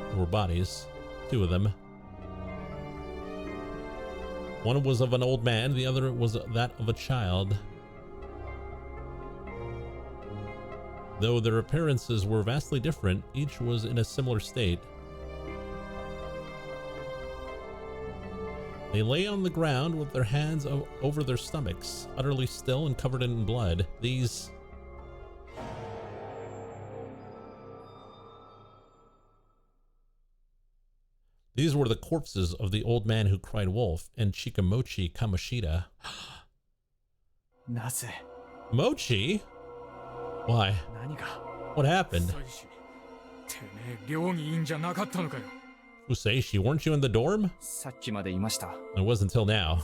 There were bodies, 2 of them. One was of an old man, the other was that of a child. Though their appearances were vastly different, each was in a similar state. They lay on the ground with their hands over their stomachs, utterly still and covered in blood. These were the corpses of the old man who cried wolf and Chikamochi Kamoshida. Mochi? Why? What happened? Usaishi, weren't you in the dorm? It was until now.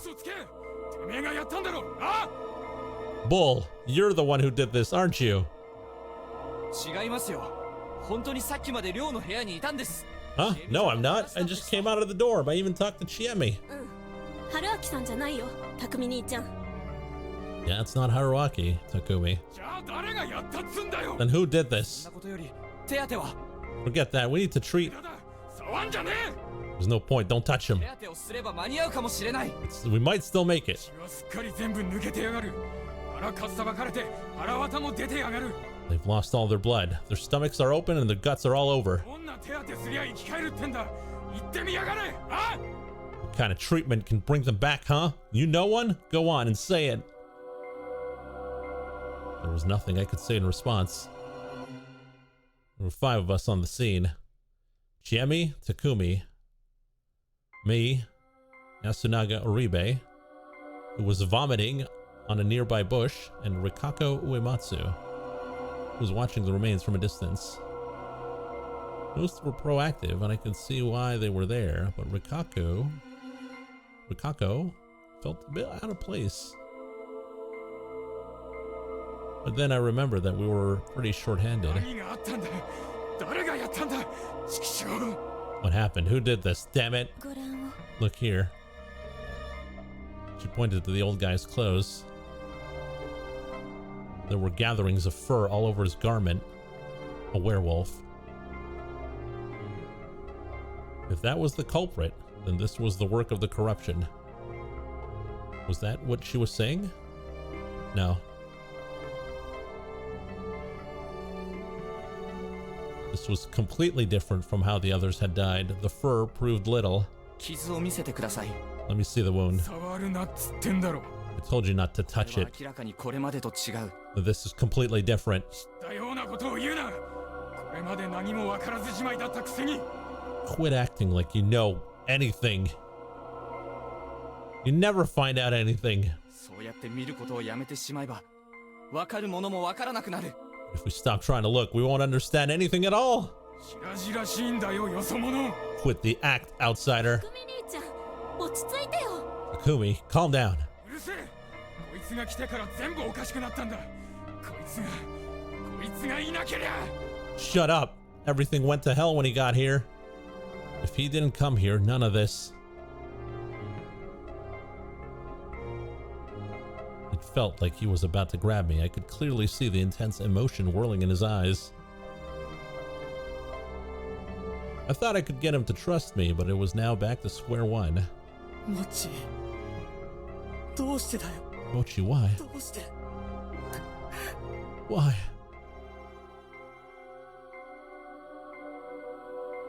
Bull, you're the one who did this, aren't you? Huh? No, I'm not. I just came out of the dorm. I even talked to Chiemi. Yeah, it's not Haruaki, Takumi. Then who did this? Forget that. We need to treat... There's no point. Don't touch him. We might still make it. They've lost all their blood. Their stomachs are open and their guts are all over. What kind of treatment can bring them back, huh? You know one? Go on and say it. There was nothing I could say in response. There were 5 of us on the scene. Chiemi, Takumi, me, Yasunaga Oribe, who was vomiting on a nearby bush, and Rikako Uematsu, who was watching the remains from a distance. Most were proactive, and I could see why they were there, but Rikako felt a bit out of place. But then I remembered that we were pretty short-handed. What happened? Who did this? Damn it! Look here. She pointed to the old guy's clothes. There were gatherings of fur all over his garment. A werewolf. If that was the culprit, then this was the work of the corruption. Was that what she was saying? No. This was completely different from how the others had died. The fur proved little. Let me see the wound. I told you not to touch it. This is completely different. Quit acting like you know anything. You never find out anything. If we stop trying to look, we won't understand anything at all. Quit the act, outsider. Takumi, calm down. Shut up. Everything went to hell when he got here. If he didn't come here, none of this. It felt like he was about to grab me. I could clearly see the intense emotion whirling in his eyes. I thought I could get him to trust me, but it was now back to square one. Mochi, why? Why?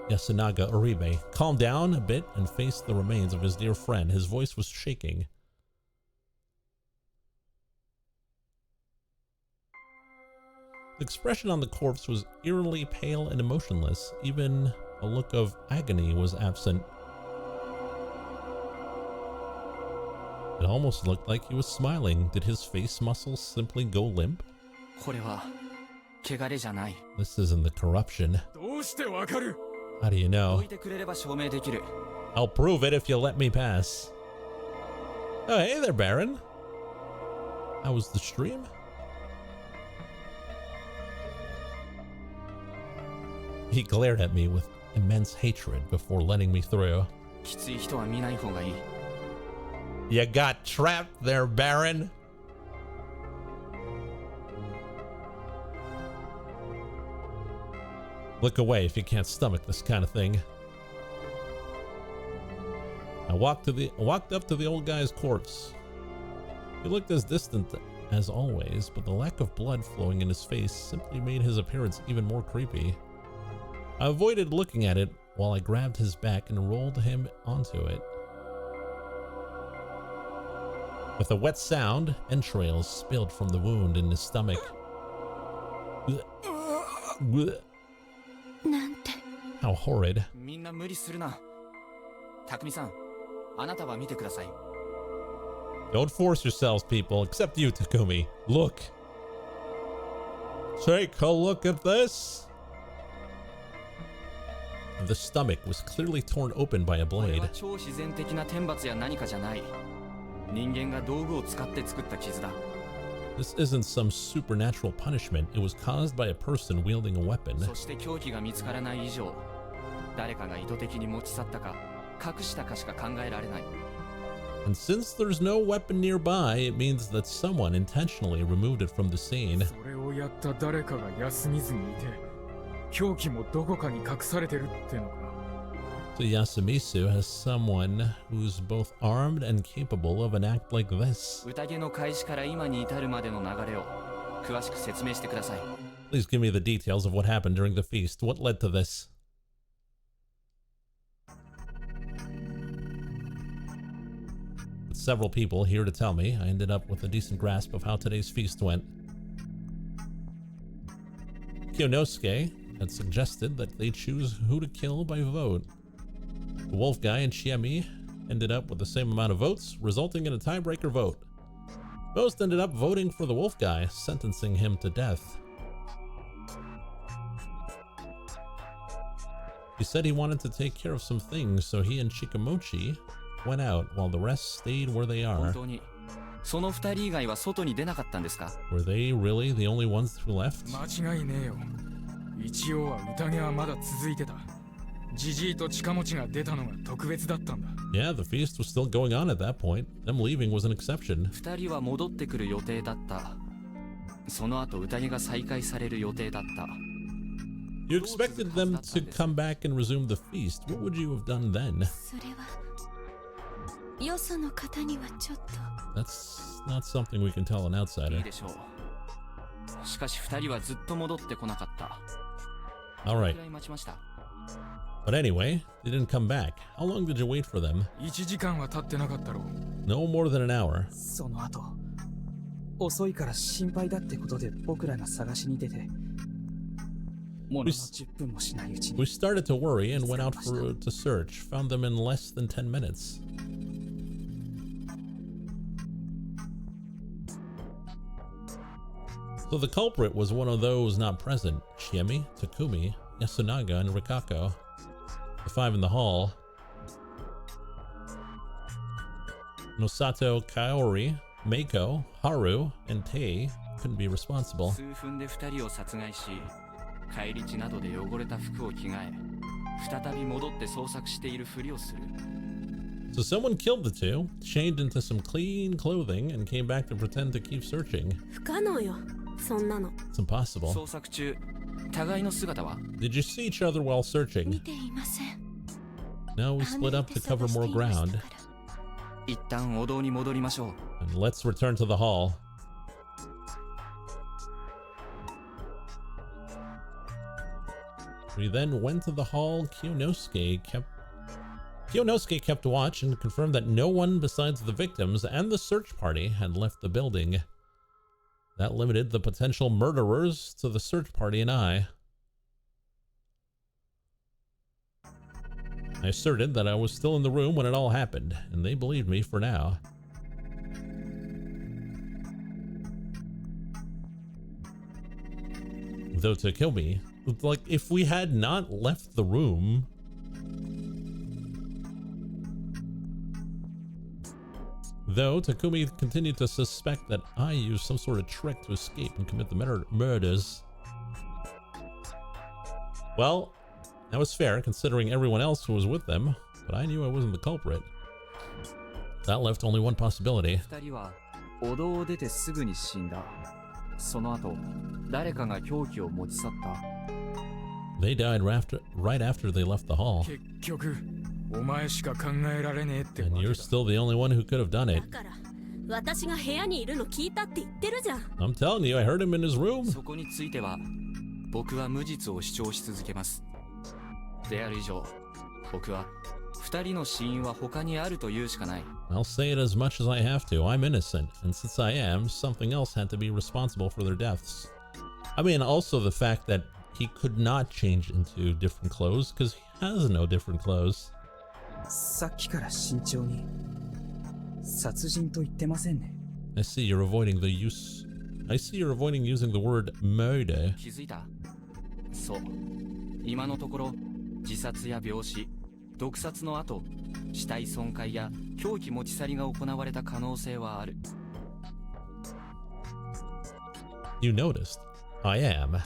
Yasunaga Uribe calmed down a bit and faced the remains of his dear friend. His voice was shaking. The expression on the corpse was eerily pale and emotionless. Even a look of agony was absent. It almost looked like he was smiling. Did his face muscles simply go limp? This isn't the corruption. How do you know? I'll prove it if you let me pass. Oh, hey there, Baron. How was the stream? He glared at me with immense hatred before letting me through. You got trapped there, Baron. Look away if you can't stomach this kind of thing. I walked up to the old guy's corpse. He looked as distant as always, but the lack of blood flowing in his face simply made his appearance even more creepy. I avoided looking at it while I grabbed his back and rolled him onto it. With a wet sound, entrails spilled from the wound in his stomach. How horrid. Don't force yourselves, people, except you, Takumi. Look. Take a look at this. The stomach was clearly torn open by a blade. This isn't some supernatural punishment. It was caused by a person wielding a weapon. And since there's no weapon nearby, it means that someone intentionally removed it from the scene. So Yasumisu has someone who's both armed and capable of an act like this. Please give me the details of what happened during the feast. What led to this? With several people here to tell me, I ended up with a decent grasp of how today's feast went. Kyonosuke had suggested that they choose who to kill by vote. The wolf guy and Chiemi ended up with the same amount of votes, resulting in a tiebreaker vote. Most ended up voting for the wolf guy, sentencing him to death. He said he wanted to take care of some things, so he and Chikamochi went out while the rest stayed where they are. Were they really the only ones who left? Yeah, the feast was still going on at that point. Them leaving was an exception. You expected them to come back and resume the feast. What would you have done then? That's not something we can tell an outsider. Alright. But anyway, they didn't come back. How long did you wait for them? No more than an hour. We started to worry and went out to search. Found them in less than 10 minutes. So the culprit was one of those not present. Chiemi, Takumi, Yasunaga, and Rikako. The 5 in the hall. Nosato, Kaori, Meiko, Haru, and Tei couldn't be responsible. So someone killed the two, changed into some clean clothing, and came back to pretend to keep searching. It's impossible. Did you see each other while searching? No, we split up to cover more ground. And let's return to the hall. We then went to the hall. Kyonosuke kept watch and confirmed that no one besides the victims and the search party had left the building. That limited the potential murderers to the search party and I. I asserted that I was still in the room when it all happened, and they believed me for now. Though to kill me, like if we had not left the room, though Takumi continued to suspect that I used some sort of trick to escape and commit the murders. Well, that was fair considering everyone else who was with them, but I knew I wasn't the culprit. That left only one possibility. They died right after they left the hall. And you're still the only one who could have done it. I'm telling you, I heard him in his room. I'll say it as much as I have to. I'm innocent, and since I am, something else had to be responsible for their deaths. I mean, also the fact that he could not change into different clothes because he has no different clothes. I see you're avoiding the use. I see you're avoiding using the word murder. You noticed. I am.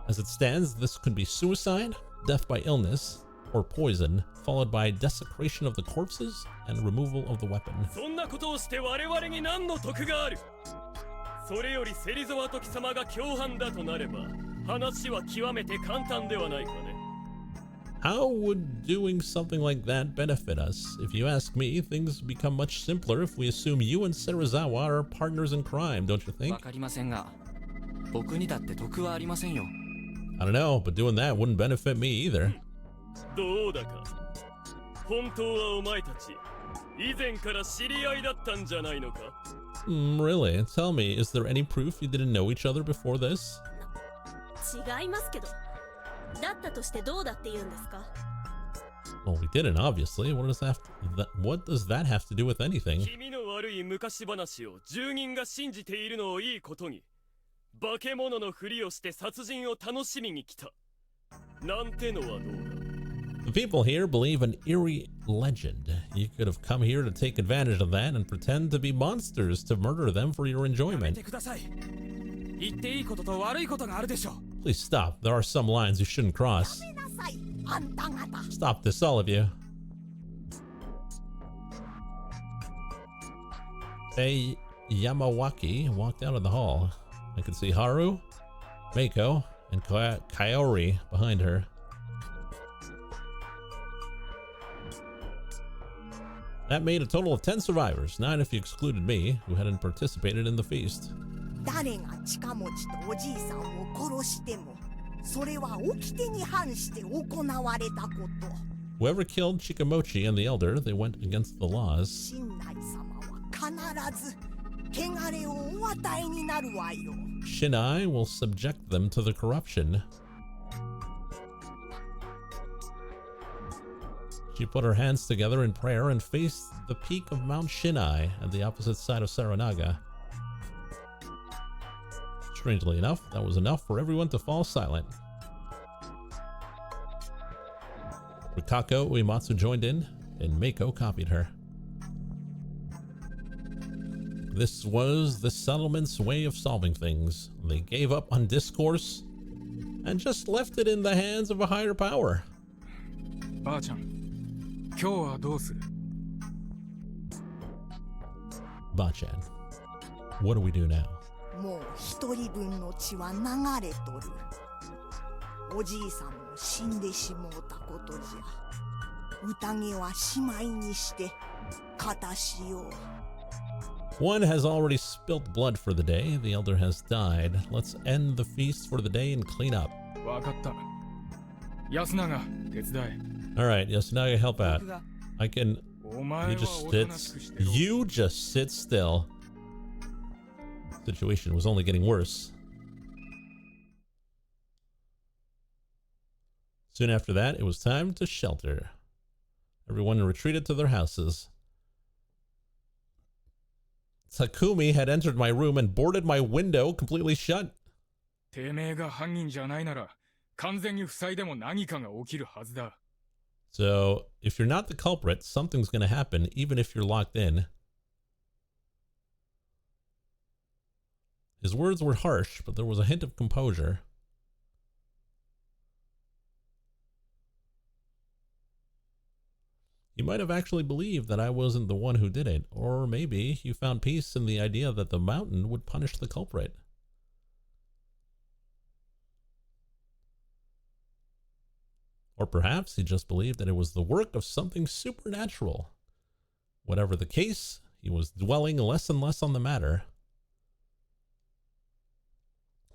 As it stands, this could be suicide, death by illness, or poison, followed by desecration of the corpses and removal of the weapon. How would doing something like that benefit us? If you ask me, things become much simpler if we assume you and Serizawa are partners in crime, don't you think? I don't know, but doing that wouldn't benefit me either. Really? Tell me, is there any proof you didn't know each other before this? Well, we didn't, obviously. What does that have to do with anything? 君の悪い昔話を住人が信じているのをいいことに、化け物のふりをして殺人を楽しみに来た。なんてのはどうだ? The people here believe an eerie legend. You could have come here to take advantage of that and pretend to be monsters to murder them for your enjoyment. Please stop. There are some lines you shouldn't cross. Stop this, all of you. Sei Yamawaki walked out of the hall. I could see Haru, Meiko, and Kaori behind her. That made a total of 10 survivors, 9 if you excluded me, who hadn't participated in the feast. Whoever killed Chikamochi and the Elder, they went against the laws. Shinai will subject them to the corruption. She put her hands together in prayer and faced the peak of Mount Shinai at the opposite side of Saranaga. Strangely enough, that was enough for everyone to fall silent. Rikako Uematsu joined in, and Meiko copied her. This was the settlement's way of solving things. They gave up on discourse and just left it in the hands of a higher power. Ba-chan. Ba-chan, what do we do now? One has already spilt blood for the day. The elder has died. Let's end the feast for the day and clean up. Alright, Yasunaga, help out. I can... You just sit still. Situation was only getting worse. Soon after that, it was time to shelter. Everyone retreated to their houses. Takumi had entered my room and boarded my window completely shut. So, if you're not the culprit, something's going to happen, even if you're locked in. His words were harsh, but there was a hint of composure. You might have actually believed that I wasn't the one who did it, or maybe you found peace in the idea that the mountain would punish the culprit. Or perhaps he just believed that it was the work of something supernatural. Whatever the case, he was dwelling less and less on the matter.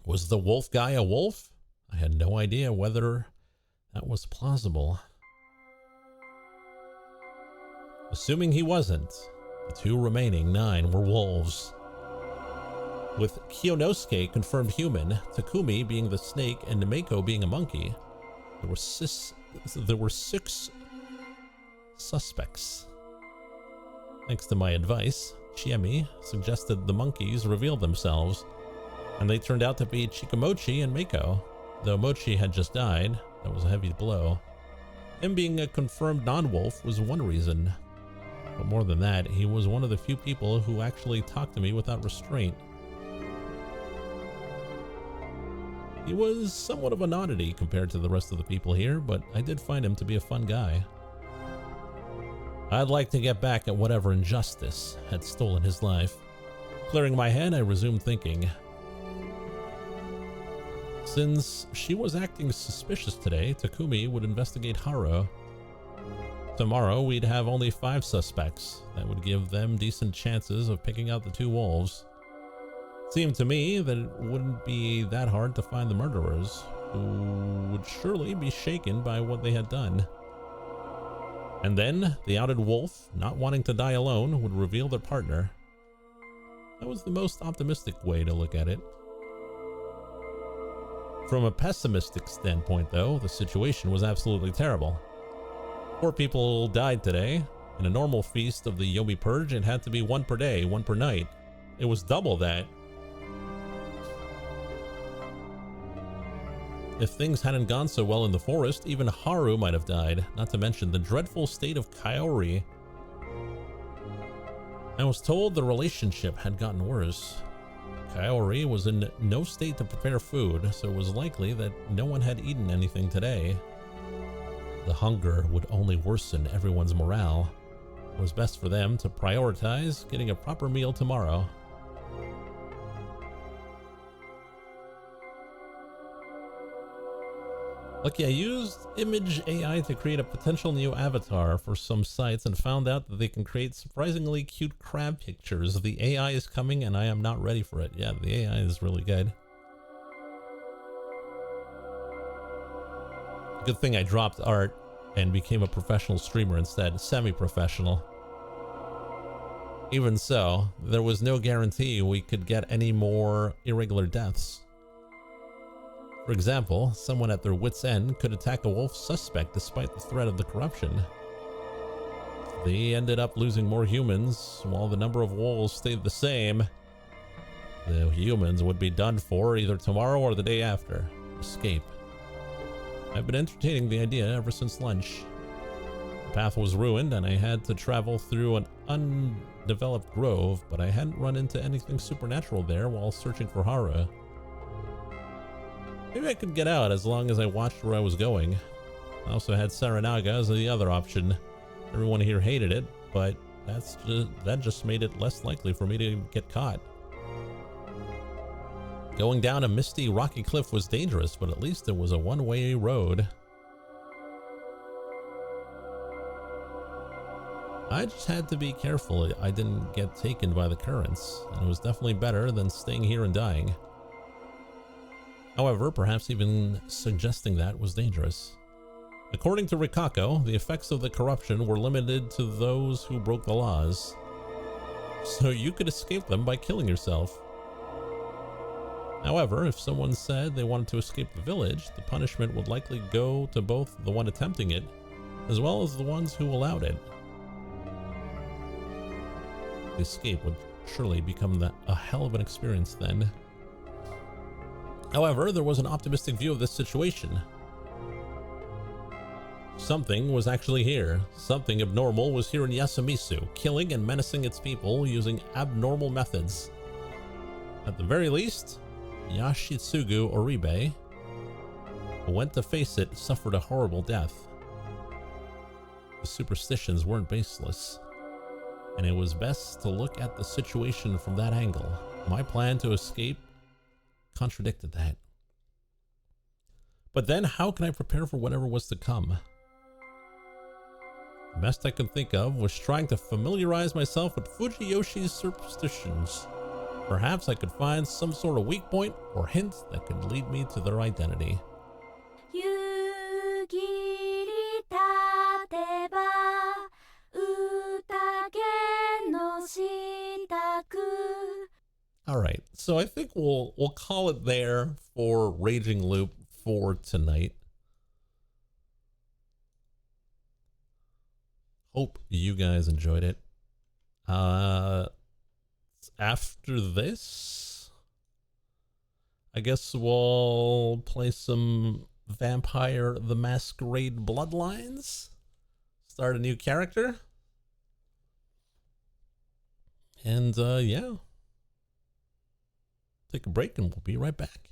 Was the wolf guy a wolf? I had no idea whether that was plausible. Assuming he wasn't, the 2 remaining 9 were wolves. With Kiyonosuke confirmed human, Takumi being the snake, and Nemeko being a monkey, there were 6 suspects. Thanks to my advice, Chiemi suggested the monkeys reveal themselves, and they turned out to be Chikamochi and Meiko. Though Mochi had just died, that was a heavy blow. Him being a confirmed non-wolf was one reason. But more than that, he was one of the few people who actually talked to me without restraint. He was somewhat of an oddity compared to the rest of the people here, but I did find him to be a fun guy. I'd like to get back at whatever injustice had stolen his life. Clearing my head, I resumed thinking. Since she was acting suspicious today, Takumi would investigate Haru. Tomorrow, we'd have only 5 suspects. That would give them decent chances of picking out the 2 wolves. It seemed to me that it wouldn't be that hard to find the murderers, who would surely be shaken by what they had done. And then, the outed wolf, not wanting to die alone, would reveal their partner. That was the most optimistic way to look at it. From a pessimistic standpoint, though, the situation was absolutely terrible. 4 people died today. In a normal feast of the Yomi Purge, it had to be 1 per day, 1 per night. It was double that. If things hadn't gone so well in the forest, even Haru might have died, not to mention the dreadful state of Kaori. I was told the relationship had gotten worse. Kaori was in no state to prepare food, so it was likely that no one had eaten anything today. The hunger would only worsen everyone's morale. It was best for them to prioritize getting a proper meal tomorrow. Lucky I used Image AI to create a potential new avatar for some sites and found out that they can create surprisingly cute crab pictures. The AI is coming and I am not ready for it. Yeah, the AI is really good. Good thing I dropped art and became a professional streamer instead, semi-professional. Even so, there was no guarantee we could get any more irregular deaths. For example, someone at their wit's end could attack a wolf suspect despite the threat of the corruption. They ended up losing more humans, while the number of wolves stayed the same. The humans would be done for either tomorrow or the day after. Escape. I've been entertaining the idea ever since lunch. The path was ruined and I had to travel through an undeveloped grove, but I hadn't run into anything supernatural there while searching for Haru. Maybe I could get out as long as I watched where I was going. I also had Saranaga as the other option. Everyone here hated it, but that just made it less likely for me to get caught. Going down a misty, rocky cliff was dangerous, but at least it was a one-way road. I just had to be careful I didn't get taken by the currents, and it was definitely better than staying here and dying. However, perhaps even suggesting that was dangerous. According to Rikako, the effects of the corruption were limited to those who broke the laws. So you could escape them by killing yourself. However, if someone said they wanted to escape the village, the punishment would likely go to both the one attempting it, as well as the ones who allowed it. The escape would surely become a hell of an experience then. However, there was an optimistic view of this situation. Something was actually here. Something abnormal was here in Yasumisu, killing and menacing its people using abnormal methods. At the very least, Yashitsugu Oribe, who went to face it, suffered a horrible death. The superstitions weren't baseless, and it was best to look at the situation from that angle. My plan to escape contradicted that. But then how can I prepare for whatever was to come? The best I could think of was trying to familiarize myself with Fujiyoshi's superstitions. Perhaps I could find some sort of weak point or hint that could lead me to their identity. Alright, so I think we'll call it there for Raging Loop for tonight. Hope you guys enjoyed it. After this, I guess we'll play some Vampire the Masquerade Bloodlines. Start a new character. And yeah. Take a break and we'll be right back.